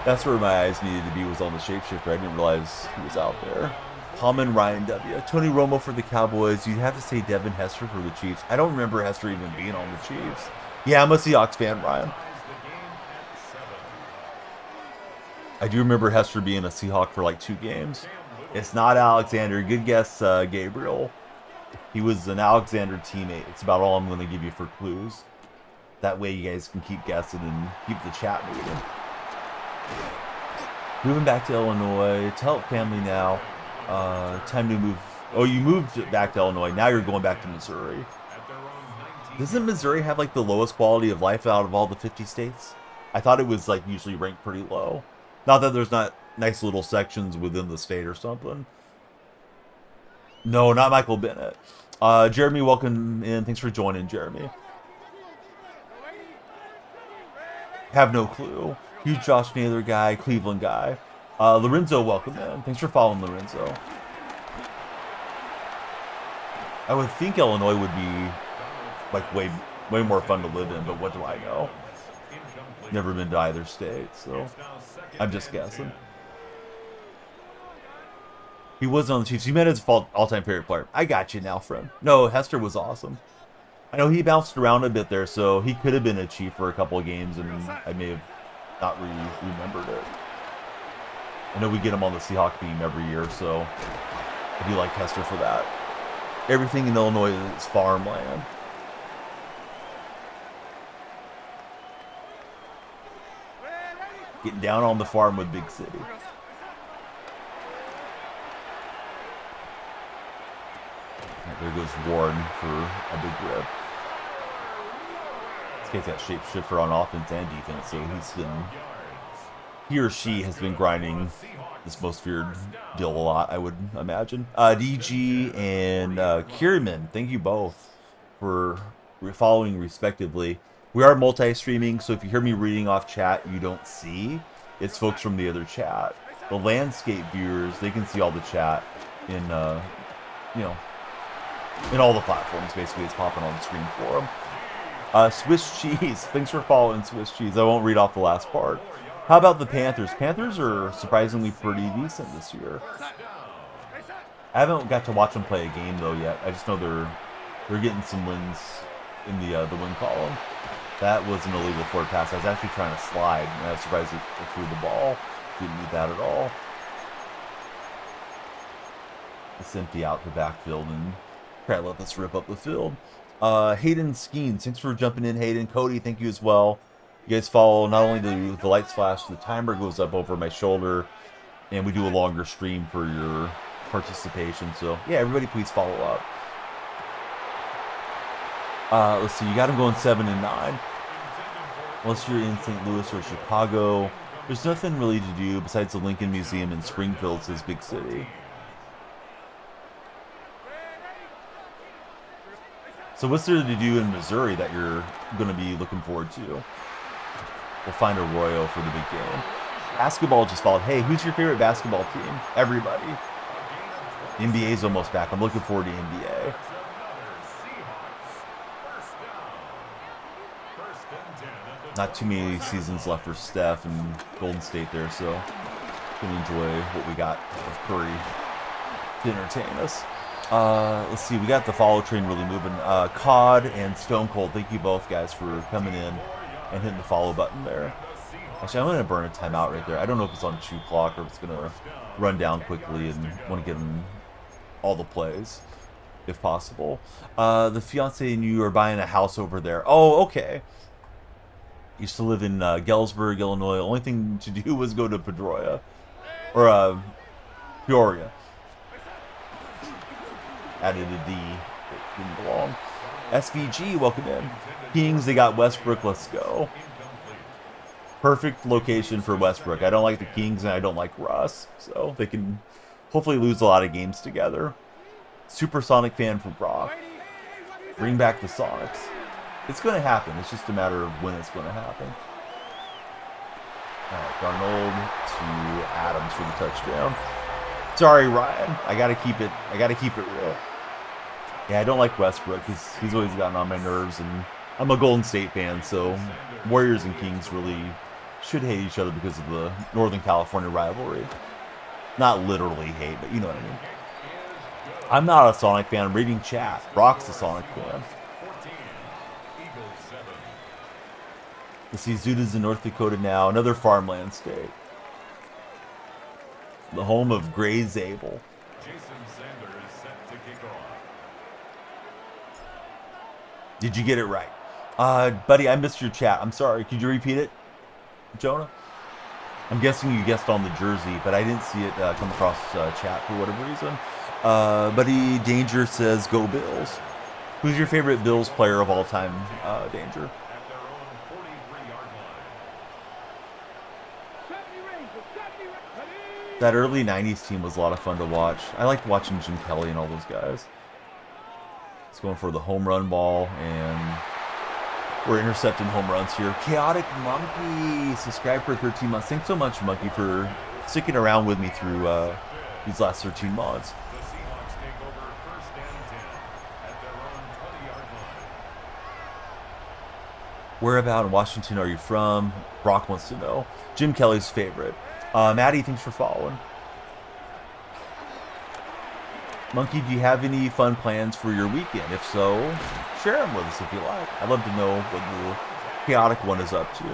That's where my eyes needed to be, was on the shapeshifter. I didn't realize he was out there. Common Ryan W. Tony Romo for the Cowboys. You'd have to say Devin Hester for the Chiefs. I don't remember Hester even being on the Chiefs. Yeah, I'm a Seahawks fan, Ryan. I do remember Hester being a Seahawk for like 2 games. It's not Alexander. Good guess, Gabriel. He was an Alexander teammate. It's about all I'm going to give you for clues. That way you guys can keep guessing and keep the chat moving. Moving back to Illinois to help family now. Time to move. Oh, you moved back to Illinois. Now you're going back to Missouri. Doesn't Missouri have like the lowest quality of life out of all the 50 states? I thought it was like usually ranked pretty low. Not that there's not nice little sections within the state or something. No, not Michael Bennett. Jeremy, welcome in. Thanks for joining, Jeremy. Have no clue. Huge Josh Naylor guy, Cleveland guy. Lorenzo, welcome in. Thanks for following, Lorenzo. I would think Illinois would be like way more fun to live in, but what do I know? Never been to either state, so I'm just guessing. He was on the Chiefs. You meant his all-time favorite player. I got you now, friend. No, Hester was awesome. I know he bounced around a bit there, so he could have been a Chief for a couple of games, and I may have not remembered it. I know we get him on the Seahawk beam every year, so I do like Hester for that. Everything in Illinois is farmland. Getting down on the farm with Big City. There goes Warren for a big rip. This guy's got shapeshifter on offense and defense, so he or she has been grinding this most feared deal a lot, I would imagine. DG and Kierman, thank you both for following respectively. We are multi-streaming, so if you hear me reading off chat you don't see, it's folks from the other chat. The landscape viewers, they can see all the chat in, in all the platforms, basically. It's popping on the screen for them. Swiss Cheese, thanks for following Swiss Cheese. I won't read off the last part. How about the Panthers? Panthers are surprisingly pretty decent this year. I haven't got to watch them play a game though yet. I just know they're getting some wins in the win column. That was an illegal forward pass. I was actually trying to slide, and I was surprised it threw the ball. Didn't need that at all. It's empty out the backfield, and try to let this rip up the field. Hayden Skeens, thanks for jumping in, Hayden. Cody, thank you as well. You guys follow. Not only do the lights flash, the timer goes up over my shoulder, and we do a longer stream for your participation. So yeah, everybody please follow up. Let's see, you got them going 7-9. Unless you're in St. Louis or Chicago, there's nothing really to do besides the Lincoln Museum in Springfield, says Big City. So what's there to do in Missouri that you're going to be looking forward to? We'll find Arroyo for the big game. Basketball just followed. Hey, who's your favorite basketball team? Everybody. The NBA's almost back. I'm looking forward to NBA. Not too many seasons left for Steph and Golden State there, so can enjoy what we got of Curry to entertain us. Let's see, we got the follow train really moving. Cod and Stone Cold, thank you both guys for coming in and hitting the follow button there. Actually, I'm going to burn a timeout right there. I don't know if it's on 2 clock or if it's going to run down quickly, and want to get them all the plays if possible. The fiance and you are buying a house over there. Oh, okay. Used to live in Galesburg, Illinois. Only thing to do was go to Pedroia. Or Peoria. Added a D. It didn't belong. SVG, welcome in. Kings, they got Westbrook. Let's go. Perfect location for Westbrook. I don't like the Kings and I don't like Russ. So they can hopefully lose a lot of games together. Supersonic fan for Brock. Bring back the Sonics. It's going to happen. It's just a matter of when it's going to happen. All right, Darnold to Adams for the touchdown. Sorry, Ryan. I gotta keep it real. Yeah, I don't like Westbrook. He's always gotten on my nerves, and I'm a Golden State fan, so Warriors and Kings really should hate each other because of the Northern California rivalry. Not literally hate, but you know what I mean. I'm not a Sonic fan. I'm reading chat. Brock's a Sonic fan. Let's see, Zuta's in North Dakota now. Another farmland state. The home of Gray Zabel. Did you get it right? Buddy, I missed your chat. I'm sorry. Could you repeat it, Jonah? I'm guessing you guessed on the jersey, but I didn't see it come across chat for whatever reason. Buddy Danger says, "Go Bills." Who's your favorite Bills player of all time, Danger? At their own 43-yard line. 70 Rangers, 70 Rangers. That early 90s team was a lot of fun to watch. I liked watching Jim Kelly and all those guys. It's going for the home run ball, and we're intercepting home runs here. Chaotic Monkey, subscribe for 13 months. Thanks so much, Monkey, for sticking around with me through these last 13 months. The Seahawks take over first and 10 at their own 20-yard line. Whereabout in Washington are you from? Brock wants to know. Jim Kelly's favorite. Maddie, thanks for following. Monkey, do you have any fun plans for your weekend? If so, share them with us if you like. I'd love to know what the Chaotic One is up to. A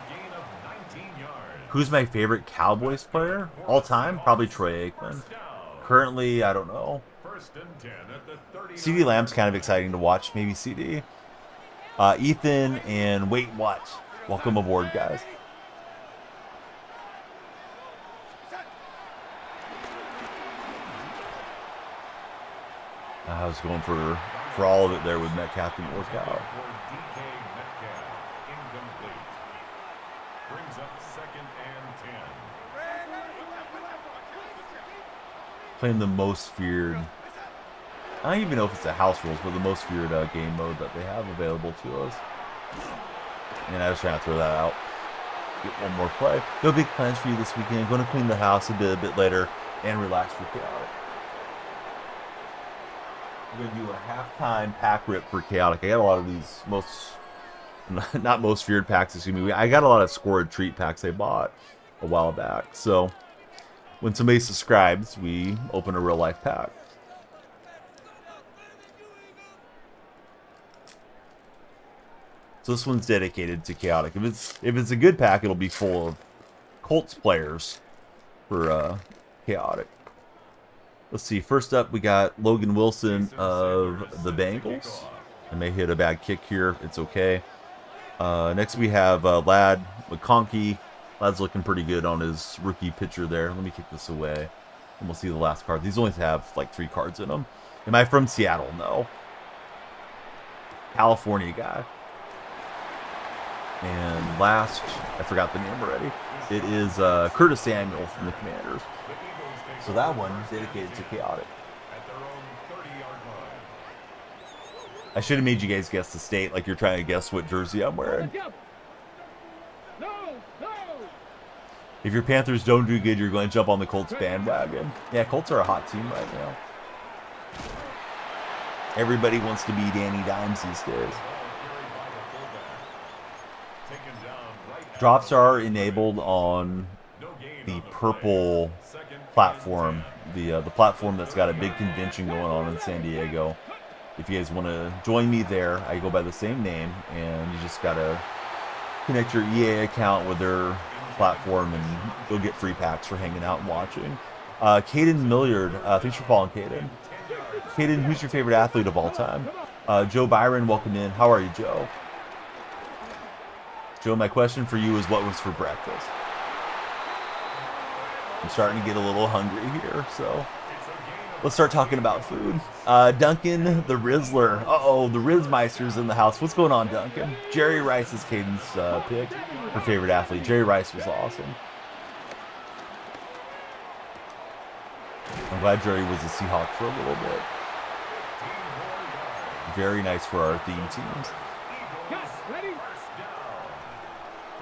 gain of 19 yards. Who's my favorite Cowboys player? All time? Probably Troy Aikman. First down. Currently, I don't know. First and 10 at the 30. CD Lamb's kind of exciting to watch. Maybe CD. Ethan and wait, what? Welcome aboard, guys. I was going for all of it there with Metcalf and work out. For DK Metcalf, incomplete. Brings up second and 10. Playing the most feared. I don't even know if it's the house rules, but the most feared game mode that they have available to us. And I was trying to throw that out. Get one more play. No big plans for you this weekend. Going to clean the house a bit later and relax for Chaotic. We're going to do a halftime pack rip for Chaotic. I got a lot of these not most feared packs, excuse me. I got a lot of scored treat packs I bought a while back. So when somebody subscribes, we open a real life pack. So this one's dedicated to Chaotic. If it's a good pack, it'll be full of Colts players for Chaotic. Let's see. First up, we got Logan Wilson of the Bengals. I may hit a bad kick here. It's okay. Next, we have Lad McConkey. Lad's looking pretty good on his rookie picture there. Let me kick this away, and we'll see the last card. These only have like 3 cards in them. Am I from Seattle? No. California guy. And last, I forgot the name already. It is Curtis Samuel from the Commanders. So that one is dedicated to Chaotic. At their own 30-yard line. I should have made you guys guess the state, like you're trying to guess what jersey I'm wearing. No, no. If your Panthers don't do good, you're going to jump on the Colts bandwagon. Yeah, Colts are a hot team right now. Everybody wants to be Danny Dimes these days. Drops are enabled on the purple platform, the platform that's got a big convention going on in San Diego. If you guys want to join me there, I go by the same name, and you just gotta connect your EA account with their platform, and you'll get free packs for hanging out and watching. Caden Milliard, thanks for following, Caden. Caden, who's your favorite athlete of all time? Joe Byron, welcome in. How are you, Joe? Joe, my question for you is, what was for breakfast? I'm starting to get a little hungry here, so let's start talking about food. Duncan the Rizzler. Uh-oh, the Rizzmeister's in the house. What's going on, Duncan? Jerry Rice is Caden's pick for favorite athlete. Jerry Rice was awesome. I'm glad Jerry was a Seahawk for a little bit. Very nice for our theme teams. Yes, ready?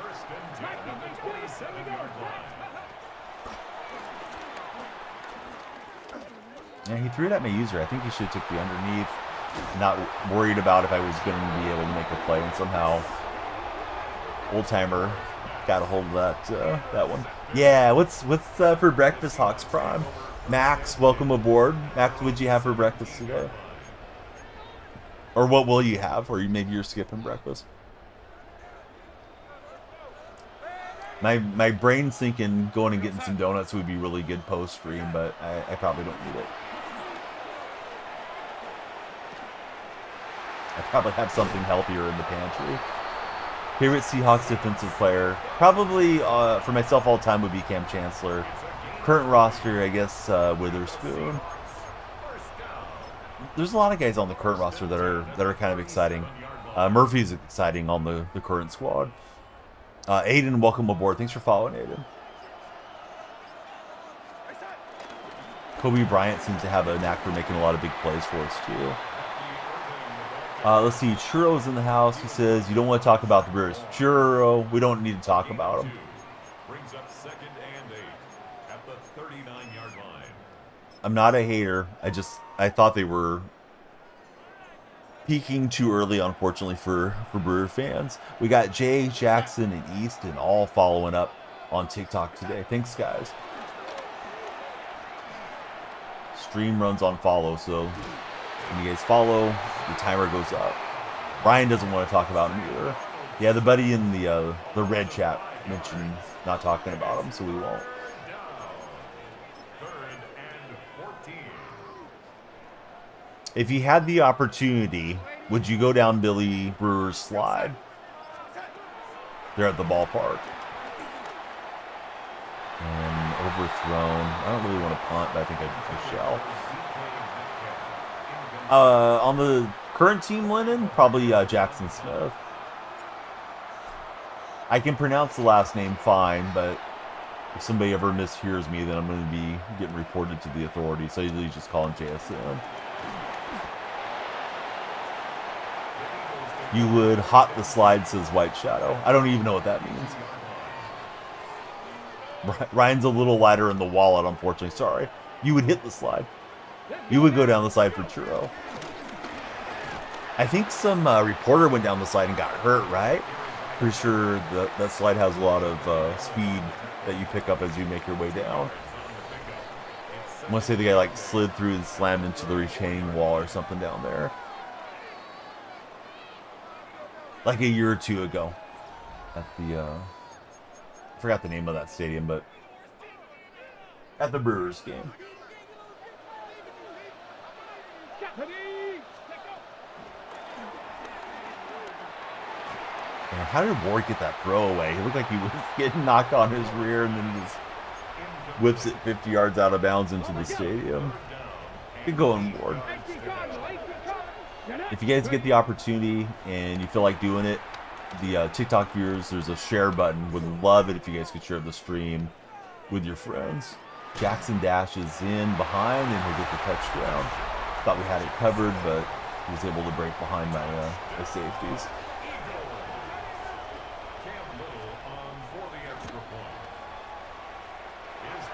First and 10 at the 27-yard line. Yeah, he threw it at my user. I think he should have took the underneath. Not worried about if I was going to be able to make a play, and somehow Old Timer got a hold of that one. Yeah, what's for breakfast, Hawks Prime? Max, welcome aboard. Max, what'd you have for breakfast today? Or what will you have? Or maybe you're skipping breakfast. My brain's thinking going and getting some donuts would be really good post-stream, but I probably don't need it. I probably have something healthier in the pantry. Favorite Seahawks defensive player? Probably, for myself all time, would be Cam Chancellor. Current roster, I guess, Witherspoon. There's a lot of guys on the current roster that are kind of exciting. Murphy's exciting on the current squad. Aiden, welcome aboard. Thanks for following, Aiden. Kobe Bryant seems to have a knack for making a lot of big plays for us, too. Let's see. Churro's in the house. He says, you don't want to talk about the Brewers. Churro, we don't need to talk about them. Brings up 2nd and 8 at the 39-yard line. I'm not a hater. I thought they were peaking too early, unfortunately, for Brewer fans. We got Jay, Jackson, and Easton all following up on TikTok today. Thanks, guys. Stream runs on follow, so when you guys follow, the timer goes up. Brian doesn't want to talk about him either. Yeah, the buddy in the red chat mentioned not talking about him, so we won't. 3rd and 14. If you had the opportunity, would you go down Billy Brewer's slide? They're at the ballpark. And overthrown. I don't really want to punt, but I think I shall. On the current team, Lennon, probably Jackson Smith. I can pronounce the last name fine, but if somebody ever mishears me, then I'm going to be getting reported to the authorities. So I usually just call him JSN. You would hot the slide, says White Shadow. I don't even know what that means. Ryan's a little lighter in the wallet, unfortunately. Sorry. You would hit the slide. You would go down the slide for Churro. I think some reporter went down the slide and got hurt, right? Pretty sure that slide has a lot of speed that you pick up as you make your way down. I want to say the guy like slid through and slammed into the retaining wall or something down there. Like a year or two ago. At the, I forgot the name of that stadium, but at the Brewers game. Man, how did Ward get that throw away? He looked like he was getting knocked on his rear and then he just whips it 50 yards out of bounds into the stadium. Good going, Ward. If you guys get the opportunity and you feel like doing it, the TikTok viewers, there's a share button. Would love it if you guys could share the stream with your friends. Jackson dashes in behind and he'll get the touchdown. Thought we had it covered, but he was able to break behind my safeties.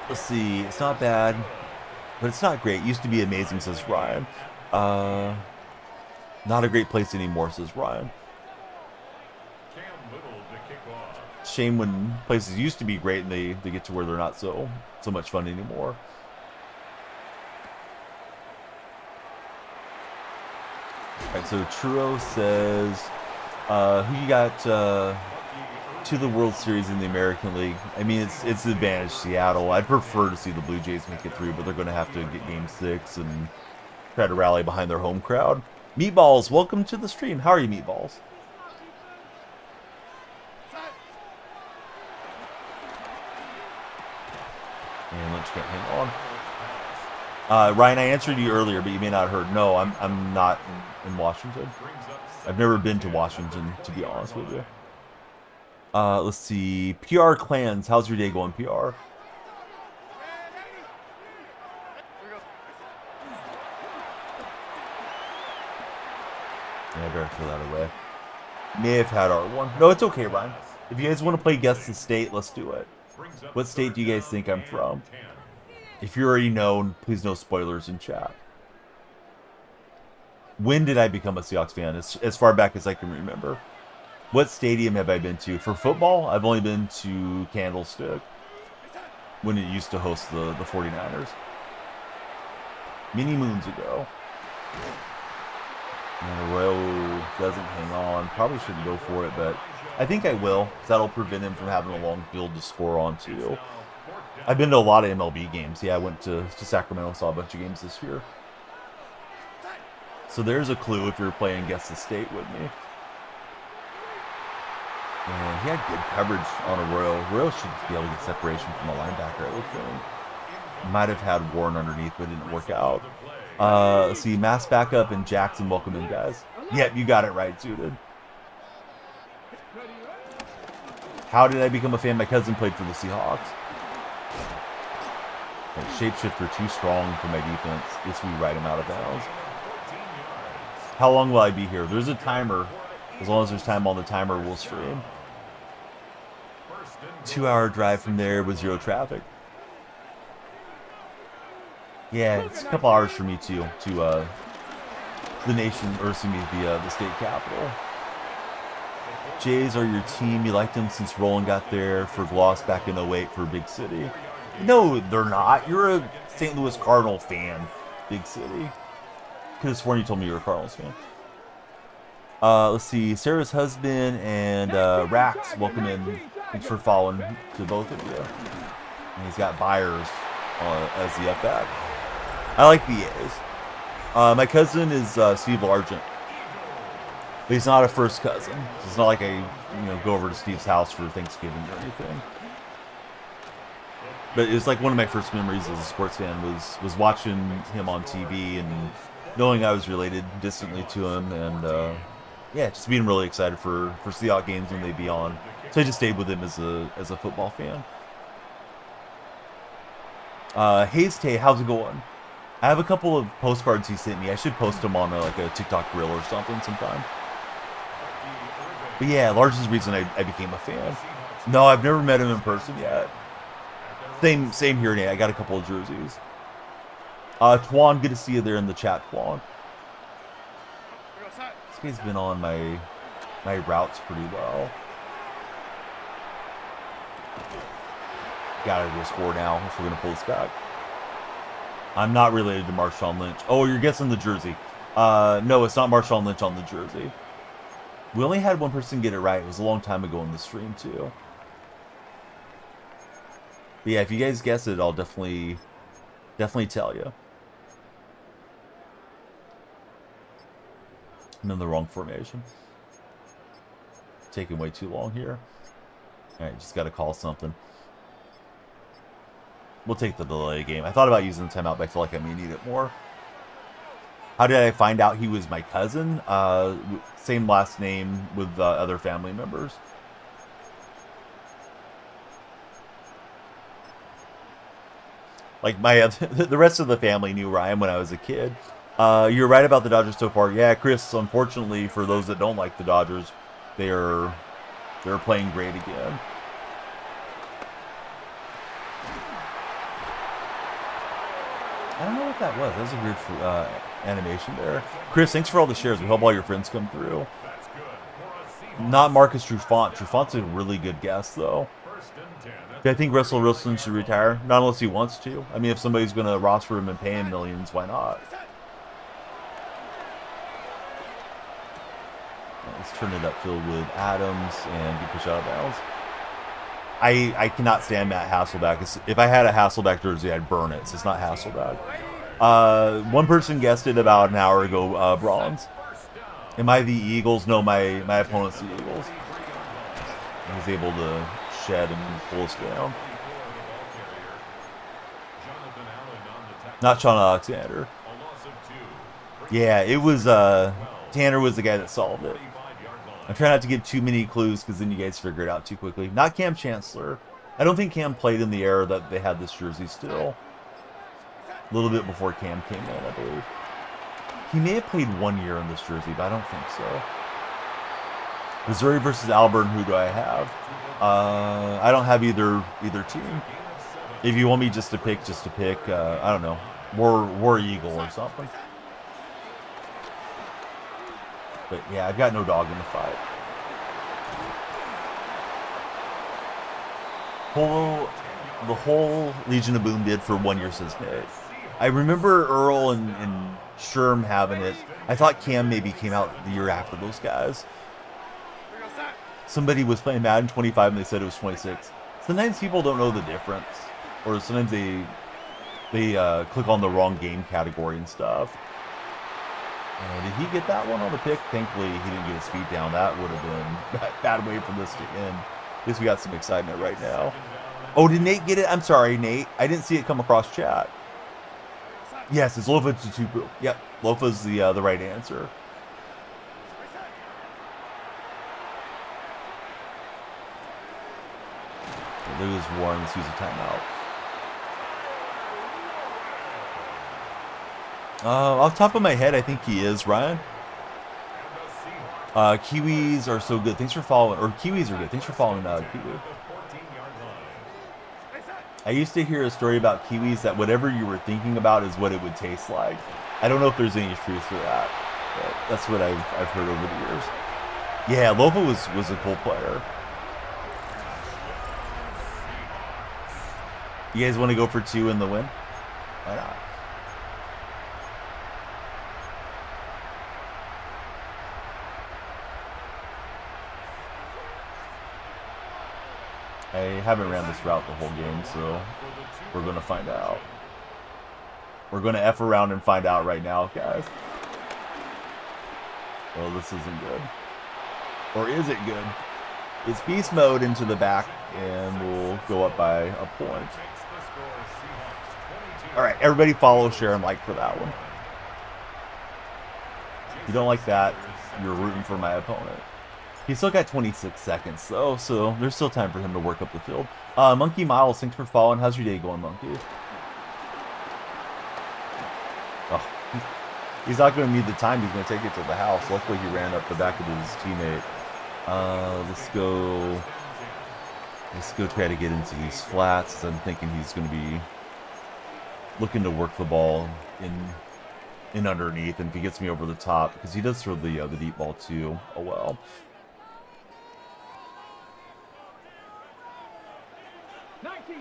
Let's see, it's not bad, but it's not great. Used to be amazing, says Ryan. Not a great place anymore, says Ryan. Shame when places used to be great and they get to where they're not so much fun anymore. Alright, so Churro says, who you got to the World Series in the American League? I mean, it's an advantage Seattle. I'd prefer to see the Blue Jays make it through, but they're going to have to get Game 6 and try to rally behind their home crowd. Meatballs, welcome to the stream. How are you, Meatballs? And Lynch can't hang on. Ryan, I answered you earlier, but you may not have heard. No, I'm not in Washington. I've never been to Washington, to be honest with you. Let's see. PR Clans, how's your day going, PR? Yeah, I better throw that away. May have had R1. No, it's okay, Ryan. If you guys want to play Guess the State, let's do it. What state do you guys think I'm from? If you already know, please no spoilers in chat. When did I become a Seahawks fan? As far back as I can remember. What stadium have I been to? For football, I've only been to Candlestick when it used to host the 49ers. Many moons ago. And Arroyo doesn't hang on. Probably shouldn't go for it, but I think I will. That'll prevent him from having a long field to score on, too. I've been to a lot of MLB games. Yeah, I went to Sacramento, saw a bunch of games this year. So there's a clue if you're playing Guess the State with me. And he had good coverage on Arroyo. Arroyo should be able to get separation from the linebacker, I would think. Might have had Warren underneath, but it didn't work out. Let's see, Mass backup and Jackson, welcome in, guys. Yep, you got it right, Suited. How did I become a fan? My cousin played for the Seahawks. Right, shapeshifter too strong for my defense. Guess we ride him out of bounds. How long will I be here? There's a timer. As long as there's time on the timer, we'll stream. 2-hour drive from there with 0 traffic. Yeah, it's a couple hours for me too, to the nation, or excuse me, the state capital. Jays are your team. You liked them since Roland got there for Gloss back in 08 for Big City. No, they're not. You're a St. Louis Cardinal fan, Big City. Could have sworn you told me you were a Cardinals fan. Let's see, Sarah's husband and Rax, welcome in. Thanks for following to both of you. And he's got Byers as the up back. I like the A's. My cousin is Steve Largent. But he's not a first cousin. It's not like I go over to Steve's house for Thanksgiving or anything. But it's like one of my first memories as a sports fan was watching him on TV and knowing I was related distantly to him, and yeah, just being really excited for Seahawks games when they'd be on. So I just stayed with him as a football fan. Hayes Tay, how's it going? I have a couple of postcards he sent me. I should post them on like a TikTok reel or something sometime. But yeah, largest reason I became a fan. No, I've never met him in person yet. Same here, Nate. I got a couple of jerseys. Twan, good to see you there in the chat, Twan. This guy's been on my routes pretty well. Gotta go score now if we're gonna pull this back. I'm not related to Marshawn Lynch. Oh, you're guessing the jersey. No, it's not Marshawn Lynch on the jersey. We only had one person get it right. It was a long time ago in the stream too. But yeah, if you guys guess it, I'll definitely tell you. I'm in the wrong formation. Taking way too long here. Alright, just gotta call something. We'll take the delay game. I thought about using the timeout, but I feel like I may need it more. How did I find out he was my cousin? Same last name with other family members. Like the rest of the family knew Ryan when I was a kid. You're right about the Dodgers so far. Yeah, Chris, unfortunately for those that don't like the Dodgers, they're playing great again. I don't know what that was. That was a weird animation there. Chris, thanks for all the shares. We hope all your friends come through. Not Marcus Trufant. Trufant's a really good guess, though. I think Russell Wilson should retire. Not unless he wants to. I mean, if somebody's going to roster him and pay him millions, why not? Let's turn it upfield with Adams and be pushed out of bounds. I cannot stand Matt Hasselbeck. If I had a Hasselbeck jersey, I'd burn it. So it's not Hasselbeck. One person guessed it about an hour ago, Bronze. Am I the Eagles? No, my opponent's the Eagles. I was able to shed and pull us down. Not Sean Alexander. Yeah, it was Tanner was the guy that solved it. I'm trying not to give too many clues because then you guys figure it out too quickly. Not Cam Chancellor. I don't think Cam played in the era that they had this jersey still. A little bit before Cam came in, I believe. He may have played 1 year in this jersey, but I don't think so. Missouri versus Auburn, who do I have? I don't have either team. If you want me just to pick, I don't know, War Eagle or something. But yeah, I've got no dog in the fight. The whole Legion of Boom did for 1 year, says Nate. I remember Earl and Sherm having it. I thought Cam maybe came out the year after those guys. Somebody was playing Madden 25 and they said it was 26. Sometimes people don't know the difference. Or sometimes they click on the wrong game category and stuff. Did he get that one on the pick? Thankfully, he didn't get his feet down. That would have been a bad way for this to end. At least we got some excitement right now. Oh, did Nate get it? I'm sorry, Nate. I didn't see it come across chat. Yes, it's Lofa Tutupu. Yep, Lofa's the right answer. Lose one. Let's use a timeout. Off the top of my head, I think he is, Ryan. Kiwis are so good. Thanks for following. Or Kiwis are good. Thanks for following Kiwi. I used to hear a story about Kiwis that whatever you were thinking about is what it would taste like. I don't know if there's any truth to that, but that's what I've heard over the years. Yeah, Lofa was a cool player. You guys want to go for 2 in the win? Why not? I haven't ran this route the whole game, so we're going to find out. We're going to F around and find out right now, guys. Well, this isn't good. Or is it good? It's beast mode into the back, and we'll go up by a point. All right, everybody follow, share, and like for that one. If you don't like that, you're rooting for my opponent. He's still got 26 seconds, though, so there's still time for him to work up the field. Monkey Miles, thanks for following. How's your day going, Monkey? Oh, he's not going to need the time. He's going to take it to the house. Luckily, he ran up the back of his teammate. Let's go try to get into these flats. I'm thinking he's going to be looking to work the ball in underneath, and if he gets me over the top, because he does throw the deep ball too. Oh well.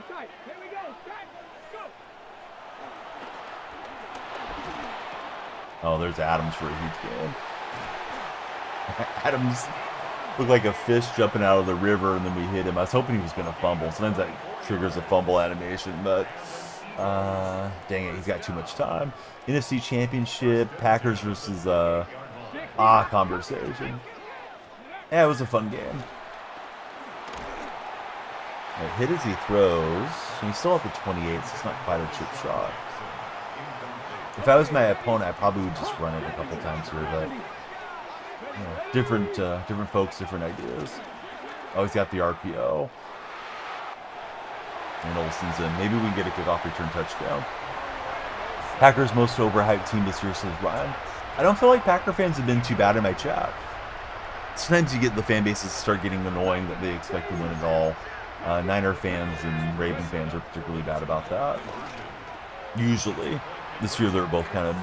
Tight. Here we go. Tight. Go. Oh, there's Adams for a huge game. Adams looked like a fish jumping out of the river, and then we hit him. I was hoping he was going to fumble. Sometimes that triggers a fumble animation, but dang it, he's got too much time. NFC Championship, Packers versus conversation. Yeah, it was a fun game. Right, hit as he throws. He's still at the 28, so it's not quite a chip shot. If I was my opponent, I probably would just run it a couple times here, but you know, different folks, different ideas. Always got the RPO. And Olsen's in. Maybe we can get a kickoff return touchdown. Packers' most overhyped team this year, says Ryan. I don't feel like Packer fans have been too bad in my chat. Sometimes you get the fan bases start getting annoying that they expect to win it all. Niner fans and Raven fans are particularly bad about that. Usually. This year they're both kind of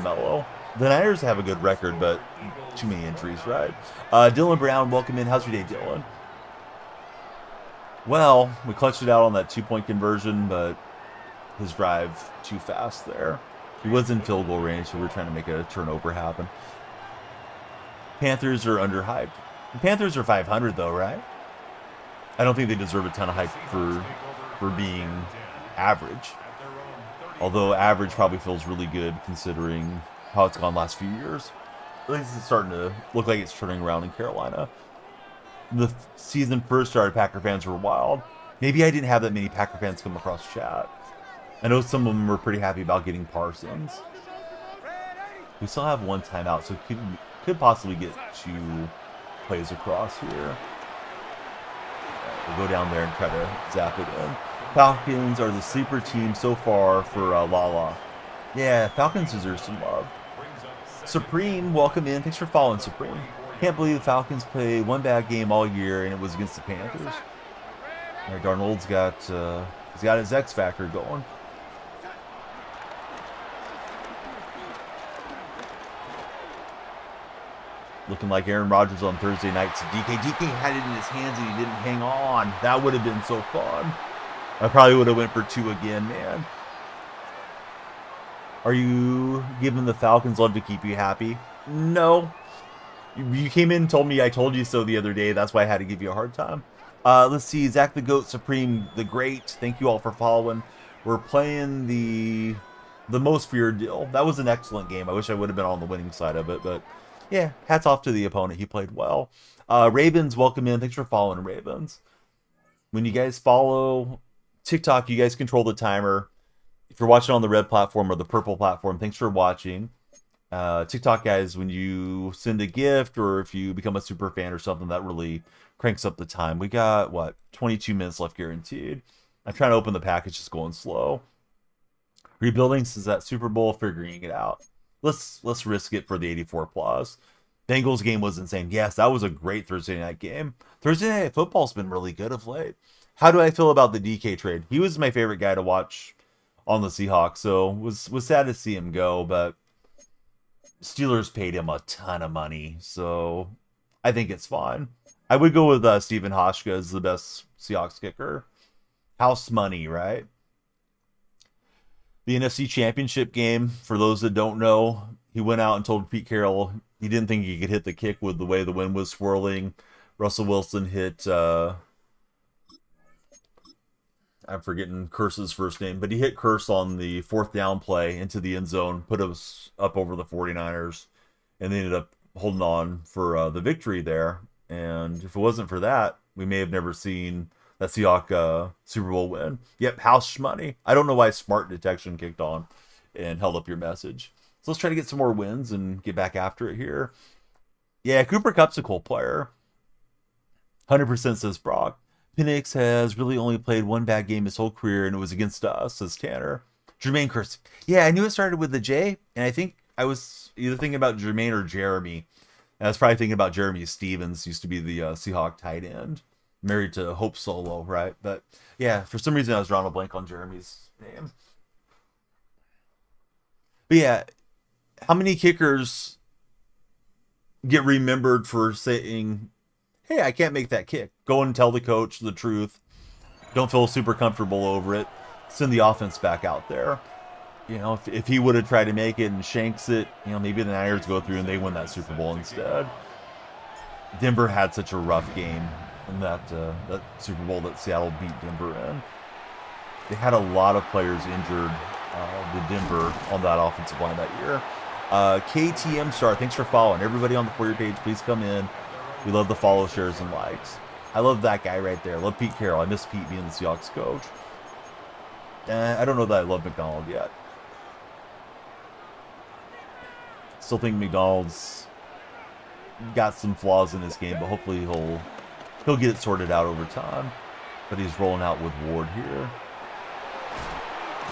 mellow. The Niners have a good record, but too many injuries, right? Dylan Brown, welcome in. How's your day, Dylan? Well, we clutched it out on that 2-point conversion, but his drive too fast there. He was in field goal range, so we were trying to make a turnover happen. Panthers are underhyped. The Panthers are 500 though, right? I don't think they deserve a ton of hype for being average. Although average probably feels really good considering how it's gone last few years. At least it's starting to look like it's turning around in Carolina. The season first started, Packer fans were wild. Maybe I didn't have that many Packer fans come across chat. I know some of them were pretty happy about getting Parsons. We still have one timeout, so could possibly get 2 plays across here. We'll go down there and try to zap it in. Falcons are the sleeper team so far for Lala. Yeah, Falcons deserve some love. Supreme, welcome in. Thanks for following, Supreme. Can't believe the Falcons play one bad game all year, and it was against the Panthers. Right, Darnold's got he's got his X factor going. Looking like Aaron Rodgers on Thursday night to DK. DK had it in his hands and he didn't hang on. That would have been so fun. I probably would have went for 2 again, man. Are you giving the Falcons love to keep you happy? No. You came in and told me I told you so the other day. That's why I had to give you a hard time. Let's see. Zach the Goat Supreme, the Great. Thank you all for following. We're playing the the most feared deal. That was an excellent game. I wish I would have been on the winning side of it, but yeah, hats off to the opponent. He played well. Ravens, welcome in. Thanks for following, Ravens. When you guys follow TikTok, you guys control the timer. If you're watching on the red platform or the purple platform, thanks for watching. TikTok, guys, when you send a gift or if you become a super fan or something, that really cranks up the time. We got, what, 22 minutes left guaranteed. I'm trying to open the package, just going slow. Rebuilding since that Super Bowl, figuring it out. Let's risk it for the 84 plus. Bengals game was insane. Yes, that was a great Thursday night game. Thursday night football's been really good of late. How do I feel about the DK trade? He was my favorite guy to watch on the Seahawks, so was sad to see him go, but Steelers paid him a ton of money, so I think it's fine. I would go with Stephen Hoshka as the best Seahawks kicker. House money, right? The NFC Championship game, for those that don't know, he went out and told Pete Carroll he didn't think he could hit the kick with the way the wind was swirling. Russell Wilson hit, I'm forgetting Curse's first name, but he hit Curse on the 4th down play into the end zone, put us up over the 49ers, and they ended up holding on for the victory there. And if it wasn't for that, we may have never seen that Seahawks Super Bowl win. Yep, house money. I don't know why Smart Detection kicked on and held up your message. So let's try to get some more wins and get back after it here. Yeah, Cooper Kupp's a cool player. 100% says Brock. Penix has really only played one bad game his whole career, and it was against us, says Tanner. Jermaine Curse. Yeah, I knew it started with the J, and I think I was either thinking about Jermaine or Jeremy. And I was probably thinking about Jeremy Stevens, used to be the Seahawk tight end. Married to Hope Solo, right? But yeah, for some reason I was drawing a blank on Jeremy's name. But yeah, how many kickers get remembered for saying, hey, I can't make that kick? Go and tell the coach the truth. Don't feel super comfortable over it. Send the offense back out there. You know, if he would have tried to make it and shanks it, you know, maybe the Niners go through and they win that Super Bowl instead. Denver had such a rough game in that Super Bowl that Seattle beat Denver in. They had a lot of players injured, the Denver, on that offensive line that year. KTM Star, thanks for following. Everybody on the For You page, please come in. We love the follow, shares, and likes. I love that guy right there. I love Pete Carroll. I miss Pete being the Seahawks coach. I don't know that I love McDonald yet. Still think McDonald's got some flaws in his game, but hopefully he'll get it sorted out over time. But he's rolling out with Ward here.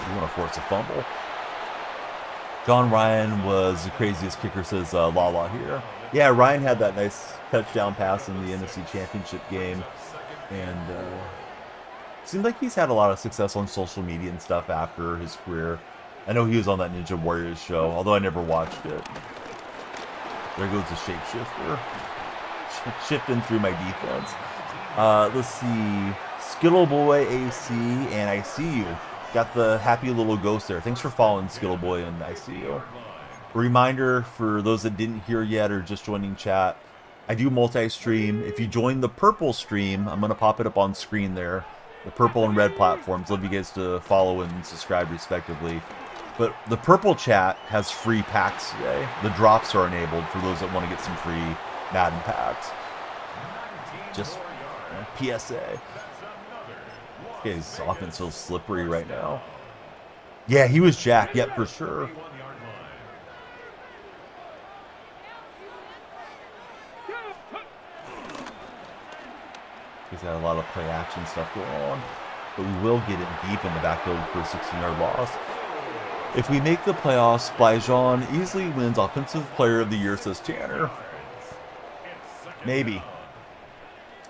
You want to force a fumble. John Ryan was the craziest kicker, says Lala here. Yeah, Ryan had that nice touchdown pass in the NFC Championship game. And it seemed like he's had a lot of success on social media and stuff after his career. I know he was on that Ninja Warriors show, although I never watched it. There goes the shapeshifter. Shifting through my defense. Let's see. Skittle Boy AC and I see you. Got the happy little ghost there. Thanks for following Skittle Boy and I see you. Reminder for those that didn't hear yet or just joining chat, I do multi-stream. If you join the purple stream, I'm going to pop it up on screen there. The purple and red platforms. Love you guys to follow and subscribe respectively. But the purple chat has free packs today. The drops are enabled for those that want to get some free Madden packs. Just PSA. His offense feels slippery right now. Yeah, he was jacked. Yep, for sure. He's got a lot of play action stuff going on. But we will get it deep in the backfield for a 16-yard loss. If we make the playoffs, Blyjon easily wins Offensive Player of the Year, says Tanner. Maybe.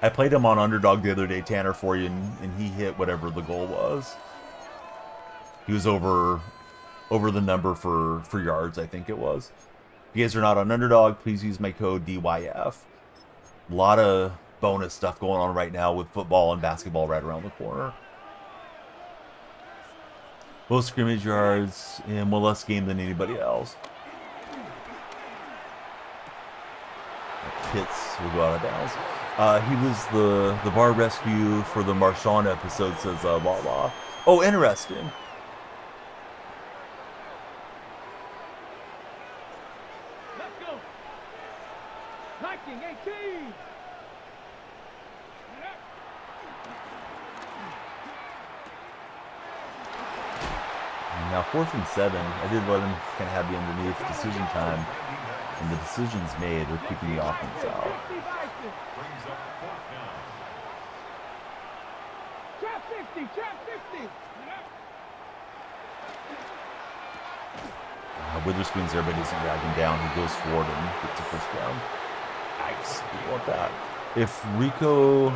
I played him on Underdog the other day, Tanner, for you, and he hit whatever the goal was. He was over the number for yards, I think it was. If you guys are not on Underdog, please use my code DYF. A lot of bonus stuff going on right now with football and basketball right around the corner. Most scrimmage yards in one less game than anybody else. Pitts will go out of bounds. He was the bar rescue for the Marshawn episode, says Lala. Oh, interesting. Now 4th and 7. I did let him kind of have the underneath decision time, and the decisions made are keeping the offense out. Brings up 4th down. Trap 50, trap 50. Witherspoon's there, but isn't dragging down. He goes forward and gets a first down. Nice. We want that. If Rico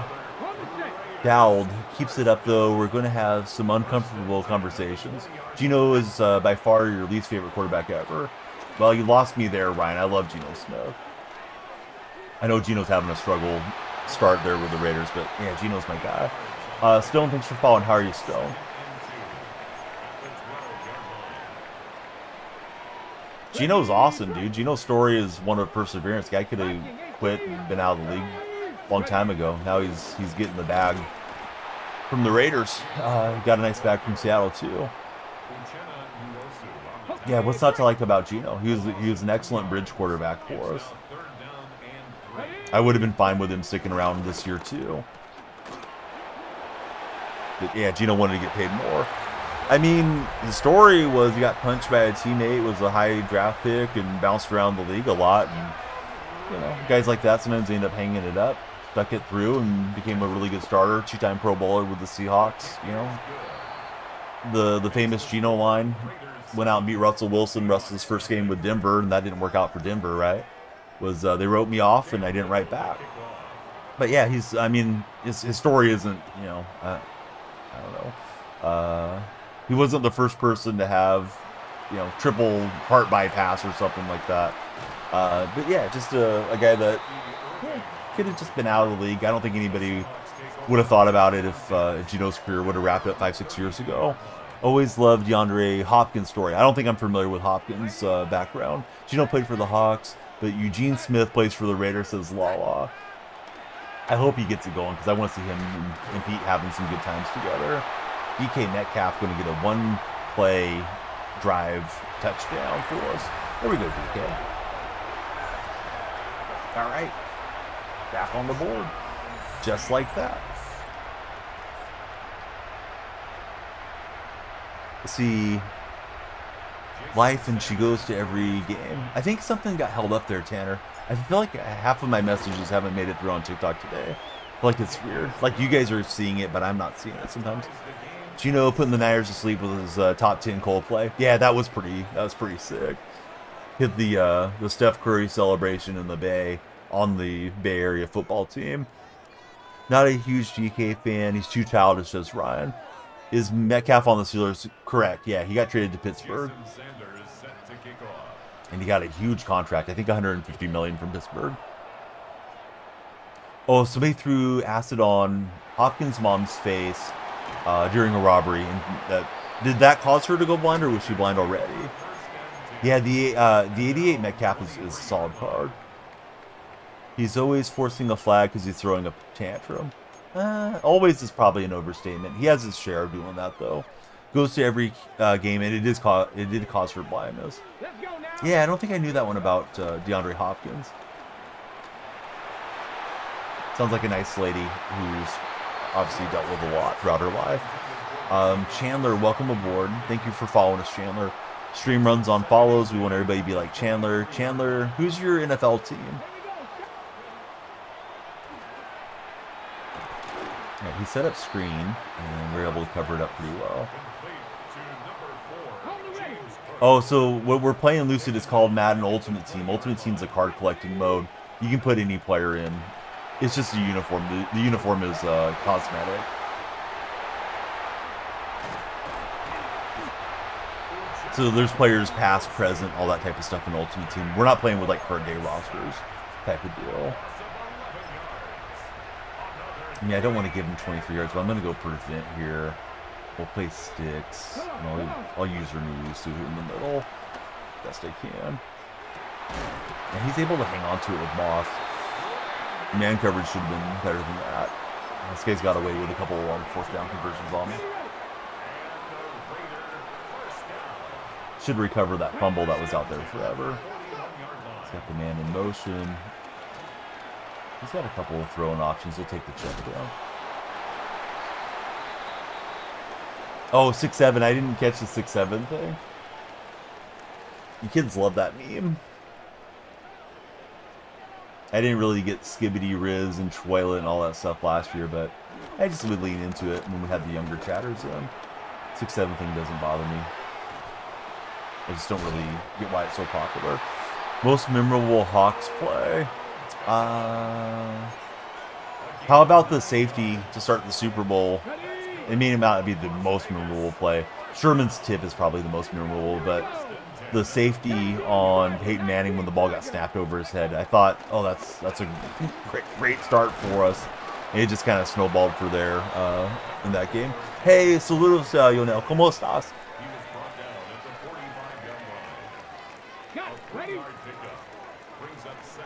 Dowd keeps it up, though, we're going to have some uncomfortable conversations. Geno is by far your least favorite quarterback ever. Well, you lost me there, Ryan. I love Geno Smith. I know Geno's having a struggle start there with the Raiders, but yeah, Geno's my guy. Stone, thanks for following. How are you, Stone? Geno's awesome, dude. Geno's story is one of perseverance. Guy could have quit and been out of the league a long time ago. Now he's getting the bag from the Raiders. Got a nice bag from Seattle too. Yeah, what's not to like about Geno? He was an excellent bridge quarterback for us. I would have been fine with him sticking around this year too. But yeah, Geno wanted to get paid more. I mean, the story was he got punched by a teammate, was a high draft pick, and bounced around the league a lot. And, you know, guys like that sometimes end up hanging it up, stuck it through, and became a really good starter. 2-time Pro Bowler with the Seahawks. You know, the famous Geno line, went out and beat Russell Wilson. Russell's first game with Denver, and that didn't work out for Denver, right? Was they wrote me off, and I didn't write back. But yeah, his story isn't, you know, I don't know. He wasn't the first person to have, you know, triple heart bypass or something like that. But yeah, just a guy that could have just been out of the league. I don't think anybody would have thought about it if Geno's career would have wrapped up 5-6 years ago. Always loved DeAndre Hopkins' story. I don't think I'm familiar with Hopkins' background. Geno played for the Hawks, but Eugene Smith plays for the Raiders, says Lala. I hope he gets it going because I want to see him and Pete having some good times together. DK Metcalf going to get a one-play drive touchdown for us. There we go, DK. All right. Back on the board. Just like that. Let's see. Life, and she goes to every game. I think something got held up there, Tanner. I feel like half of my messages haven't made it through on TikTok today. I feel like it's weird. Like you guys are seeing it, but I'm not seeing it sometimes. Geno putting the Niners to sleep with his top 10 Coldplay. Yeah, that was pretty sick. Hit the Steph Curry celebration in the Bay on the Bay Area football team. Not a huge GK fan. He's too childish, says Ryan. Is Metcalf on the Steelers? Correct. Yeah, he got traded to Pittsburgh. And he got a huge contract. I think $150 million from Pittsburgh. Oh, somebody threw acid on Hopkins' mom's face during a robbery. And did that cause her to go blind, or was she blind already? Yeah, the 88 Metcalf is a solid card. He's always forcing a flag because he's throwing a tantrum. Always is probably an overstatement. He has his share of doing that, though. Goes to every game, and it did cause her blindness. Yeah, I don't think I knew that one about DeAndre Hopkins. Sounds like a nice lady who's obviously dealt with a lot throughout her life. Chandler, welcome aboard. Thank you for following us, Chandler. Stream runs on follows. We want everybody to be like Chandler. Chandler, who's your NFL team? Yeah, he set up screen, and we were able to cover it up pretty well. Oh, so what we're playing Lucid is called Madden Ultimate Team. Ultimate Team's a card collecting mode. You can put any player in. It's just a uniform. The uniform is cosmetic. So there's players past, present, all that type of stuff in Ultimate Team. We're not playing with like current day rosters type of deal. I mean, I don't want to give him 23 yards, but I'm going to go prevent here. We'll play sticks, and I'll use Renew Suit in the middle, best I can. And he's able to hang on to it with Moss. Man coverage should have been better than that. This guy's got away with a couple of fourth down conversions on me. Should recover that fumble that was out there forever. He's got the man in motion. He's got a couple of throwing options. He'll take the check down. Oh, 6'7". I didn't catch the 6'7" thing. You kids love that meme. I didn't really get Skibbity Riz and Troila and all that stuff last year, but I just would lean into it when we had the younger chatters in. 6'7" thing doesn't bother me. I just don't really get why it's so popular. Most memorable Hawks play. How about the safety to start the Super Bowl? It may not be the most memorable play. Sherman's tip is probably the most memorable, but the safety on Peyton Manning when the ball got snapped over his head, I thought, oh, that's a great start for us. And it just kind of snowballed for there in that game. Hey, saludos, Yonel. ¿Cómo estás?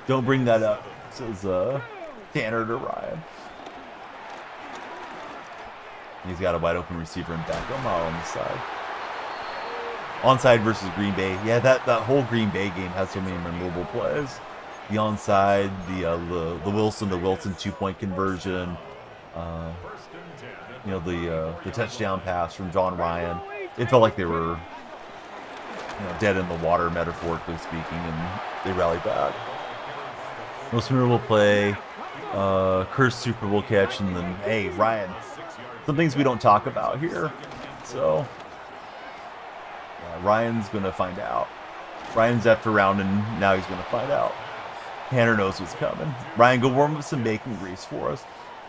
Don't bring that up, says Tanner to Ryan. He's got a wide open receiver and Beckham on the side. Onside versus Green Bay. Yeah, that whole Green Bay game has so many memorable plays. The onside, the Wilson to Wilson 2-point conversion. You know, the touchdown pass from John Ryan. It felt like they were, you know, dead in the water, metaphorically speaking, and they rallied back. Most memorable play, cursed Super Bowl catch, and then, hey, Ryan. Some things we don't talk about here. So, yeah, Ryan's going to find out. Ryan's after round, and now he's going to find out. Tanner knows what's coming. Ryan, go warm up some bacon grease for us.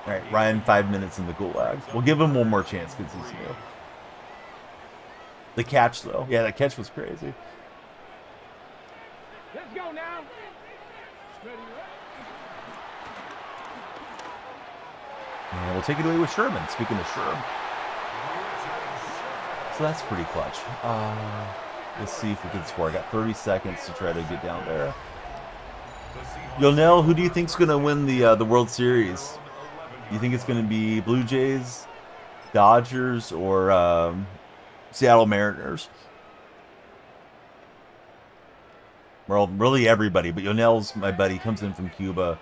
All right, Ryan, 5 minutes in the gulag. We'll give him one more chance because he's new. The catch, though. Yeah, that catch was crazy. Let's go now. And we'll take it away with Sherman. Speaking of Sherman. So that's pretty clutch. Let's see if we can score. I got 30 seconds to try to get down there. Yonel, who do you think's going to win the World Series? Do you think it's going to be Blue Jays, Dodgers, or Seattle Mariners? Well, really everybody, but Yonel's my buddy. Comes in from Cuba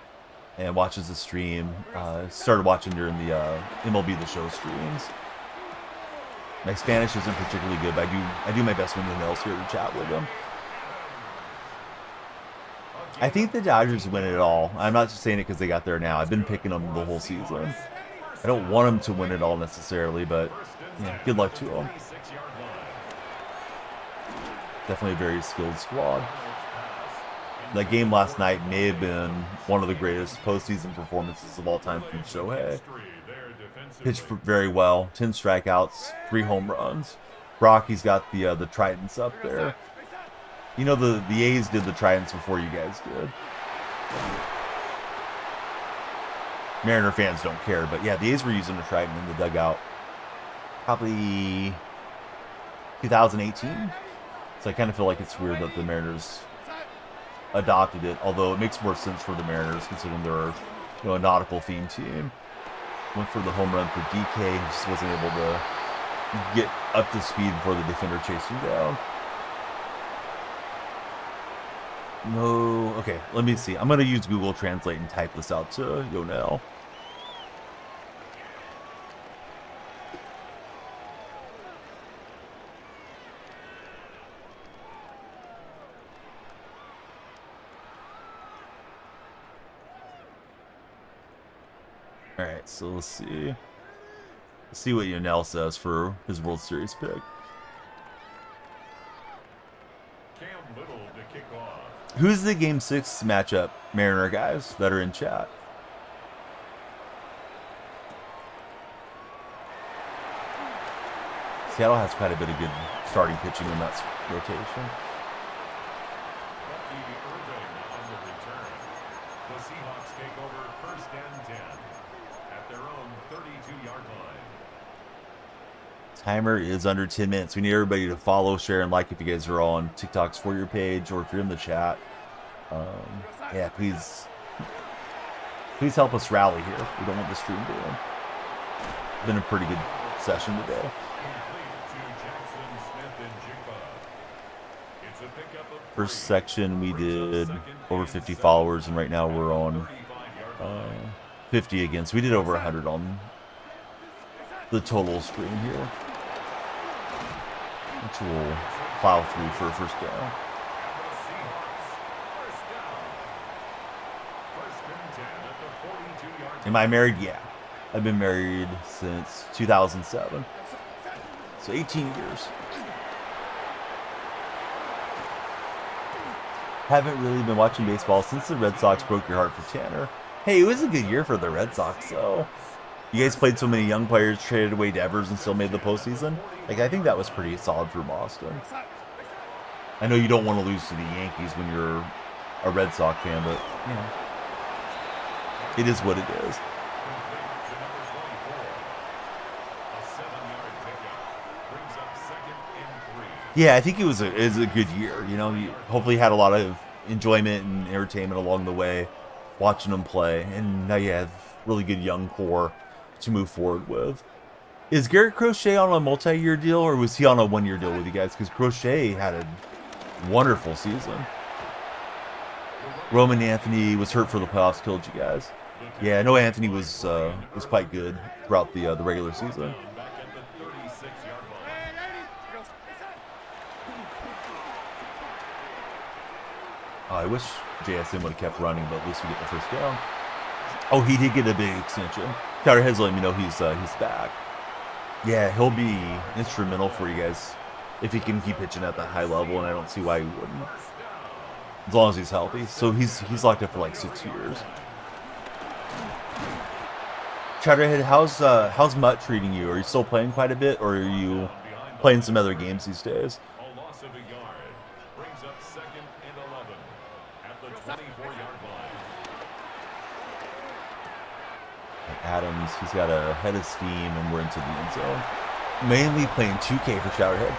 and watches the stream. Started watching during the MLB The Show streams. My Spanish isn't particularly good, but I do my best when Yonel's here to chat with him. I think the Dodgers win it all. I'm not just saying it because they got there now. I've been picking them the whole season. I don't want them to win it all necessarily, but yeah, good luck to them. Definitely a very skilled squad. That game last night may have been one of the greatest postseason performances of all time from Shohei. Pitched very well, 10 strikeouts, 3 home runs. Brocky's got the Tridents up there. You know, the A's did the Tridents before you guys did. Mariner fans don't care, but yeah, the A's were using the Trident in the dugout probably 2018. So I kind of feel like it's weird that the Mariners adopted it, although it makes more sense for the Mariners considering they're, you know, a nautical themed team. Went for the home run for DK, and just wasn't able to get up to speed before the defender chased him down. No, okay, let me see. I'm going to use Google Translate and type this out to Yonel. Alright, so let's see. Let's see what Yonel says for his World Series pick. Who's the Game 6 matchup, Mariner guys, that are in chat? Seattle has quite a bit of good starting pitching in that rotation. The Seahawks take over 1st and 10 at their own 32-yard line. Timer is under 10 minutes. We need everybody to follow, share, and like if you guys are on TikTok's For Your page or if you're in the chat. Yeah, please help us rally here. We don't want the stream to end. Been a pretty good session today. First section we did over 50 followers, and right now we're on 50 again. So we did over 100 on the total screen here. which will plow through for a first down. Am I married? Yeah. I've been married since 2007. So 18 years. Haven't really been watching baseball since the Red Sox broke your heart for Tanner. Hey, it was a good year for the Red Sox, though. You guys played so many young players, traded away Devers, and still made the postseason. Like, I think that was pretty solid for Boston. I know you don't want to lose to the Yankees when you're a Red Sox fan, but, you know, it is what it is. Yeah, I think it was a good year. You know, you hopefully had a lot of enjoyment and entertainment along the way, watching them play, and now you have really good young core to move forward with. Is Garrett Crochet on a multi-year deal, or was he on a one-year deal with you guys? Because Crochet had a wonderful season. Roman Anthony was hurt for the playoffs, killed you guys. Yeah, I know Anthony was quite good throughout the regular season. I wish JSN would have kept running, but at least we get the first down. Oh, he did get a big extension. Carter has let me know he's back. Yeah, he'll be instrumental for you guys if he can keep pitching at that high level, and I don't see why he wouldn't. As long as he's healthy. So he's locked up for like 6 years. Chatterhead, how's Mutt treating you? Are you still playing quite a bit, or are you playing some other games these days? Adams, he's got a head of steam, and we're into the end zone. Mainly playing 2K for Showerhead.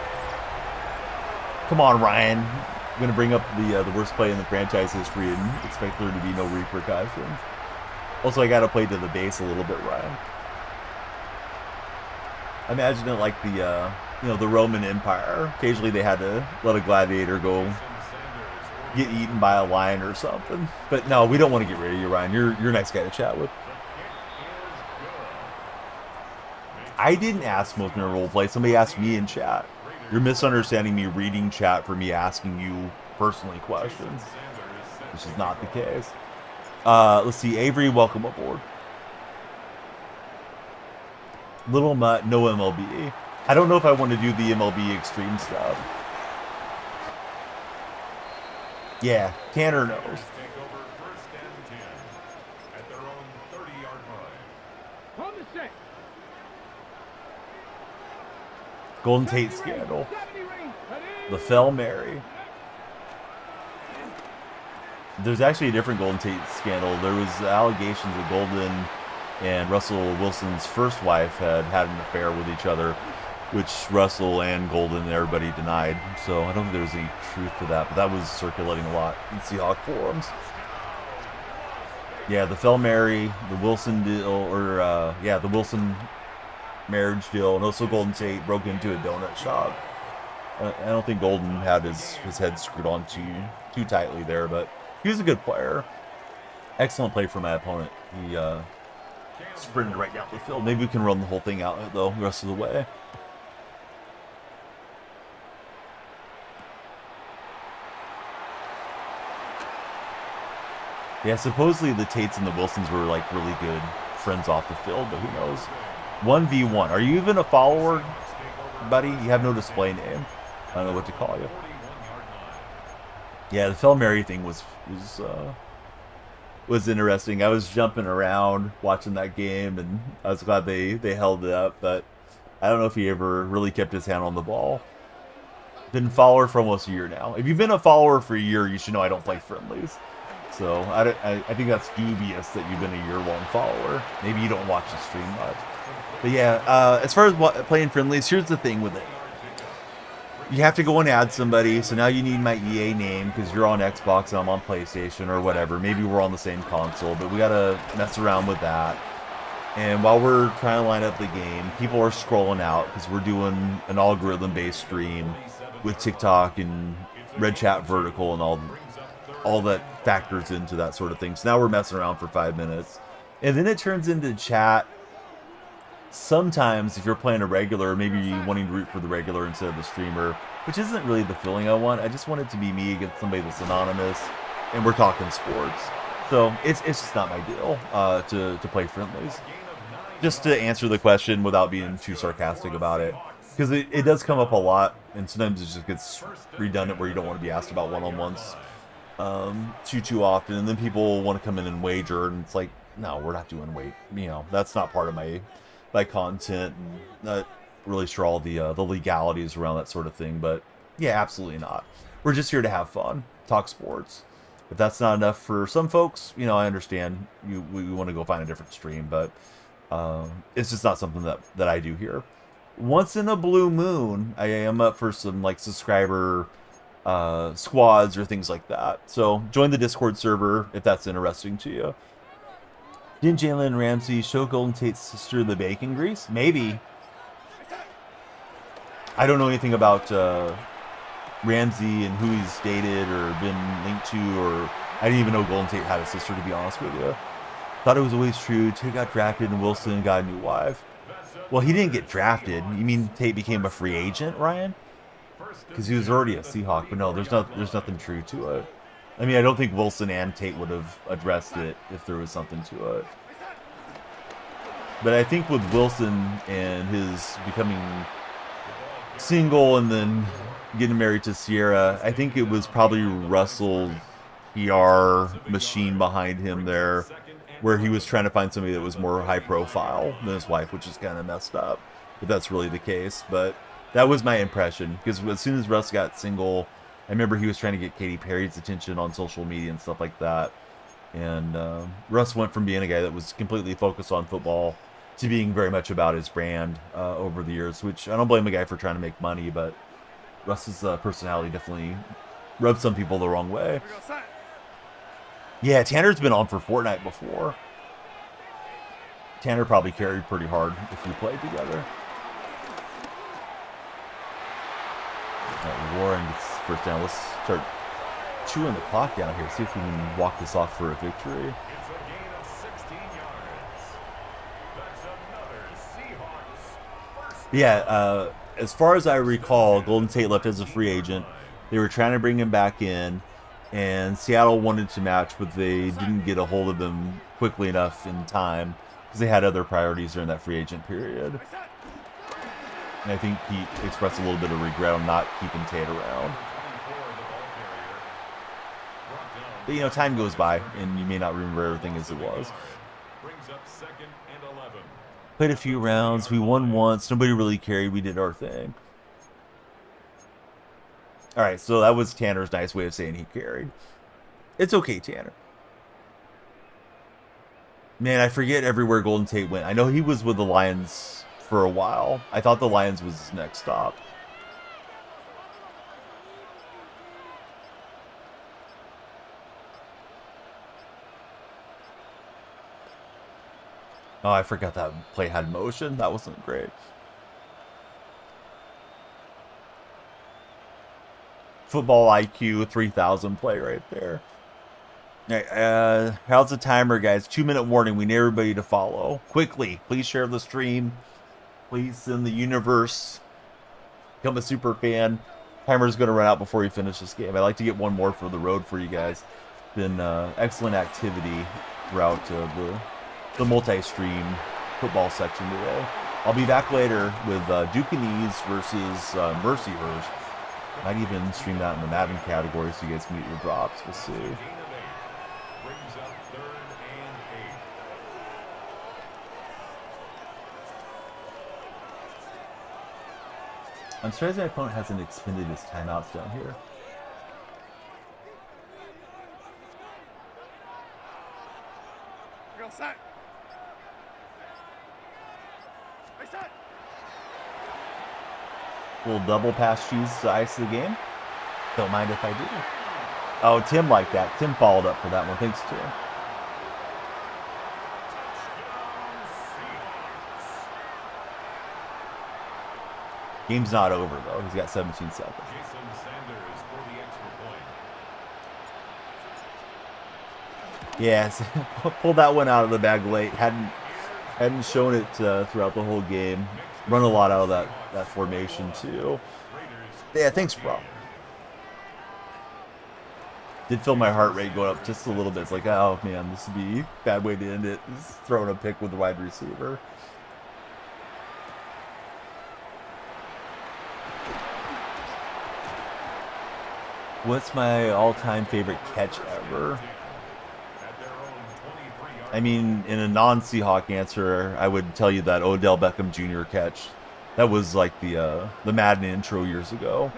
Come on, Ryan. I'm going to bring up the worst play in the franchise history and expect there to be no repercussions. Also, I got to play to the base a little bit, Ryan. I imagine it like the Roman Empire. Occasionally they had to let a gladiator go get eaten by a lion or something. But no, we don't want to get rid of you, Ryan. You're a nice guy to chat with. I didn't ask most memorable play. Somebody asked me in chat. You're misunderstanding me reading chat for me asking you personally questions, which is not the case. Let's see. Avery, welcome aboard. Little Mutt, no MLB. I don't know if I want to do the MLB extreme stuff. Yeah, Tanner knows. Golden Tate scandal. The Fell Mary. There's actually a different Golden Tate scandal. There was allegations that Golden and Russell Wilson's first wife had an affair with each other, which Russell and Golden and everybody denied. So I don't think there was any truth to that, but that was circulating a lot in Seahawk forums. Yeah, the Fell Mary, the Wilson deal, or the Wilson marriage deal, and also Golden Tate broke into a donut shop. I don't think Golden had his head screwed on too tightly there, but he was a good player. Excellent play for my opponent. He sprinted right down the field. Maybe we can run the whole thing out, though, the rest of the way. Yeah, supposedly the Tates and the Wilsons were like really good friends off the field, but who knows? 1v1. Are you even a follower, buddy? You have no display name. I don't know what to call you. Yeah, the Fell Mary thing was interesting. I was jumping around watching that game, and I was glad they held it up, but I don't know if he ever really kept his hand on the ball. Been a follower for almost a year now. If you've been a follower for a year, you should know I don't play friendlies. So I think that's dubious that you've been a year-long follower. Maybe you don't watch the stream much. But yeah, as far as playing friendlies, here's the thing with it. You have to go and add somebody, so now you need my EA name because you're on Xbox and I'm on PlayStation or whatever. Maybe we're on the same console, but we gotta mess around with that. And while we're trying to line up the game, people are scrolling out because we're doing an algorithm-based stream with TikTok and Red Chat Vertical and all that factors into that sort of thing. So now we're messing around for 5 minutes. And then it turns into chat sometimes if you're playing a regular, maybe wanting to root for the regular instead of the streamer, which isn't really the feeling I want. I just want it to be me against somebody that's anonymous, and we're talking sports. So it's just not my deal to play friendlies. Just to answer the question without being too sarcastic about it, because it does come up a lot, and sometimes it just gets redundant where you don't want to be asked about one-on-ones too often, and then people want to come in and wager, and it's like, no, we're not doing weight. You know, that's not part of my content. And not really sure all the legalities around that sort of thing, but yeah, absolutely not. We're just here to have fun, talk sports. If that's not enough for some folks, you know, I understand. We want to go find a different stream, but it's just not something that I do here. Once in a blue moon, I am up for some like subscriber squads or things like that. So join the Discord server if that's interesting to you. Didn't Jalen Ramsey show Golden Tate's sister the bacon grease? Maybe. I don't know anything about Ramsey and who he's dated or been linked to, or I didn't even know Golden Tate had a sister, to be honest with you. Thought it was always true. Tate got drafted and Wilson got a new wife. Well, he didn't get drafted. You mean Tate became a free agent, Ryan? Because he was already a Seahawk, but no, there's nothing true to it. I mean, I don't think Wilson and Tate would have addressed it if there was something to it. But I think with Wilson and his becoming single and then getting married to Sierra, I think it was probably Russell's PR machine behind him there, where he was trying to find somebody that was more high profile than his wife, which is kind of messed up, if that's really the case. But that was my impression, because as soon as Russ got single, I remember he was trying to get Katy Perry's attention on social media and stuff like that. And Russ went from being a guy that was completely focused on football to being very much about his brand over the years, which I don't blame a guy for trying to make money, but Russ's personality definitely rubbed some people the wrong way. Yeah, Tanner's been on for Fortnite before. Tanner probably carried pretty hard if we played together. Warren gets first down. Let's start chewing the clock down here. See if we can walk this off for a victory. It's a gain of 16 yards. That's another Seahawks first. Yeah, as far as I recall, Golden Tate left as a free agent. They were trying to bring him back in, and Seattle wanted to match, but they didn't get a hold of him quickly enough in time because they had other priorities during that free agent period. And I think Pete expressed a little bit of regret on not keeping Tate around. But, you know, time goes by, and you may not remember everything as it was. Brings up 2nd and 11. Played a few rounds. We won once. Nobody really carried. We did our thing. All right, so that was Tanner's nice way of saying he carried. It's okay, Tanner. Man, I forget everywhere Golden Tate went. I know he was with the Lions for a while. I thought the Lions was his next stop. Oh, I forgot that play had motion. That wasn't great. Football IQ 3000 play right there. All right, how's the timer, guys? 2-minute warning. We need everybody to follow. Quickly, please share the stream. Please send the universe. Become a super fan. Timer's going to run out before you finish this game. I'd like to get one more for the road for you guys. Been excellent activity throughout the multi-stream football section today. I'll be back later with Ducanese versus Mercyhurst. Might even stream that in the Madden category so you guys can get your drops. We'll see. Brings up 3rd and 8. I'm surprised my opponent hasn't expended his timeouts down here. Little double pass cheese to ice the game. Don't mind if I do. Oh, Tim liked that. Tim followed up for that one. Thanks, Tim. Game's not over, though. He's got 17 seconds. Jason Sanders for the extra point. Yes, pulled that one out of the bag late. Hadn't Hadn't shown it throughout the whole game. Run a lot out of that formation too. Yeah, thanks, bro. Did feel my heart rate going up just a little bit. It's like, oh man, this would be a bad way to end it. Just throwing a pick with the wide receiver. What's my all-time favorite catch ever? I mean, in a non-Seahawk answer, I would tell you that Odell Beckham Jr. catch. That was like the Madden intro years ago.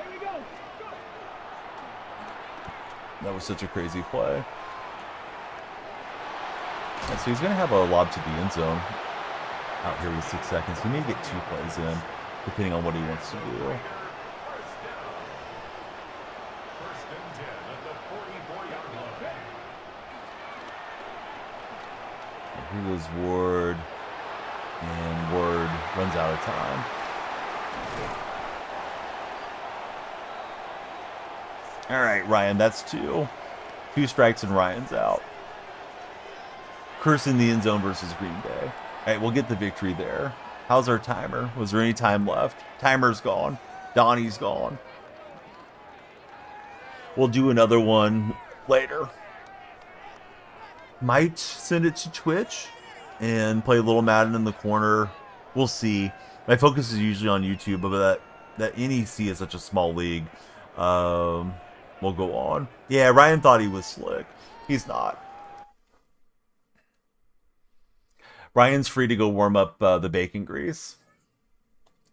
That was such a crazy play. Yeah, so he's going to have a lob to the end zone out here with 6 seconds. He may get 2 plays in, depending on what he wants to do. Here goes Ward, and Ward runs out of time. All right, Ryan, that's 2. 2 strikes and Ryan's out. Curse in the end zone versus Green Bay. All right, we'll get the victory there. How's our timer? Was there any time left? Timer's gone. Donnie's gone. We'll do another one later. Might send it to Twitch and play a little Madden in the corner. We'll see. My focus is usually on YouTube, but that NEC is such a small league. We'll go on. Yeah, Ryan thought he was slick. He's not. Ryan's free to go warm up the bacon grease.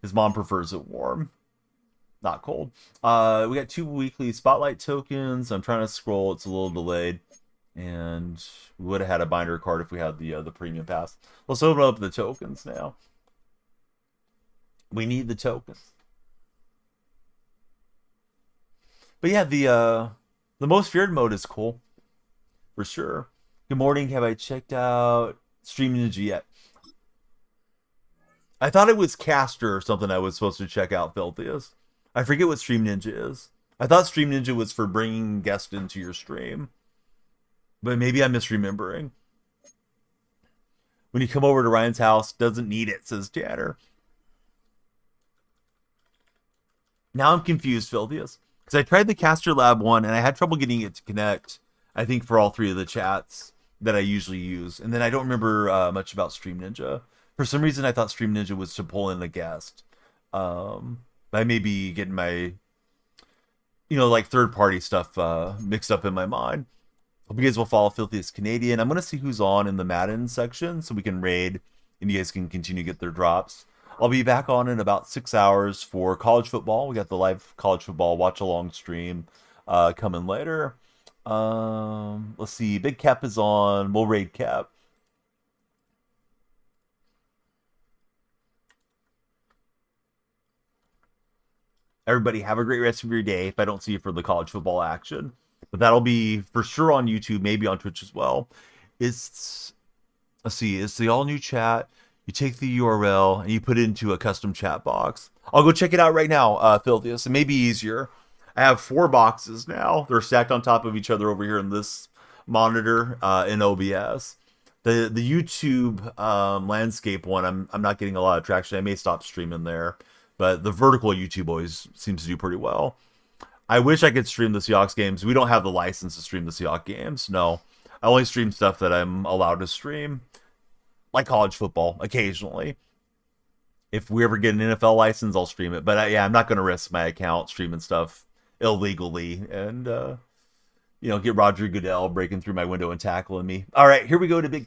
His mom prefers it warm, not cold. We got 2 weekly spotlight tokens. I'm trying to scroll. It's a little delayed. And we would have had a binder card if we had the premium pass. Let's open up the tokens now. We need the tokens. But yeah, the most feared mode is cool, for sure. Good morning. Have I checked out Stream Ninja yet? I thought it was Caster or something I was supposed to check out, Filthiest. I forget what Stream Ninja is. I thought Stream Ninja was for bringing guests into your stream. But maybe I'm misremembering. When you come over to Ryan's house, doesn't need it, says Tanner. Now I'm confused, Filthiest. Because I tried the Caster Lab one, and I had trouble getting it to connect, I think, for all 3 of the chats that I usually use. And then I don't remember much about Stream Ninja. For some reason, I thought Stream Ninja was to pull in a guest. I may be getting my, like third-party stuff mixed up in my mind. Hope you guys will follow Filthiest Canadian. I'm going to see who's on in the Madden section so we can raid and you guys can continue to get their drops. I'll be back on in about 6 hours for college football. We got the live college football watch-along stream coming later. Let's see. Big Cap is on. We'll raid Cap. Everybody have a great rest of your day if I don't see you for the college football action. But that'll be for sure on YouTube, maybe on Twitch as well. Let's see, it's the all new chat. You take the URL and you put it into a custom chat box. I'll go check it out right now, Filthiest. It may be easier. I have 4 boxes now. They're stacked on top of each other over here in this monitor in OBS. The YouTube landscape one, I'm not getting a lot of traction. I may stop streaming there. But the vertical YouTube always seems to do pretty well. I wish I could stream the Seahawks games. We don't have the license to stream the Seahawks games. No. I only stream stuff that I'm allowed to stream. Like college football, occasionally. If we ever get an NFL license, I'll stream it. But yeah, I'm not going to risk my account streaming stuff illegally. And, get Roger Goodell breaking through my window and tackling me. All right, here we go to Big